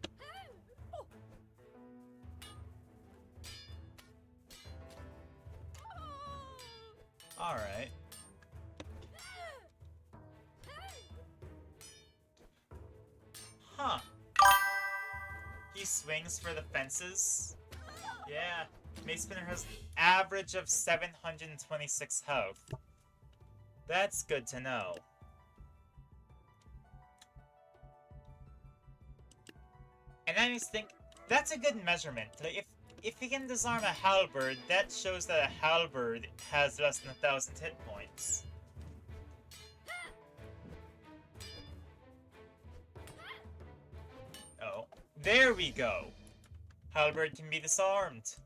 Alright. Huh. He swings for the fences? Yeah. Mace Spinner has average of 726 health. That's good to know. And I just think that's a good measurement. Like if he can disarm a halberd, that shows that a halberd has less than 1,000 hit points. Oh, there we go. Halberd can be disarmed.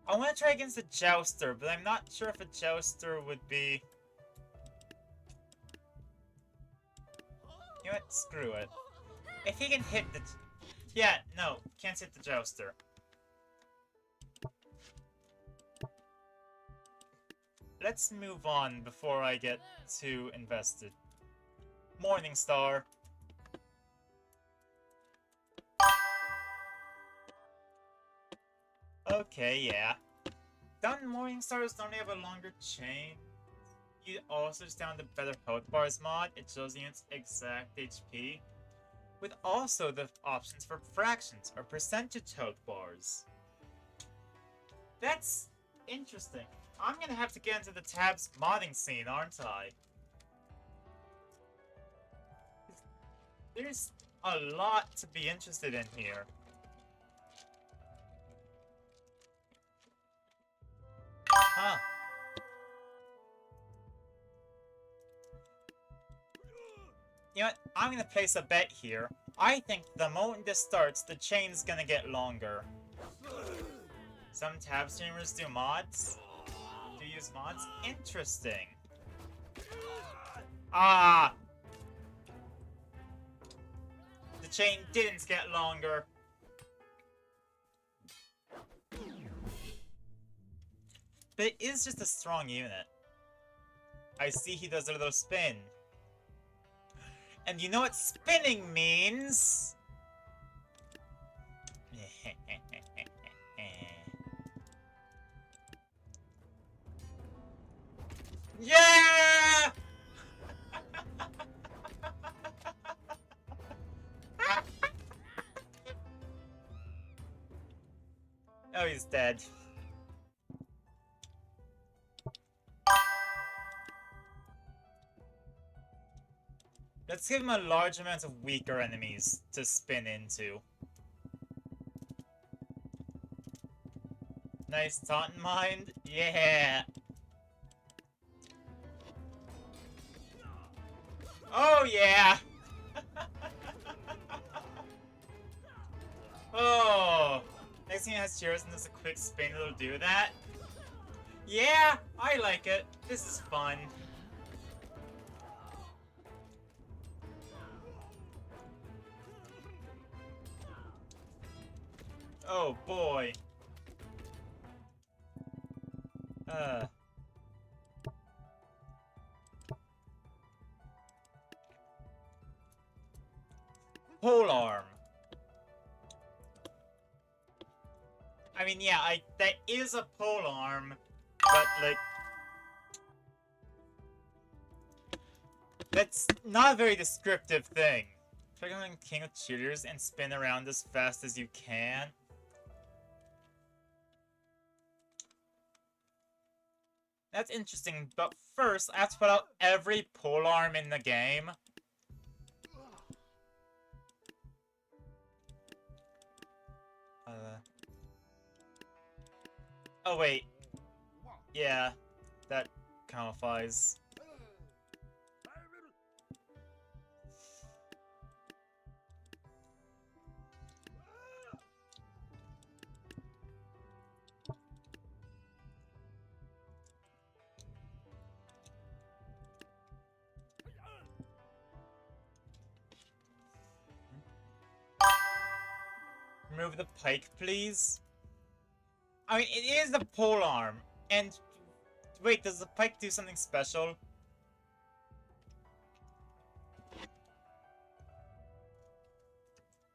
I want to try against a Jouster, but I'm not sure if a Jouster would be... You know what? Screw it. If he can hit the... Yeah, no. Can't hit the Jouster. Let's move on before I get too invested. Morningstar. Okay, yeah. Down Morningstars don't have a longer chain. You also just down the better health bars mod. It shows the unit's exact HP. With also the options for fractions or percentage health bars. That's interesting. I'm gonna have to get into the tabs modding scene, aren't I? There's a lot to be interested in here. Huh. You know what? I'm gonna place a bet here. I think the moment this starts, the chain's gonna get longer. Some tab streamers do mods. Do you use mods? Interesting. Ah! The chain didn't get longer. But it is just a strong unit. I see he does a little spin. And you know what spinning means? Yeah! Oh, he's dead. Let's give him a large amount of weaker enemies to spin into. Nice taunt in mind. Yeah! Oh, yeah! Oh! Next thing it has cheers and does a quick spin, it'll do that. Yeah! I like it. This is fun. Oh boy. Polearm. I mean, yeah, that is a polearm, but like, That's not a very descriptive thing. Try going king of cheaters and spin around as fast as you can. That's interesting, but first, I have to put out every polearm in the game. Oh wait. Yeah, that qualifies. Remove the pike, please. I mean, it is the polearm, and wait, does the pike do something special?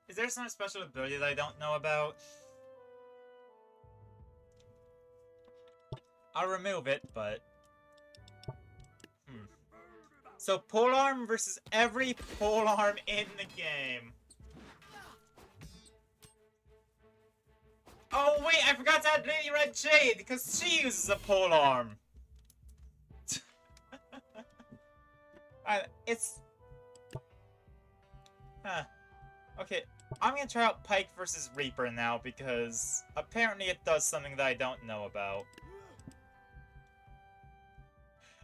Is there some special ability that I don't know about? I'll remove it, but... So, polearm versus every polearm in the game. Oh wait, I forgot to add Lady Red Jade, because she uses a polearm. It's... Huh. Okay, I'm gonna try out Pike versus Reaper now, because apparently it does something that I don't know about.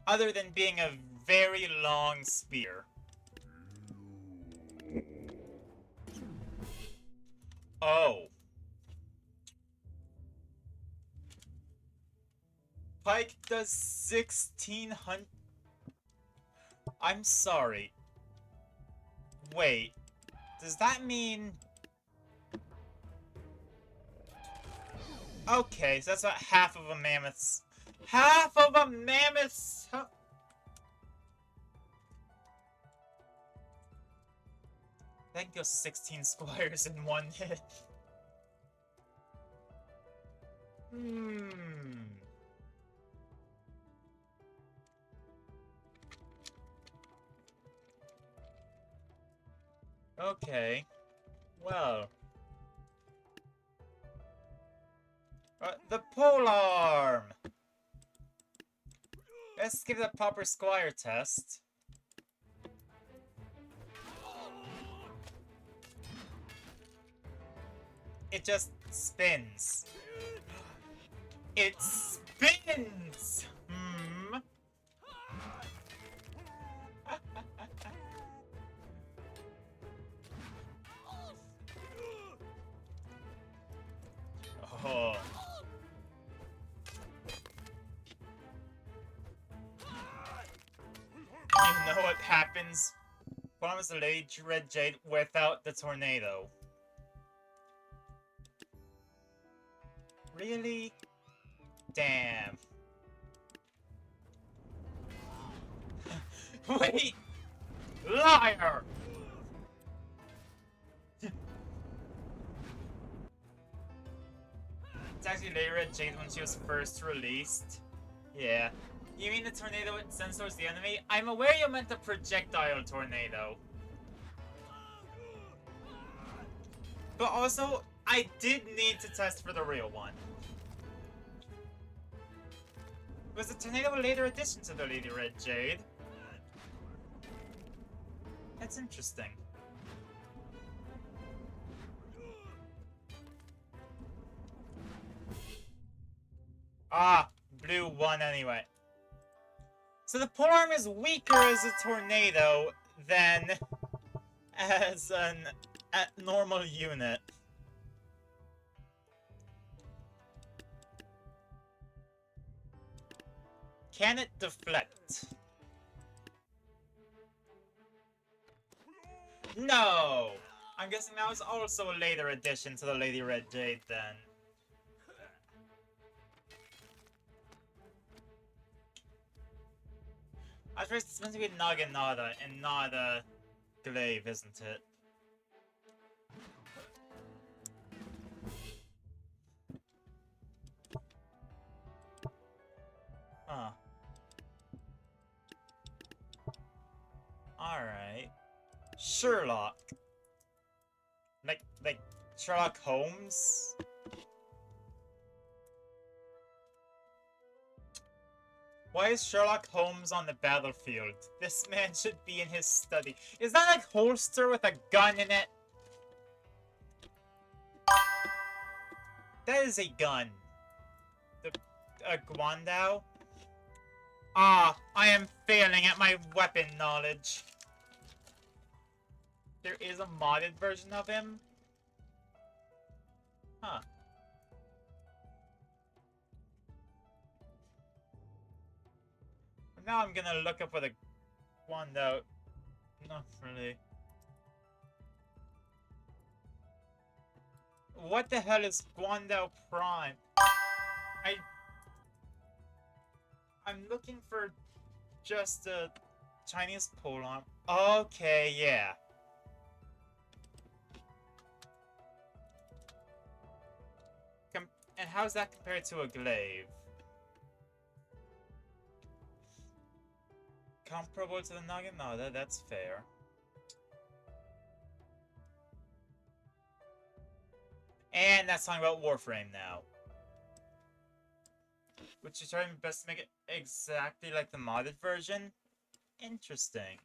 Other than being a very long spear. Oh. Pike does 1600... I'm sorry. Wait. Does that mean... Okay, so that's about half of a mammoth's... Half of a mammoth's... That can go 16 squires in one hit. Okay. Well. The polearm! Let's give it a proper squire test. It just spins. It spins! Oh. You know what happens? Promise the Lady Red Jade without the tornado. Really? Damn. Wait! Liar! It's actually Lady Red Jade when she was first released. Yeah. You mean the tornado it sends towards the enemy? I'm aware you meant the projectile tornado. But also, I did need to test for the real one. Was the tornado a later addition to the Lady Red Jade? That's interesting. Ah, blue won anyway. So the polearm is weaker as a tornado than as a normal unit. Can it deflect? No! I'm guessing that was also a later addition to the Lady Red Jade then. At first it's meant to be Naginata and not a Glaive, isn't it? Huh. Sherlock? Like Sherlock Holmes? Why is Sherlock Holmes on the battlefield? This man should be in his study. Is that a holster with a gun in it? That is a gun. A Guandao? Ah, I am failing at my weapon knowledge. There is a modded version of him? Huh. Now I'm gonna look up what a Guandao... Not really. What the hell is Guandao Prime? I'm looking for just a Chinese polearm. Okay, yeah. And how's that compared to a glaive? Comparable to the Naginata, that's fair. And that's talking about Warframe now. Which is trying my best to make it exactly like the modded version. Interesting.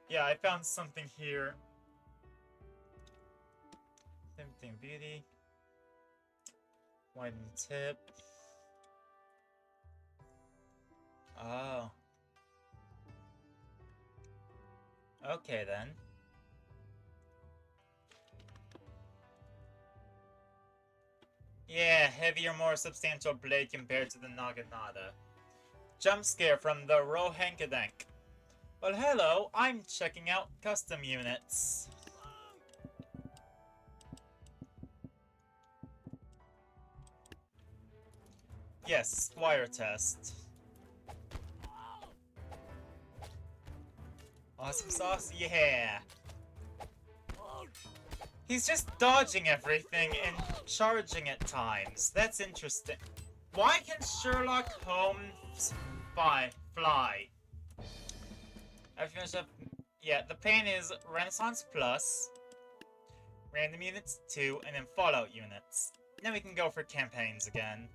Yeah, I found something here. Tempting Beauty. Widen tip. Oh. Okay then. Yeah, heavier, more substantial blade compared to the Naginata. Jump scare from the Rohankadank. Well, hello, I'm checking out custom units. Yes, Squire test. Awesome sauce? Yeah. He's just dodging everything and charging at times. That's interesting. Why can Sherlock Holmes fly? I finished up. Yeah, the pain is Renaissance Plus, Random Units 2, and then Fallout Units. Then we can go for campaigns again.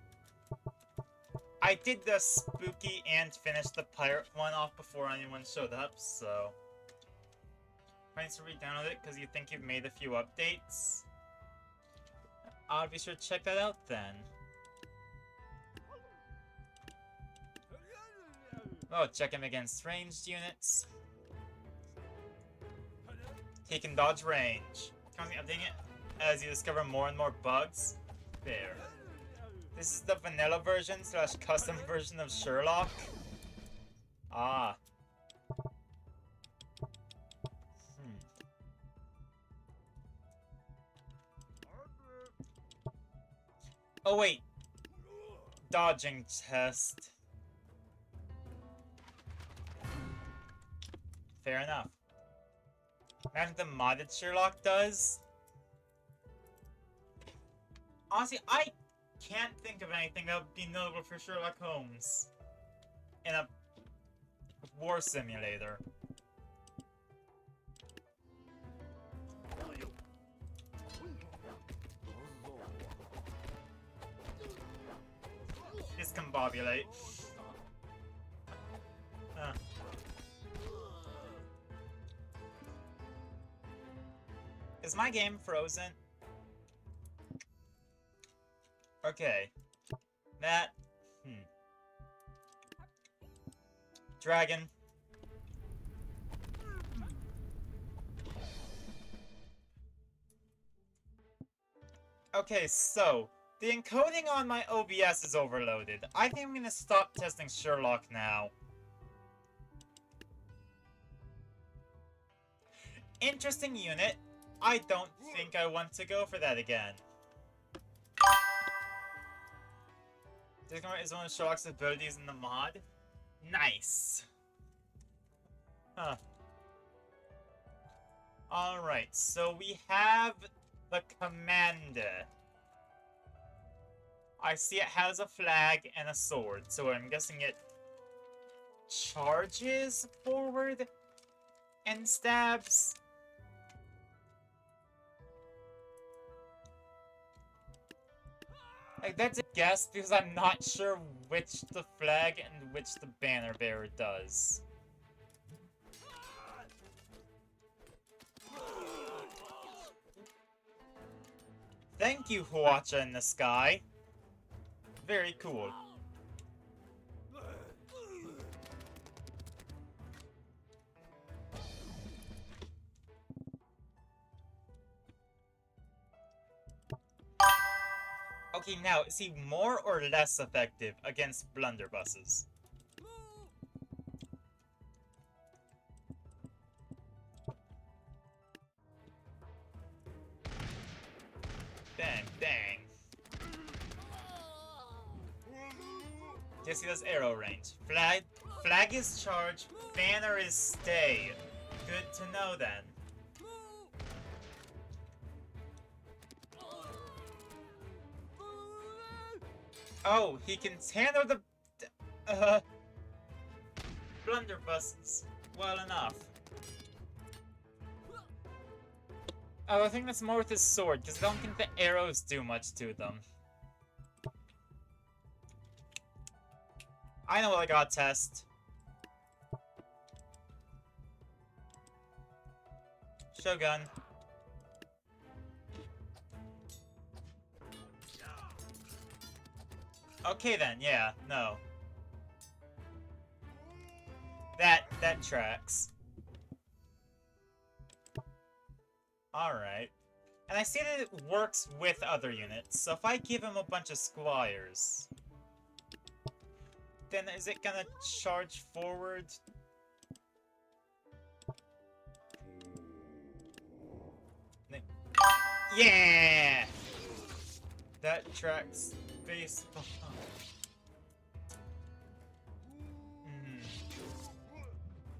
I did the spooky and finished the pirate one off before anyone showed up, so... Trying to re-download it because you think you've made a few updates. I'll be sure to check that out then. Oh, check him against ranged units. He can dodge range. Constantly updating it as you discover more and more bugs. There. This is the vanilla version / custom version of Sherlock. Ah. Oh wait. Dodging test. Fair enough. Imagine the modded Sherlock does. Honestly, I can't think of anything that would be notable for Sherlock Holmes in a war simulator. Discombobulate. Is my game frozen? Okay. That... Dragon. Okay, so... The encoding on my OBS is overloaded. I think I'm gonna stop testing Sherlock now. Interesting unit. I don't think I want to go for that again. Discover is one of Sherlock's abilities in the mod. Nice. Huh. Alright, so we have the Commander. I see it has a flag and a sword, so I'm guessing it charges forward and stabs. Like, that's a guess because I'm not sure which the flag and which the banner bearer does. Thank you, Huacha in the sky. Very cool. Okay, now, is he more or less effective against blunderbusses? Bang, bang. Yes, he does arrow range. Flag is charge, banner is stay. Good to know then. Oh, he can handle the blunderbusses well enough. Oh, I think that's more with his sword, because I don't think the arrows do much to them. I know what I gotta test. Shogun. Okay then, yeah, no. That tracks. Alright. And I see that it works with other units, so if I give him a bunch of squires, then is it gonna charge forward? Yeah! That tracks based on...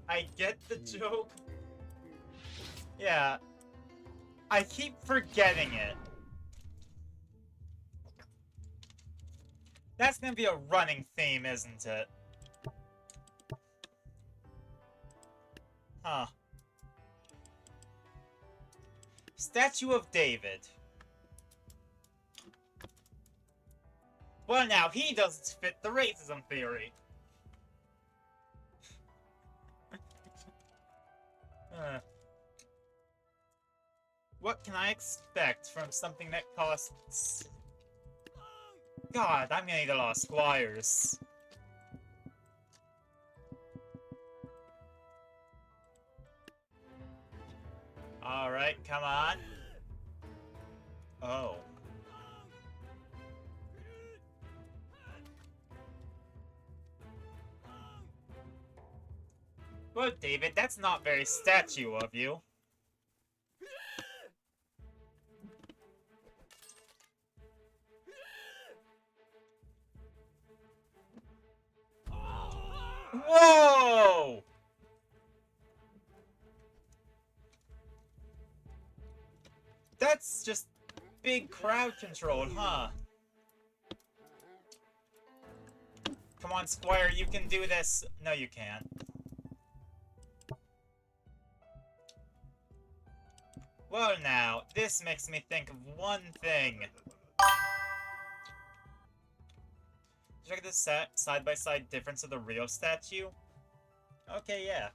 I get the joke. Yeah. I keep forgetting it. That's gonna be a running theme, isn't it? Huh. Statue of David. Well, now, he doesn't fit the racism theory. What can I expect from something that costs... God, I'm gonna need a lot of squires. Alright, come on. Oh. Well, David, that's not very statue of you. Whoa! That's just big crowd control, huh? Come on, Squire, you can do this. No, you can't. Well, now, this makes me think of one thing. Check the side-by-side difference of the real statue. Okay, yeah.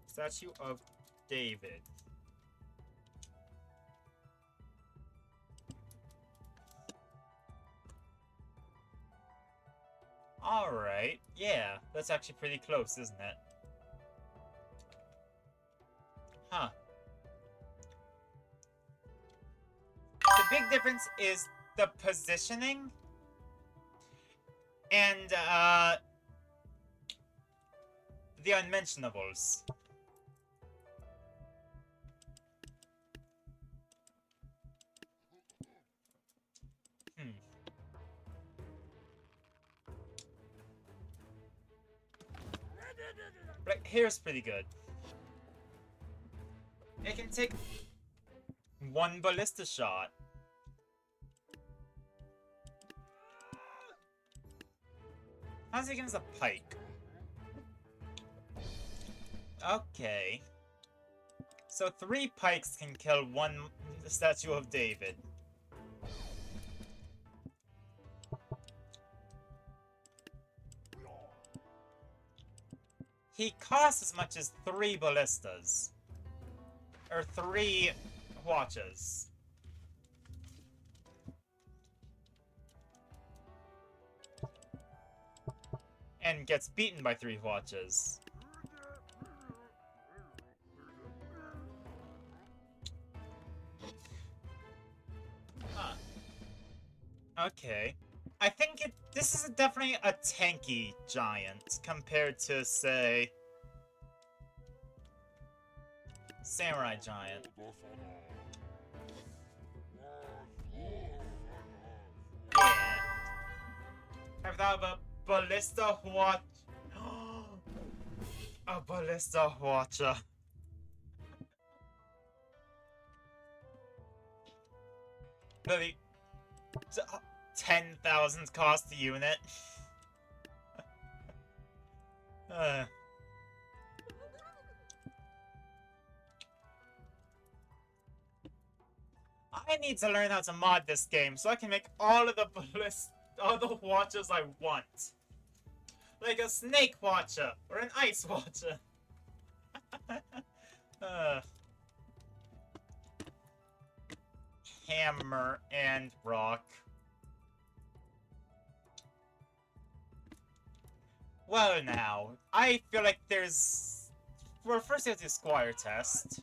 Statue of David. Alright, yeah, that's actually pretty close, isn't it? Huh. The big difference is the positioning and, the unmentionables. Like, here's pretty good. It can take one ballista shot. How's he against a pike? Okay. So 3 pikes can kill 1 Statue of David. He costs as much as 3 ballistas. Or 3 watches. And gets beaten by 3 watches. Huh. Okay. I think this is definitely a tanky giant compared to, say, Samurai Giant. Yeah. I've thought about Ballista Watch. A Ballista Watcher. Literally, 10,000 cost a unit. I need to learn how to mod this game so I can make all of the watches I want. Like a snake watcher or an ice watcher. Hammer and rock. Well now, I feel like there's... Well, first we have to Squire test.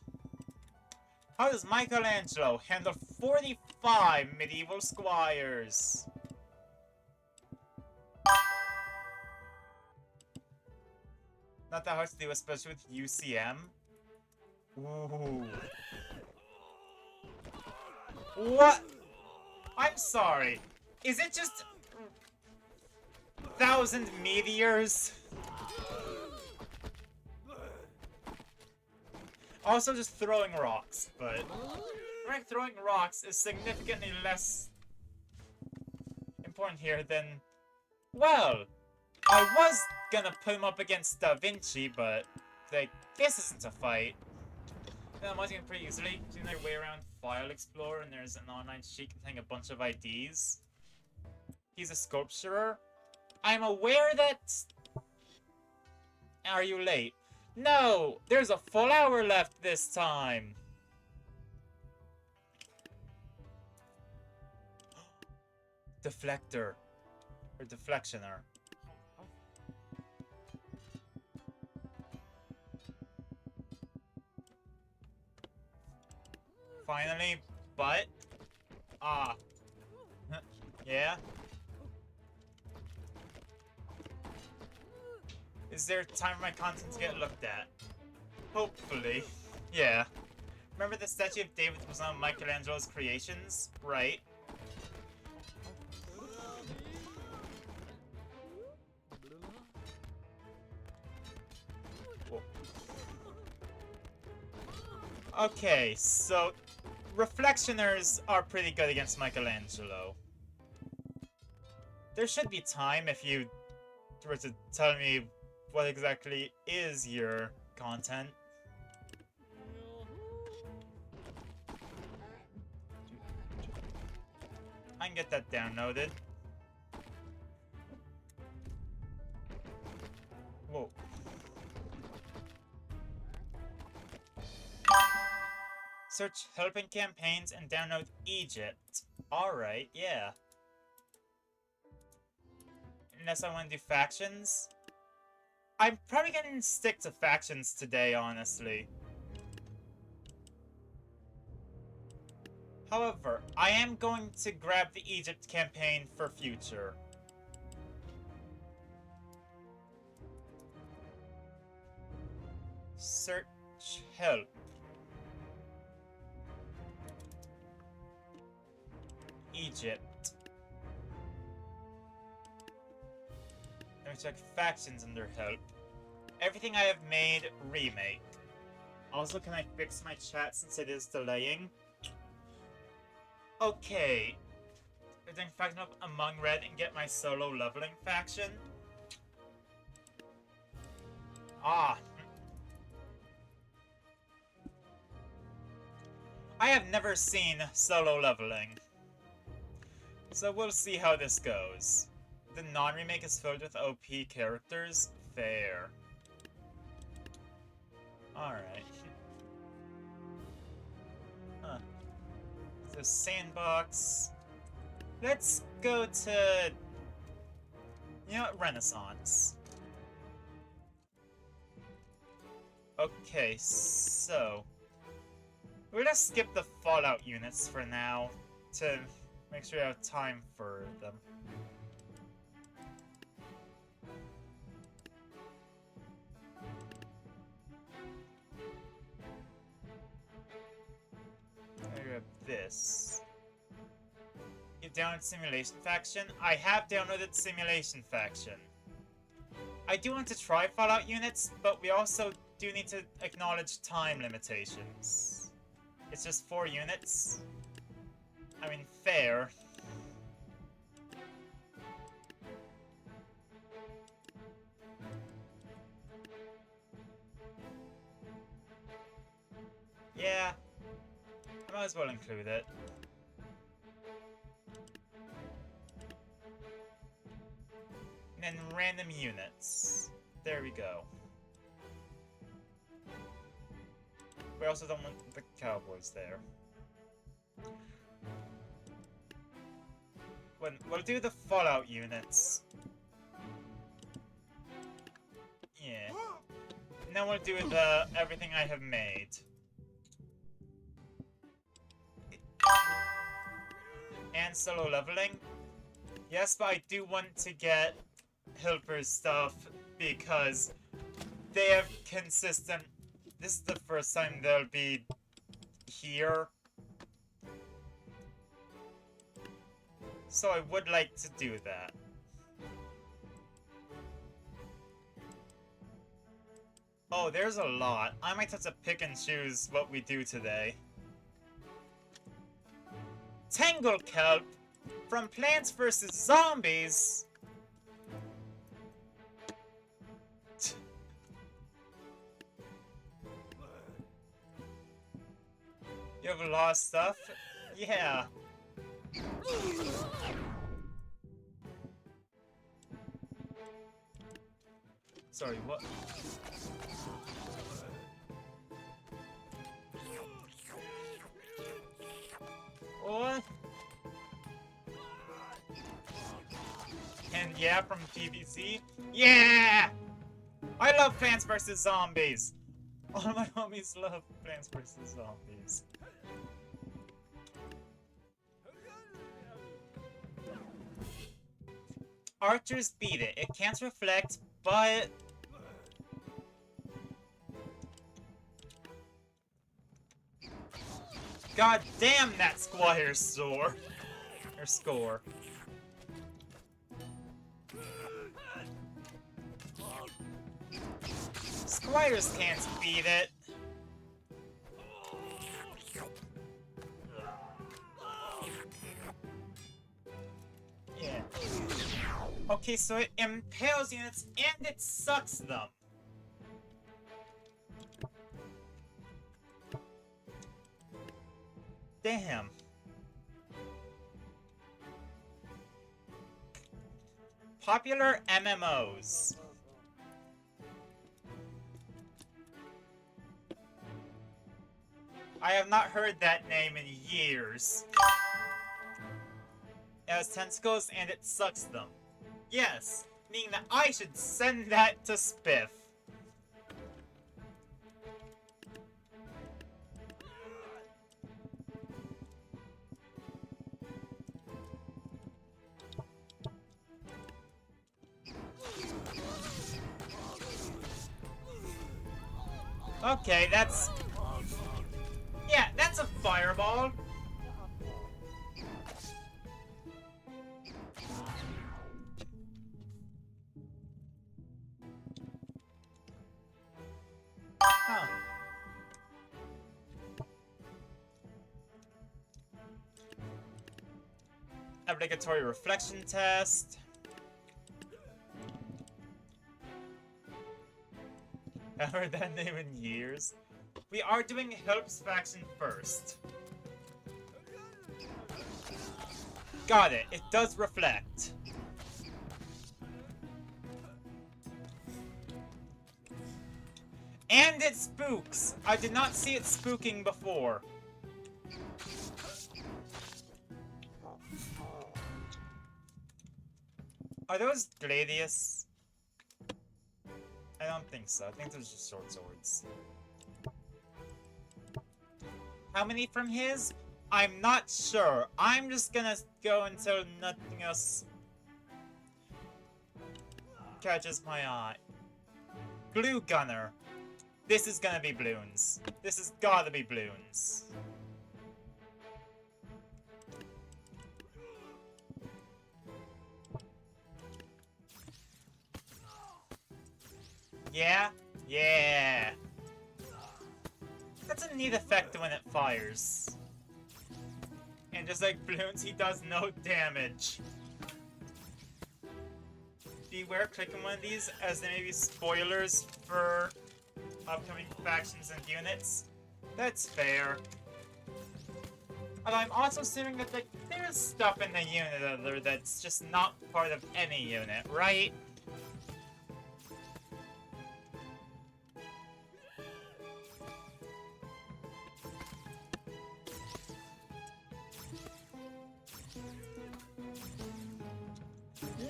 How does Michelangelo handle 45 medieval squires? Not that hard to do, especially with UCM. Ooh. What? I'm sorry. Is it just 1,000 meteors? Also just throwing rocks, but throwing rocks is significantly less important here than... Well, I was gonna put him up against Da Vinci, but like, this isn't a fight. I'm watching it pretty easily. Doing their way around File Explorer, and there's an online sheet containing a bunch of IDs. He's a sculpturer. I'm aware that... Are you late? No! There's a full hour left this time! Deflector. Or deflectioner. Finally, but... Ah. Yeah? Is there time for my content to get looked at? Hopefully. Yeah. Remember the statue of David was one of Michelangelo's creations? Right. Whoa. Okay, so... Reflectioners are pretty good against Michelangelo. There should be time if you were to tell me what exactly is your content. I can get that downloaded. Whoa. Search helping campaigns and download Egypt. Alright, yeah. Unless I want to do factions. I'm probably gonna stick to factions today, honestly. However, I am going to grab the Egypt campaign for future. Search help. Egypt. Let me check factions under help. Everything I have made, remake. Also, can I fix my chat since it is delaying? Okay. I think faction up among red and get my solo leveling faction. Ah. I have never seen solo leveling. So we'll see how this goes. The non-remake is filled with OP characters? Fair. Alright. Huh. So sandbox. Let's go to... You know what? Renaissance. Okay, so... we're gonna skip the Fallout units for now, to make sure we have time for them. I grab this. You downloaded Simulation Faction? I have downloaded Simulation Faction. I do want to try Fallout units, but we also do need to acknowledge time limitations. It's just 4 units. I mean, fair. Yeah. I might as well include it. And then random units. There we go. We also don't want the cowboys there. We'll do the Fallout units. Yeah. And then we'll do the everything I have made. And solo leveling. Yes, but I do want to get Hilper's stuff because they have consistent... This is the first time they'll be here. So I would like to do that. Oh, there's a lot. I might have to pick and choose what we do today. Tangle Kelp from Plants vs. Zombies. You have lost stuff? Yeah. Sorry, what? What? And yeah, from PvZ? Yeah! I love Plants vs. Zombies! All my homies love Plants vs. Zombies. Archers beat it. It can't reflect, but... God damn that Squire's sore. Or score. Squires can't beat it. Yeah. Okay, so it impales units and it sucks them. Damn. Popular MMOs. I have not heard that name in years. It has tentacles and it sucks them. Yes, meaning that I should send that to Spiff. Okay, that's... Yeah, that's a fireball. Huh. Obligatory reflection test. Haven't done them in years. We are doing Help's faction first. Got it. It does reflect. And it spooks! I did not see it spooking before. Are those Gladius? I don't think so. I think those are just short swords. How many from his? I'm not sure. I'm just gonna go until nothing else catches my eye. Glue Gunner. This is gonna be Bloons. This has gotta be Bloons. Yeah? Yeah. That's a neat effect when it fires. And just like Bloons, he does no damage. Beware clicking one of these, as there may be spoilers for upcoming factions and units. That's fair. Although I'm also assuming that there's stuff in the unit that's just not part of any unit, right?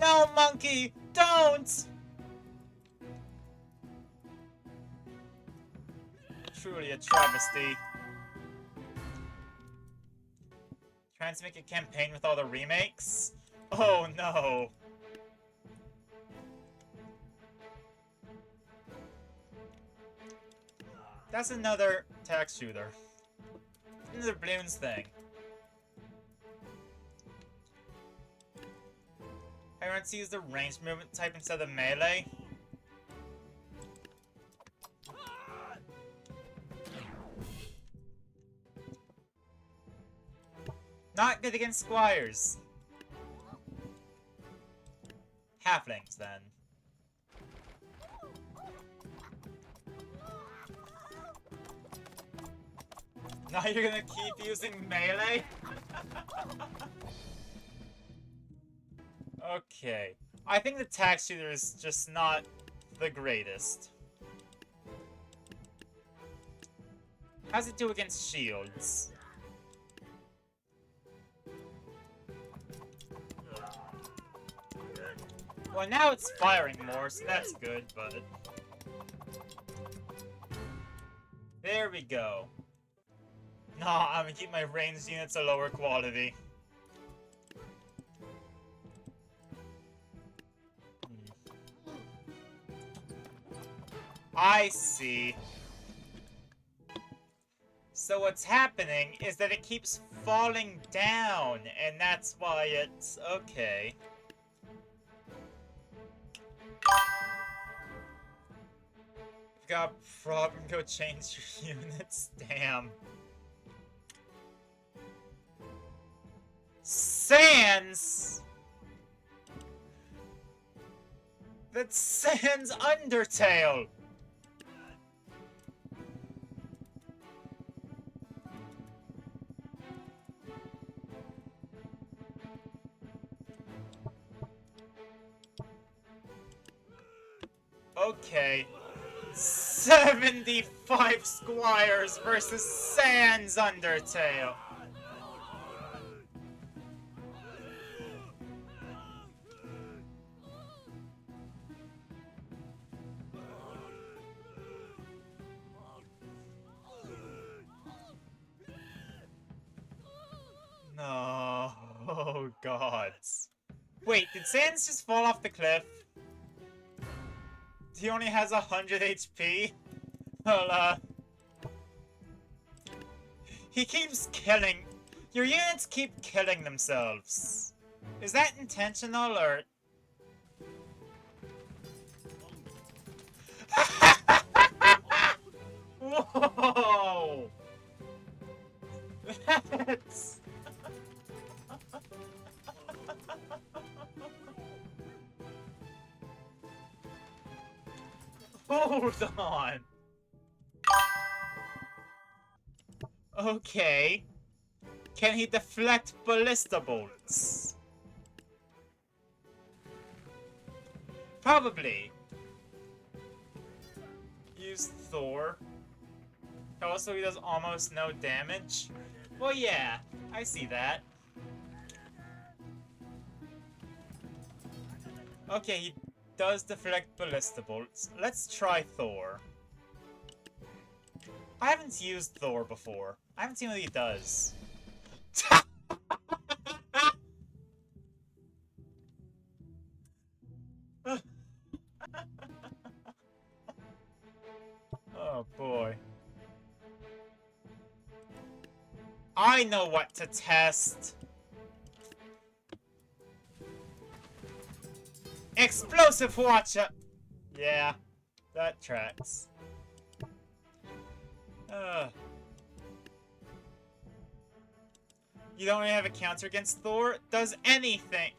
No, monkey! Don't! Truly a travesty. Trying to make a campaign with all the remakes? Oh no! That's another tax shooter. Another Bloons thing. I want to use the ranged movement type instead of melee. Not good against squires. Halflings, then. Now you're gonna keep using melee? Okay. I think the tax shooter is just not the greatest. How's it do against shields? Well, now it's firing more, so that's good, but... There we go. Nah, I'm gonna keep my ranged units a lower quality. I see. So what's happening is that it keeps falling down, and that's why it's... okay. Got a problem, go change your units? Damn. Sans! That's Sans Undertale! Okay. 75 squires versus Sans Undertale. No. Oh, gods. Wait, did Sans just fall off the cliff? He only has 100 HP? Well, he keeps killing... Your units keep killing themselves. Is that intentional, or... Whoa! That's... Hold on! Okay. Can he deflect ballista bolts? Probably. Use Thor. Also, he does almost no damage. Well, yeah, I see that. Okay, he does deflect ballista bolts. Let's try Thor. I haven't used Thor before. I haven't seen what he does. Oh boy. I know what to test! Explosive Watcher! Yeah, that tracks. You don't really have a counter against Thor? Does anything!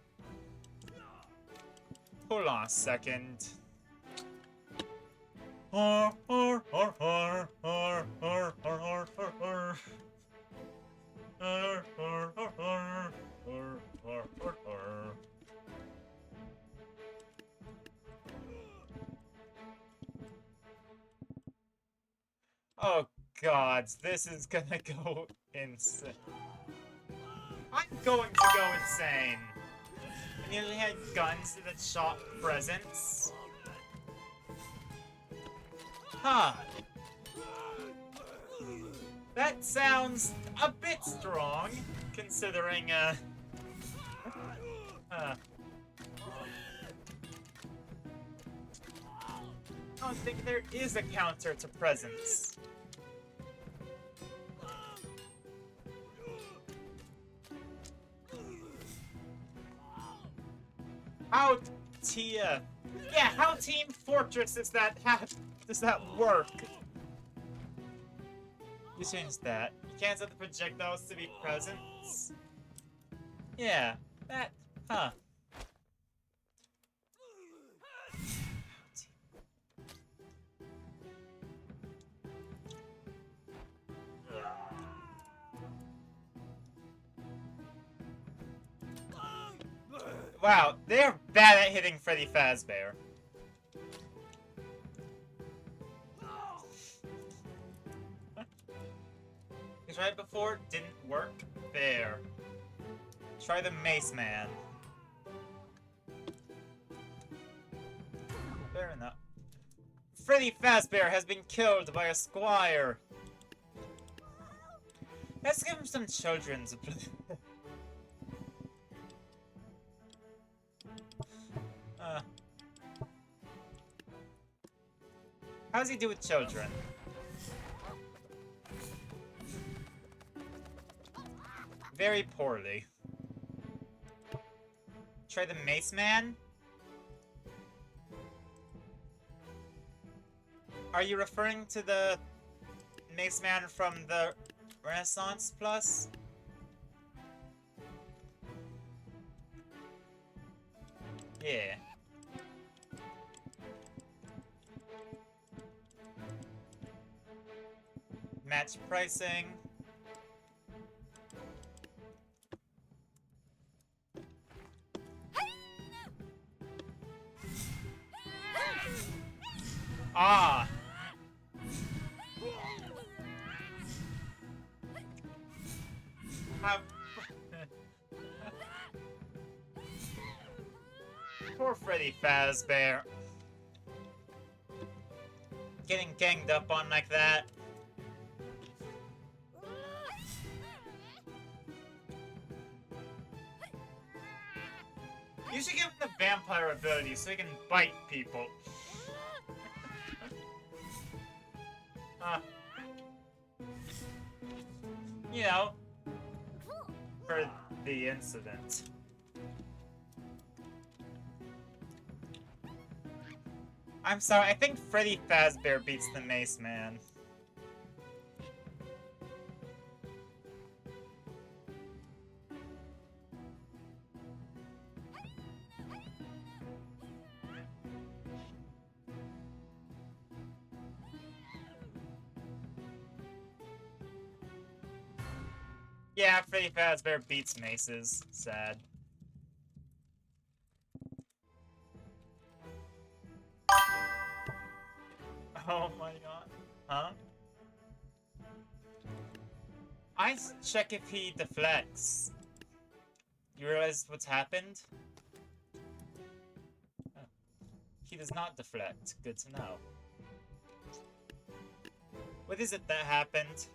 Hold on a second. Oh god, this is gonna go insane. I'm going to go insane. I nearly had guns that shot presents. Huh. That sounds a bit strong, considering, I don't think there is a counter to presents. How how Team Fortress does that work? You changed that. You can't set the projectiles to be presents? Yeah, that, huh. Wow, they're bad at hitting Freddy Fazbear. Because right before didn't work. There. Try the Mace Man. Fair enough. Freddy Fazbear has been killed by a squire. Let's give him some children to play. How does he do with children? Very poorly. Try the Mace Man? Are you referring to the Mace Man from the Renaissance Plus? Yeah. Match pricing. Ah! Poor Freddy Fazbear. Getting ganged up on like that. You should give him the vampire ability so he can bite people. You know, for the incident. I'm sorry, I think Freddy Fazbear beats the Mace Man. Yeah, Freddy Fazbear beats Maces. Sad. Oh my god. Huh? I check if he deflects. You realize what's happened? Oh. He does not deflect. Good to know. What is it that happened?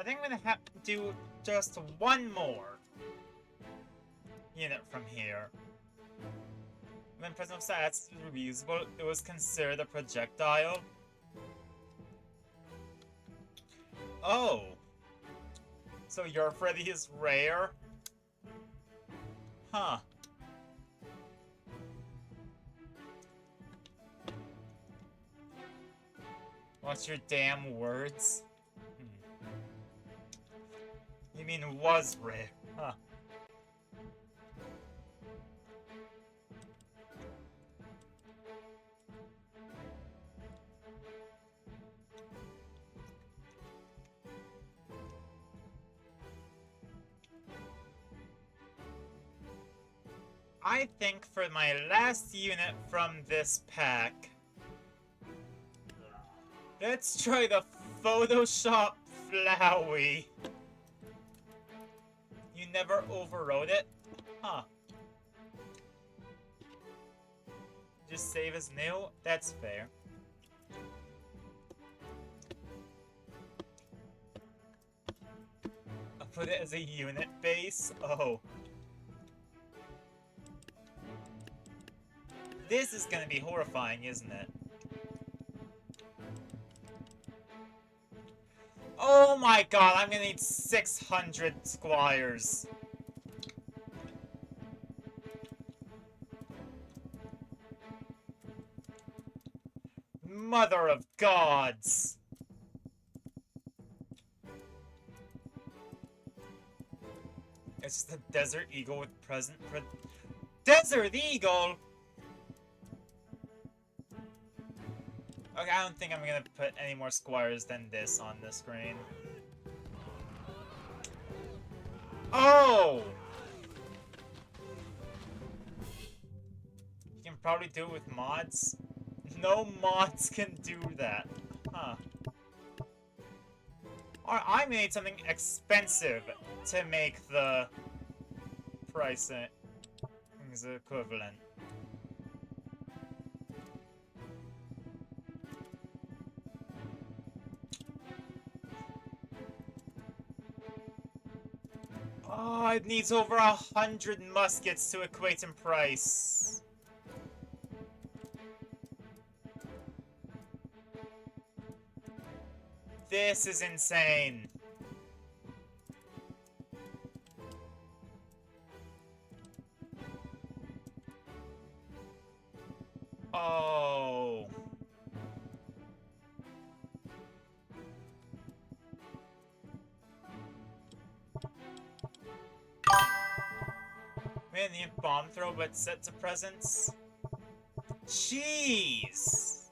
I think I'm gonna have to do just one more unit from here. When present of stats is reusable, it was considered a projectile. Oh! So your Freddy is rare? Huh. What's your damn words? You mean was rare? Huh. I think for my last unit from this pack, let's try the Photoshop Flowey. You never overrode it? Huh. Just save as new? That's fair. I'll put it as a unit base? Oh. This is gonna be horrifying, isn't it? Oh my god, I'm gonna need 600 squires. Mother of gods! It's just a Desert Eagle with present Desert Eagle?! Okay, I don't think I'm gonna put any more squires than this on the screen. Oh! You can probably do it with mods. No mods can do that. Huh. Or I made something expensive to make the pricing equivalent. Oh, it needs over 100 muskets to equate in price. This is insane. Oh. Man, the bomb throw, but set to presence. Jeez.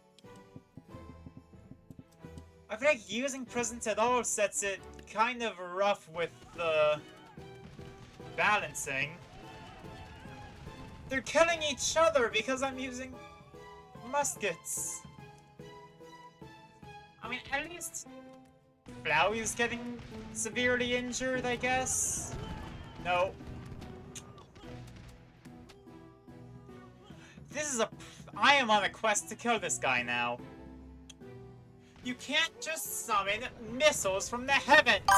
I feel like using presence at all sets it kind of rough with the balancing. They're killing each other because I'm using muskets. I mean, at least Flowey's getting severely injured, I guess? No. This is I am on a quest to kill this guy now. You can't just summon missiles from the heavens!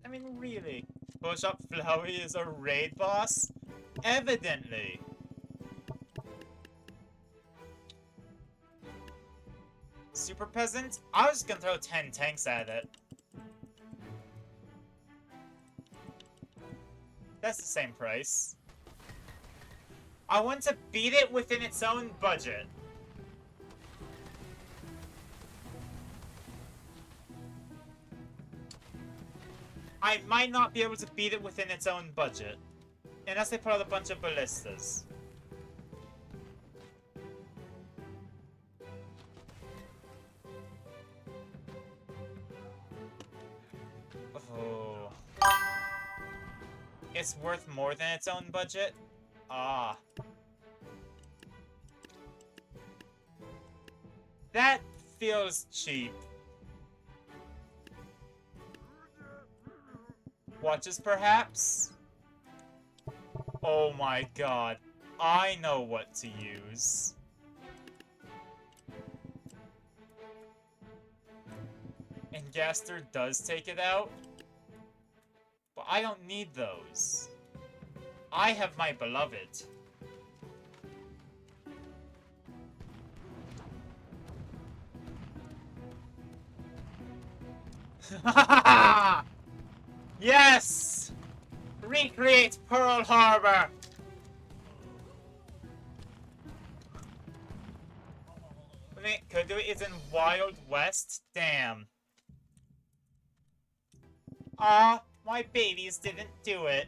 I mean, really? Push-Up Flowey is a raid boss? Evidently. Super Peasant? I was gonna throw 10 tanks at it. That's the same price. I want to beat it within its own budget. I might not be able to beat it within its own budget. Unless they put out a bunch of ballistas. Oh. It's worth more than its own budget? Ah. That feels cheap. Watches, perhaps? Oh my god. I know what to use. And Gaster does take it out. But I don't need those. I have my beloved. Yes! Recreate Pearl Harbor! Wait, could do it is in Wild West? Damn. Aw, my babies didn't do it.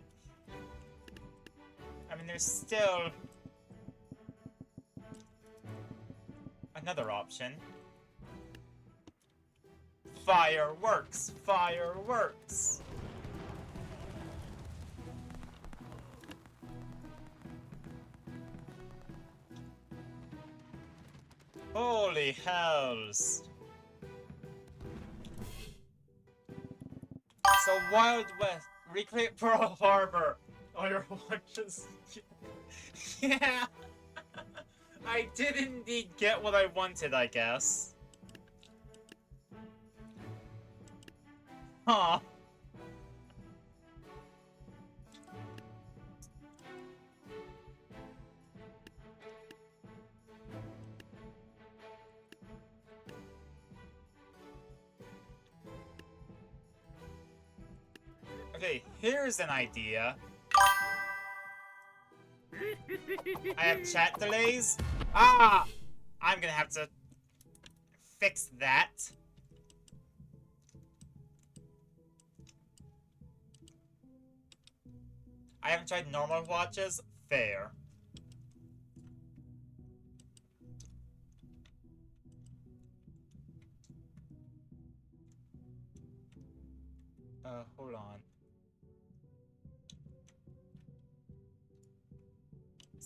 I mean, there's still another option. Fireworks! Fireworks! Holy hells! So Wild West, recreate Pearl Harbor. Oh, your watches. Yeah! I did indeed get what I wanted, I guess. Huh. Okay, here's an idea. I have chat delays. Ah! I'm gonna have to fix that. I haven't tried normal watches. Fair. Hold on.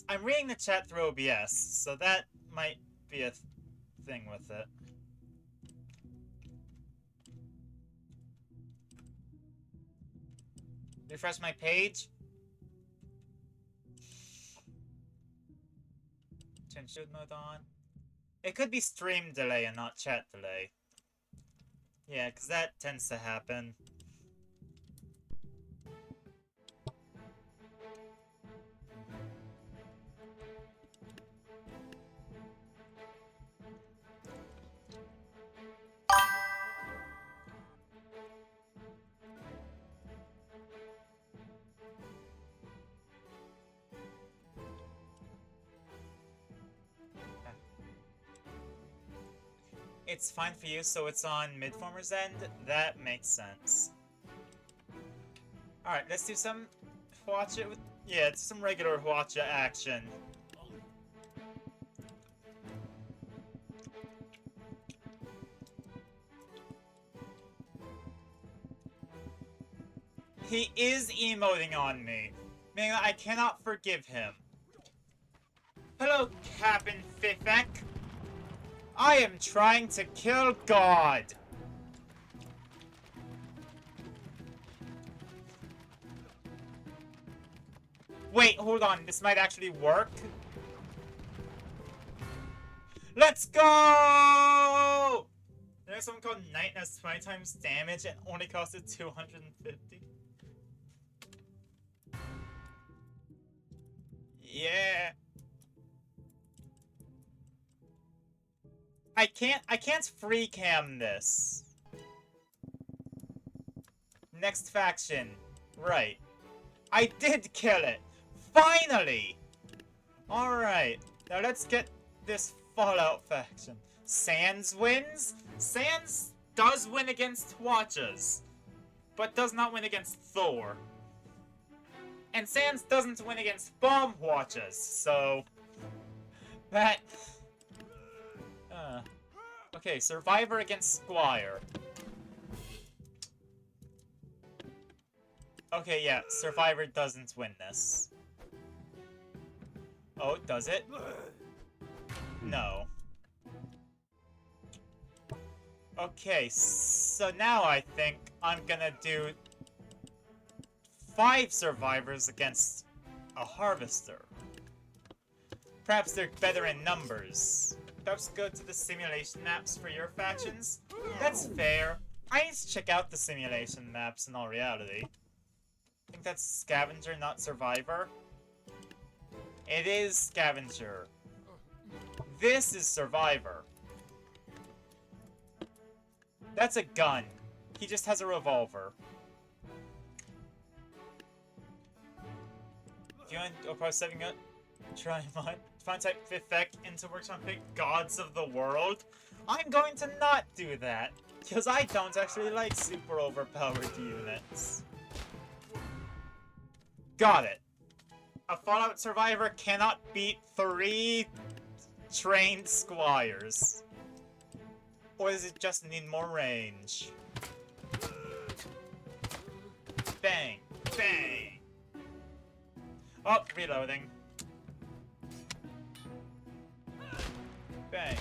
I'm reading the chat through OBS, so that might be a thing with it. Refresh my page. Turn shield mode on. It could be stream delay and not chat delay. Yeah, because that tends to happen. It's fine for you, so it's on Midformer's end? That makes sense. Alright, let's do some Hwacha with... Yeah, it's some regular Hwacha action. He is emoting on me. Meaning I cannot forgive him. Hello, Captain Fifek. I am trying to kill God. Wait, hold on. This might actually work. Let's go! There's something called Knight has 20 times damage and only costed 250. Yeah. I can't free cam this. Next faction. Right. I did kill it. Finally! Alright. Now let's get this Fallout faction. Sans wins? Sans does win against Hwachas, but does not win against Thor. And Sans doesn't win against bomb watches, so... That... Okay, Survivor against Squire. Okay, yeah, Survivor doesn't win this. Oh, does it? No. Okay, so now I think I'm gonna do 5 survivors against a harvester. Perhaps they're better in numbers. Perhaps go to the simulation maps for your factions? That's fair. I need to check out the simulation maps in all reality. I think that's Scavenger, not Survivor. It is Scavenger. This is Survivor. That's a gun. He just has a revolver. If you want to oppose setting up, try find type effect into works on pick gods of the world. I'm going to not do that, because I don't actually like super overpowered units. Got it. A Fallout survivor cannot beat 3 trained squires. Or does it just need more range? Bang! Bang! Oh, reloading. Bang.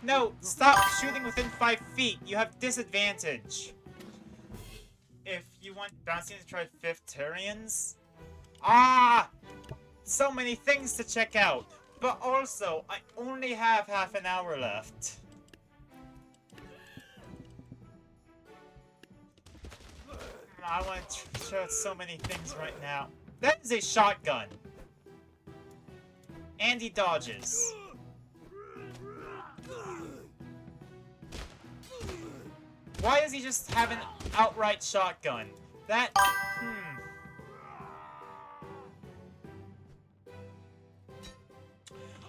No! Stop shooting within 5 feet! You have disadvantage! If you want Bouncing to try 5th Tyrians... Ah! So many things to check out! But also, I only have half an hour left. I want to show so many things right now. That is a shotgun. And he dodges. Why does he just have an outright shotgun? That...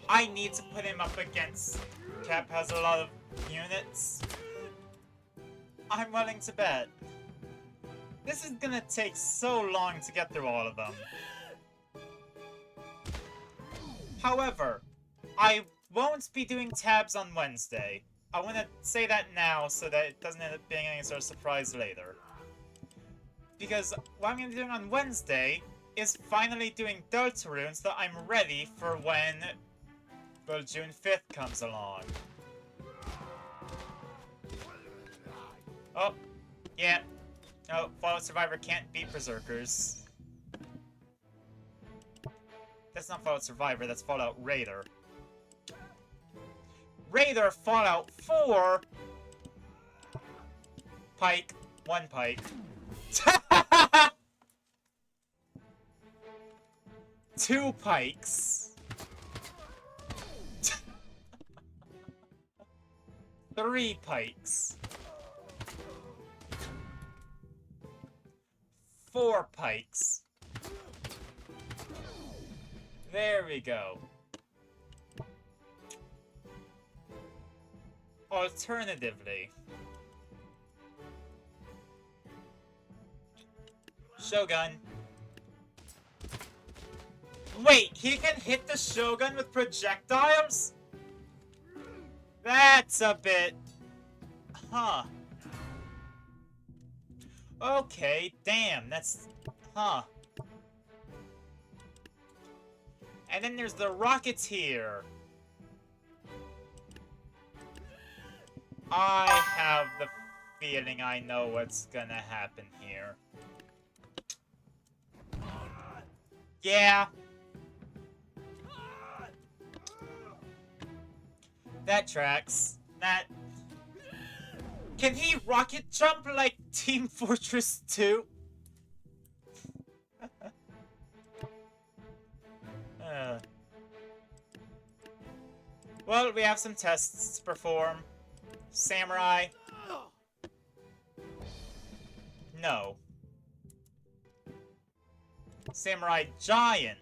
I need to put him up against... Cap has a lot of units. I'm willing to bet. This is gonna take so long to get through all of them. However, I won't be doing tabs on Wednesday. I want to say that now so that it doesn't end up being any sort of surprise later. Because what I'm going to be doing on Wednesday is finally doing Deltarune so that I'm ready for when, well, June 5th comes along. Oh, yeah. No, Fallout Survivor can't beat Berserkers. That's not Fallout Survivor, that's Fallout Raider. Raider Fallout 4! Pike. 1 pike. 2 pikes. 3 pikes. 4 pikes. There we go. Alternatively, Shogun. Wait, he can hit the Shogun with projectiles? That's a bit... Huh. Okay, damn, that's... Huh. And then there's the Rocketeer. I have the feeling I know what's gonna happen here. Yeah. That tracks. That... Can he rocket jump like Team Fortress 2? Well, we have some tests to perform. Samurai. No. Samurai Giant.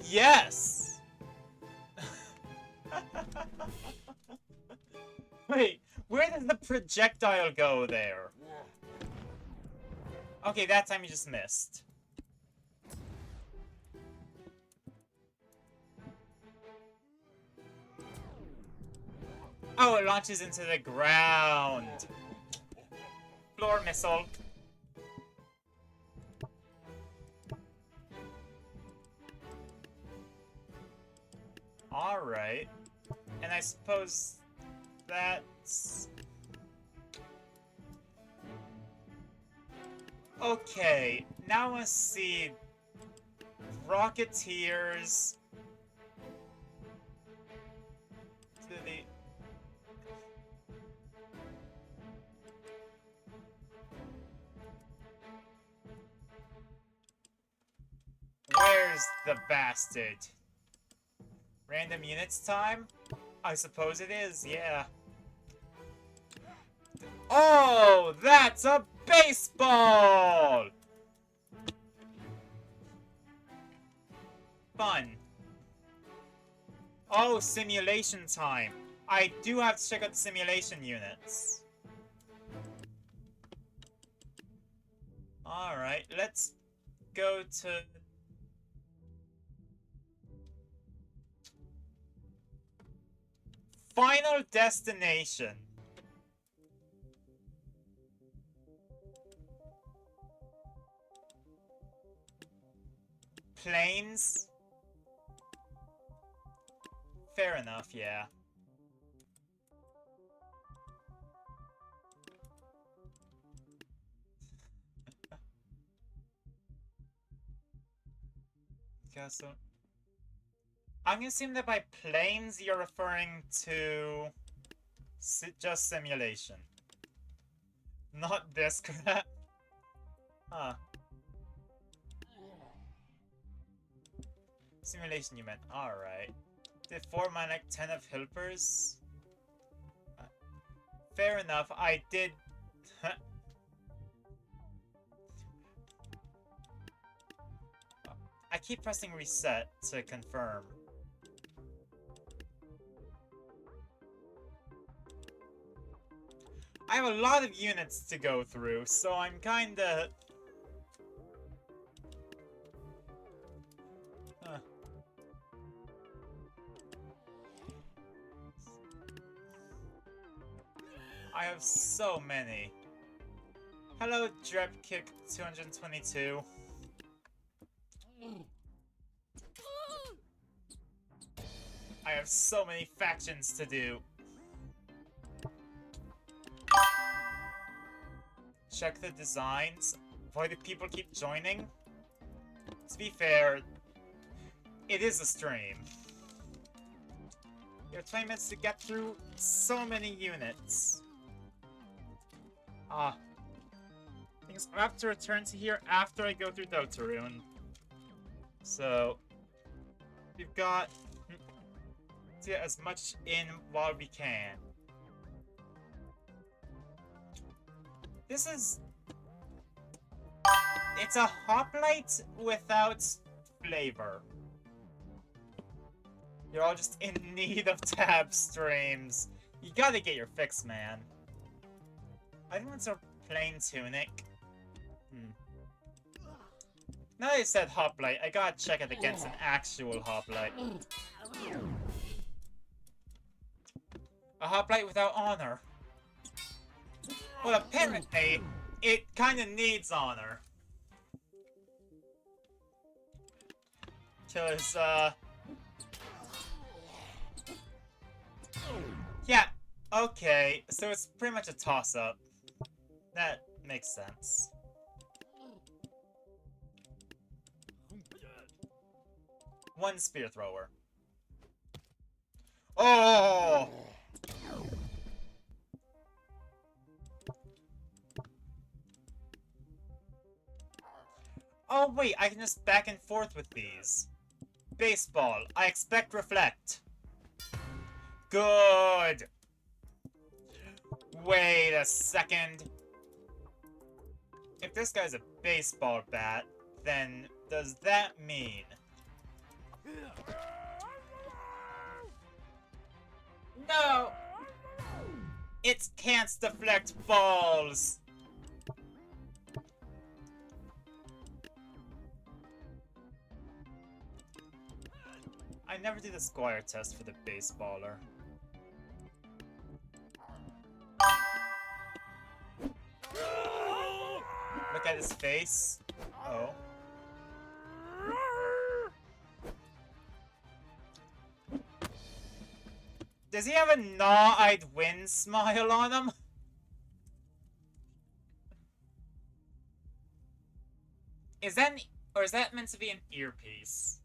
Yes! projectile go there? Okay, that time you just missed. Oh, it launches into the ground. Floor missile. Alright. And I suppose that's... Okay, now I see Rocketeers to the... Where's the bastard? Random units time? I suppose it is, yeah. Oh, that's a baseball! Fun. Oh, simulation time. I do have to check out the simulation units. Alright, let's go to... Final Destination. Planes? Fair enough, yeah. Castle. I'm gonna assume that by planes you're referring to just simulation. Not this crap. Huh. Simulation you meant. Alright. Did 4 manic 10 of helpers? Fair enough, I did... I keep pressing reset to confirm. I have a lot of units to go through, so I'm kinda... I have so many. Hello, Drepkick 222. I have so many factions to do. Check the designs. Why do people keep joining? To be fair, it is a stream. You have 20 minutes to get through so many units. Things I have to return to here after I go through Deltarune. So, we've got to get as much in while we can. This is... It's a hoplite without flavor. You're all just in need of tab streams. You gotta get your fix, man. I think it's a plain tunic. Now that I said hoplite, I gotta check it against an actual hoplite. A hoplite without honor. Well, apparently, it kinda needs honor. Cause, yeah, okay, so it's pretty much a toss-up. That makes sense. One spear thrower. Oh! Oh wait, I can just back and forth with these. Baseball, I expect reflect. Good! Wait a second. If this guy's a baseball bat, then does that mean... No! It can't deflect balls! I never did a Squire test for the baseballer. Look at his face. Oh. Does he have a gnaw-eyed win smile on him? Is that or is that meant to be an earpiece?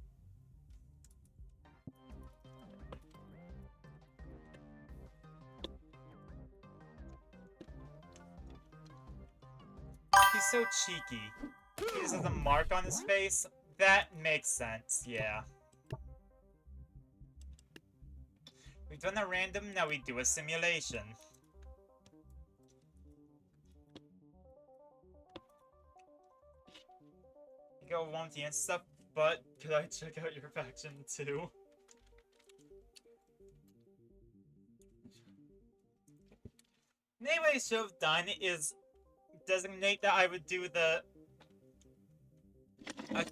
He's so cheeky. He just has a mark on his face. That makes sense, yeah. We've done a random, now we do a simulation. You go Wonty and stuff, but could I check out your faction too? Maybe what I should have done is designate that I would do the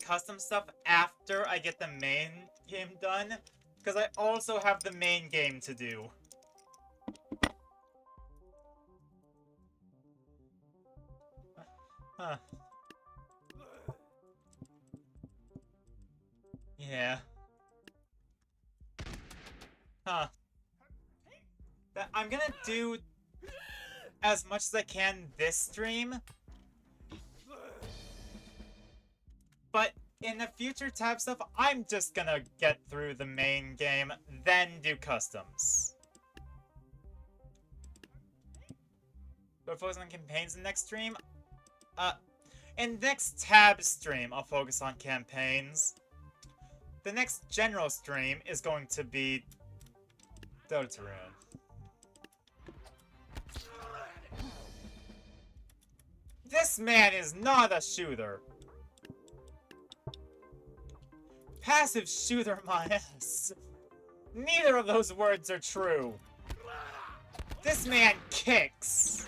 custom stuff after I get the main game done, because I also have the main game to do. Huh. Yeah. Huh. I'm gonna do as much as I can this stream. But in the future tab stuff, I'm just gonna get through the main game, then do customs. But focus on campaigns in next stream? In next tab stream, I'll focus on campaigns. The next general stream is going to be Deltarune. This man is not a shooter. Passive shooter my ass. Neither of those words are true. This man kicks.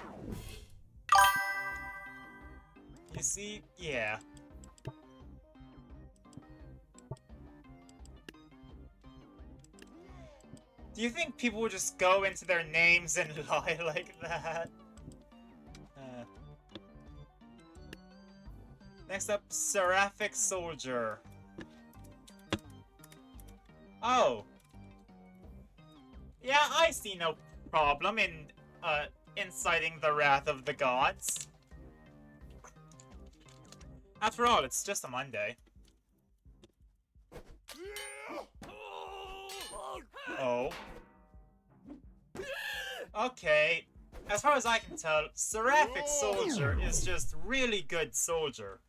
You see? Yeah. Do you think people would just go into their names and lie like that? Next up, Seraphic Soldier. Oh. Yeah, I see no problem in, inciting the wrath of the gods. After all, it's just a Monday. Oh. Okay. As far as I can tell, Seraphic Soldier is just really good soldier.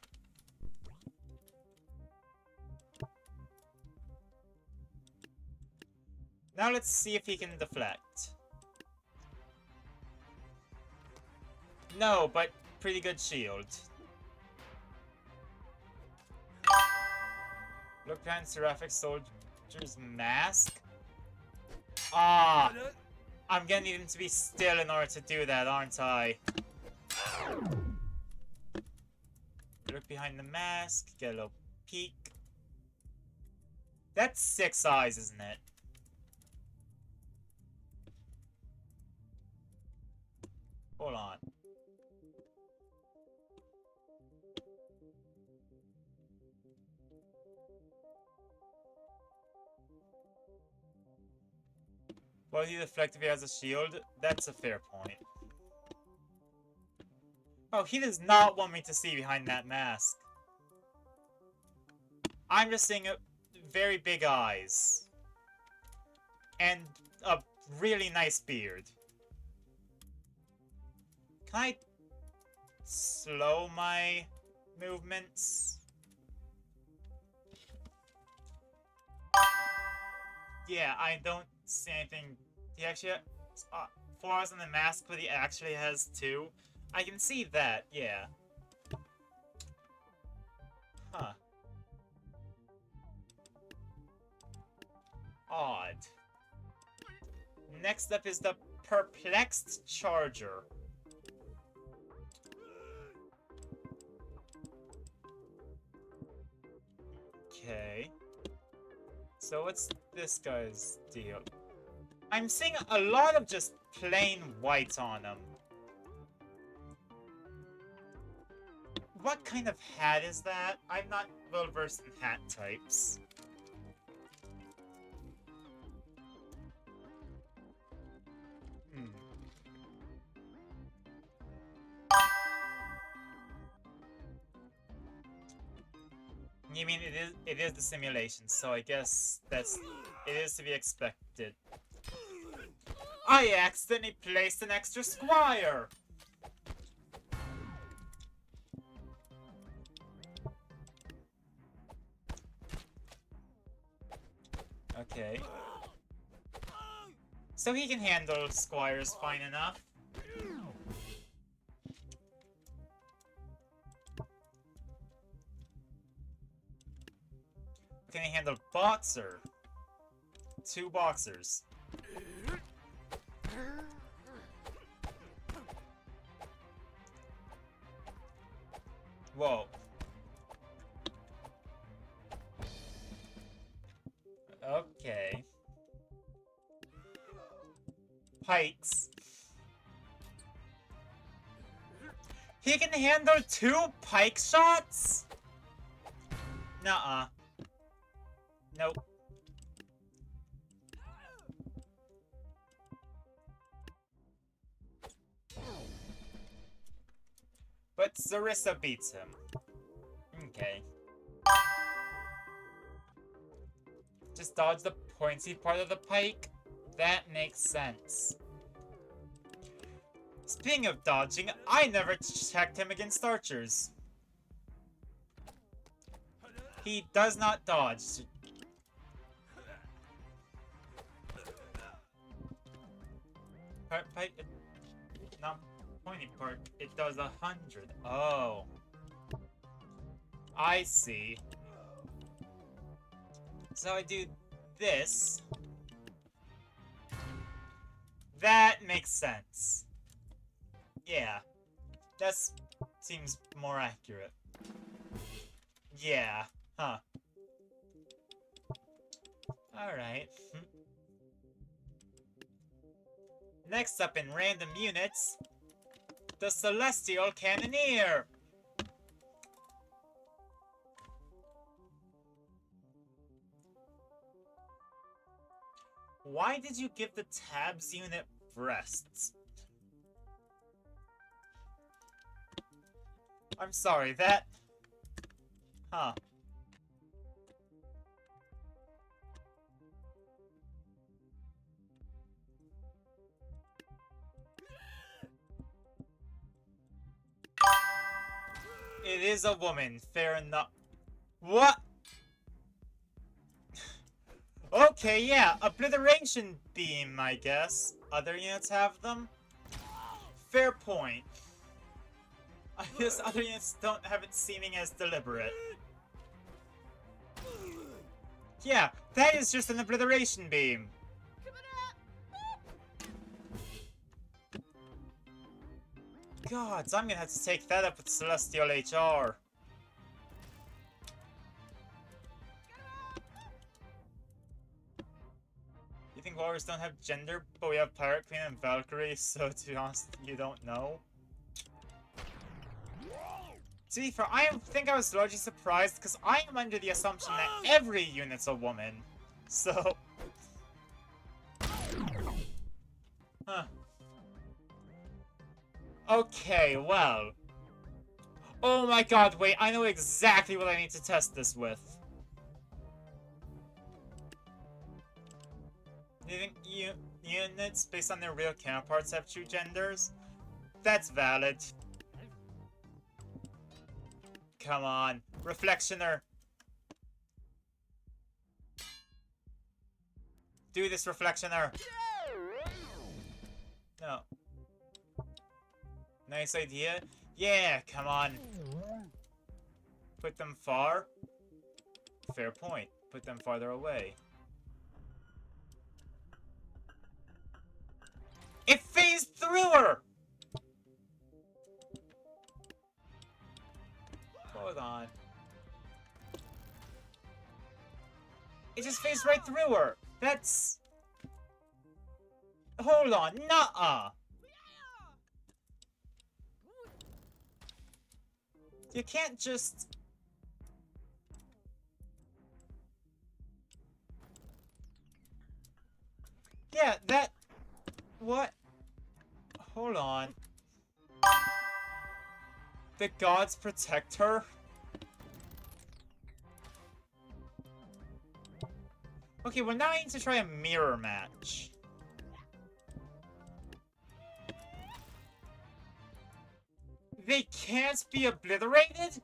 Now let's see if he can deflect. No, but pretty good shield. Look behind Seraphic Soldier's mask. Ah! I'm gonna need him to be still in order to do that, aren't I? Look behind the mask, get a little peek. That's 6 eyes, isn't it? Hold on. Will he deflect if he has a shield? That's a fair point. Oh, he does not want me to see behind that mask. I'm just seeing very big eyes. And a really nice beard. Can I slow my movements? Yeah, I don't see anything. He actually has 4 eyes on the mask, but he actually has 2. I can see that, yeah. Huh. Odd. Next up is the Perplexed Charger. Okay. So what's this guy's deal? I'm seeing a lot of just plain white on him. What kind of hat is that? I'm not well versed in hat types. You mean it is the simulation, so I guess it is to be expected. I accidentally placed an extra squire! Okay. So he can handle squires fine enough. Can he handle boxer? 2 boxers. Whoa. Okay. Pikes. He can handle 2 pike shots? Nuh-uh. Nope. But Sarissa beats him. Okay. Just dodge the pointy part of the pike? That makes sense. Speaking of dodging, I never checked him against archers. He does not dodge. Pike, not pointy part, it does 100. Oh. I see. So I do this. That makes sense. Yeah. That seems more accurate. Yeah. Huh. Alright. Next up in random units, the Celestial Cannoneer! Why did you give the Tabs unit breasts? I'm sorry, that... Huh. It is a woman, fair enough. What? Okay, yeah, Obliteration Beam, I guess. Other units have them? Fair point. I guess other units don't have it seeming as deliberate. Yeah, that is just an Obliteration Beam. God, so I'm gonna have to take that up with Celestial HR. You think warriors don't have gender, but we have Pirate Queen and Valkyrie, so to be honest, you don't know? To be fair, I think I was largely surprised, because I am under the assumption that every unit's a woman. So... Huh. Okay, well... Oh my god, wait, I know exactly what I need to test this with. Do you think units based on their real counterparts have true genders? That's valid. Come on, Reflectioner. Do this, Reflectioner. No. Nice idea. Yeah, come on. Put them far. Fair point. Put them farther away. It phased through her! Hold on. It just phased right through her! That's... Hold on, nuh-uh! You can't just... Yeah, that... What? Hold on. The gods protect her? Okay, well now I need to try a mirror match. They can't be obliterated?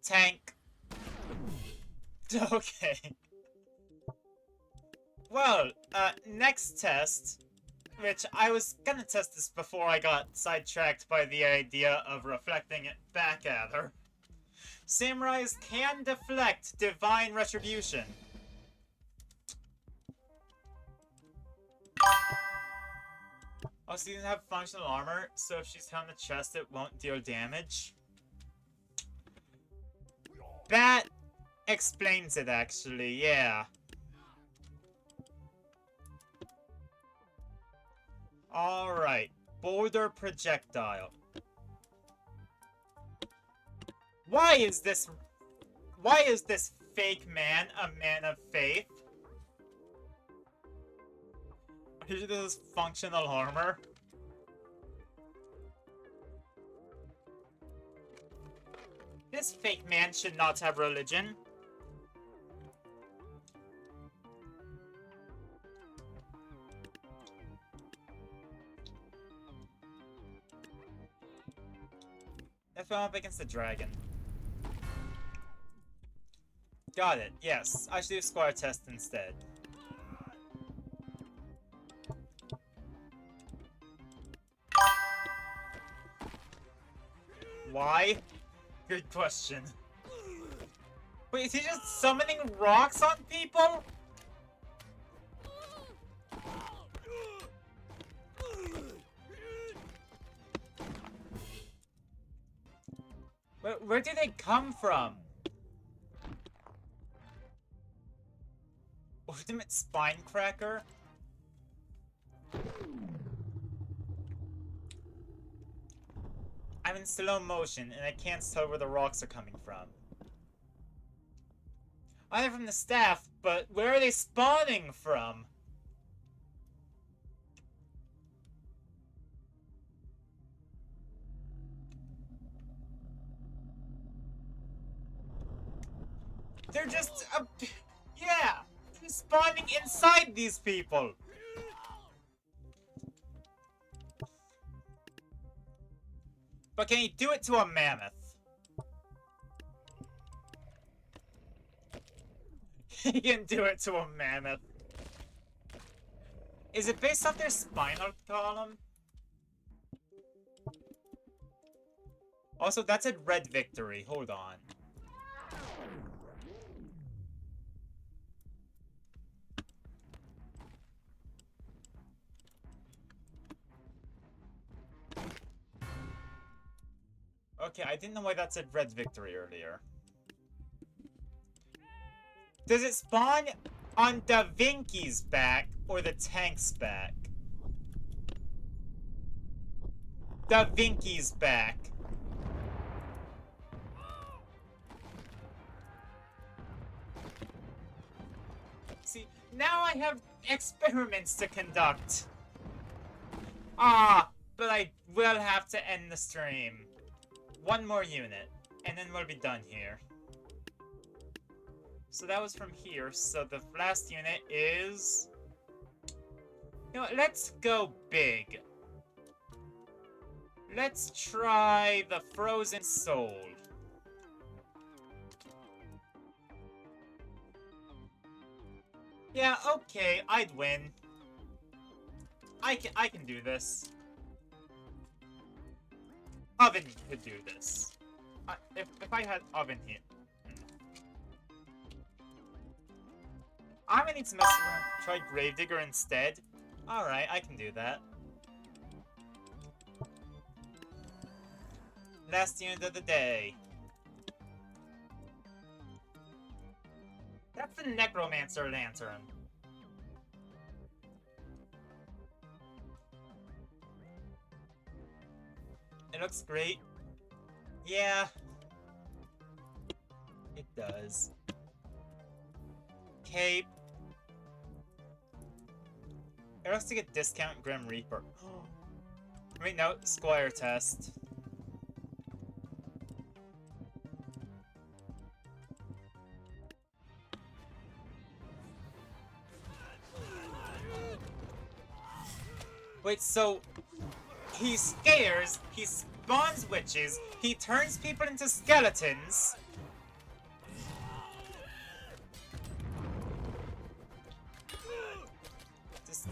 Tank. Okay. Well, next test, which I was gonna test this before I got sidetracked by the idea of reflecting it back at her. Samurais can deflect divine retribution. Also, she doesn't have functional armor, so if she's hit on the chest, it won't deal damage. That explains it, actually, yeah. Alright, boulder projectile. Why is this fake man a man of faith? Here's this functional armor. This fake man should not have religion. If I'm up against the dragon. Got it, yes. I should do square test instead. Why? Good question. Wait, is he just summoning rocks on people? Where do they come from? Ultimate Spine Cracker? I'm in slow motion, and I can't tell where the rocks are coming from. I know from the staff, but where are they spawning from? They're just... yeah! They're spawning inside these people! But can you do it to a mammoth? You can do it to a mammoth. Is it based off their spinal column? Also, that's a red victory. Hold on. Okay, I didn't know why that said red victory earlier. Does it spawn on Da Vinci's back or the tank's back? Da Vinci's back. See, now I have experiments to conduct. Ah, but I will have to end the stream. One more unit, and then we'll be done here. So that was from here, so the last unit is... You know what, let's go big. Let's try the Frozen Soul. Yeah, okay, I'd win. I can do this. Oven could do this. If I had Oven here. I'm gonna need to mess around. Try Gravedigger instead. Alright, I can do that. Last unit of the day. That's the Necromancer Lantern. It looks great. Yeah. It does. Cape. It looks like a discount Grim Reaper. Wait, no, Squire test. Wait, so he scares, he spawns witches, he turns people into skeletons.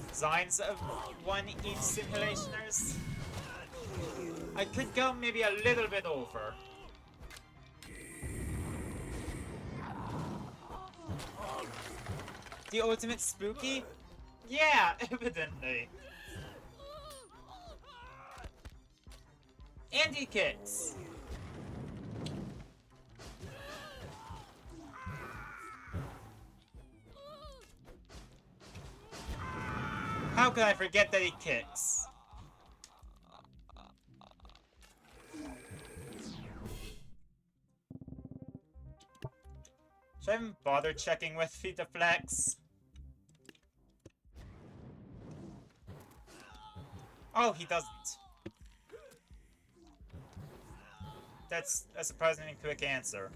Designs of one each simulationers. I could go maybe a little bit over. The ultimate spooky? Yeah, evidently. And he kicks. How could I forget that he kicks? Should I even bother checking with Flex? Oh, he doesn't. That's a surprisingly quick answer.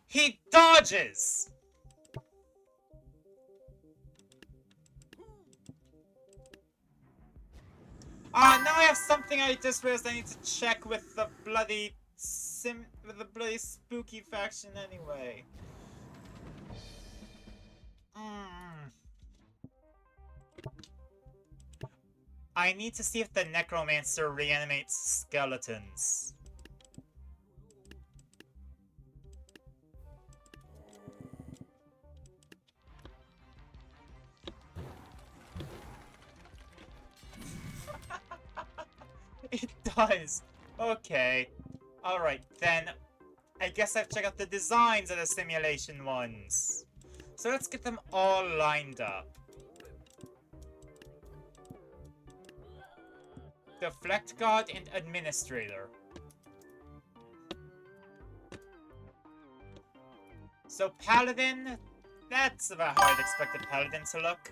He dodges! Now I have something I just realized I need to check with the bloody spooky faction anyway. I need to see if the Necromancer reanimates skeletons. It does! Okay. Alright, then I guess I've checked out the designs of the simulation ones. So let's get them all lined up. Deflect God and Administrator. So Paladin, that's about how I'd expect a Paladin to look.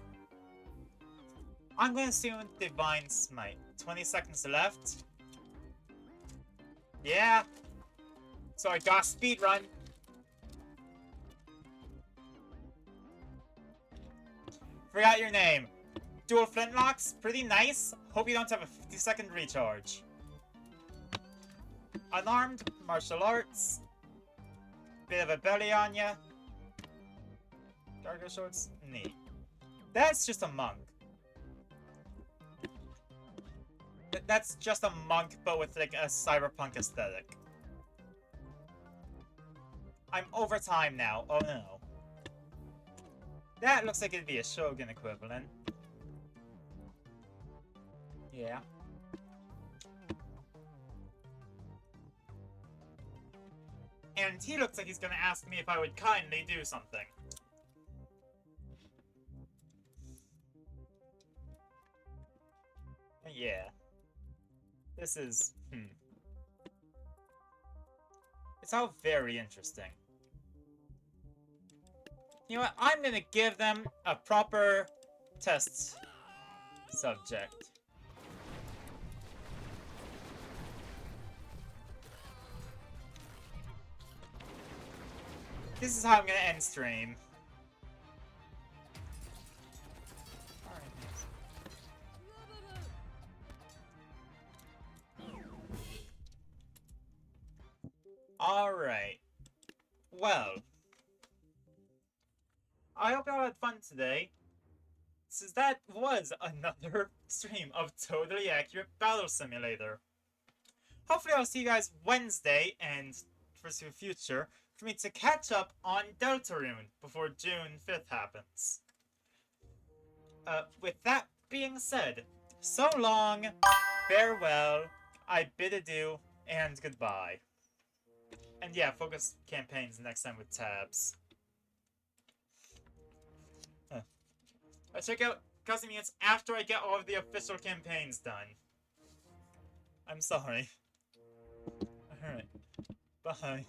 I'm going to assume Divine Smite. 20 seconds left. Yeah. So I got speedrun. Forgot your name. Dual flintlocks, pretty nice. Hope you don't have a 50-second recharge. Unarmed, martial arts. Bit of a belly on ya. Cargo shorts, neat. That's just a monk. That's just a monk, but with like a cyberpunk aesthetic. I'm over time now. Oh no. That looks like it'd be a Shogun equivalent. Yeah. And he looks like he's gonna ask me if I would kindly do something. Yeah. This is... It's all very interesting. You know what? I'm gonna give them a proper test subject. This is how I'm gonna end stream. Alright. Well. I hope y'all had fun today. Since that was another stream of Totally Accurate Battle Simulator. Hopefully I'll see you guys Wednesday and for the future for me to catch up on Deltarune before June 5th happens. With that being said, so long, farewell, I bid adieu, and goodbye. And yeah, focus campaigns next time with tabs. I check out Casimians after I get all of the official campaigns done. I'm sorry. Alright. Bye.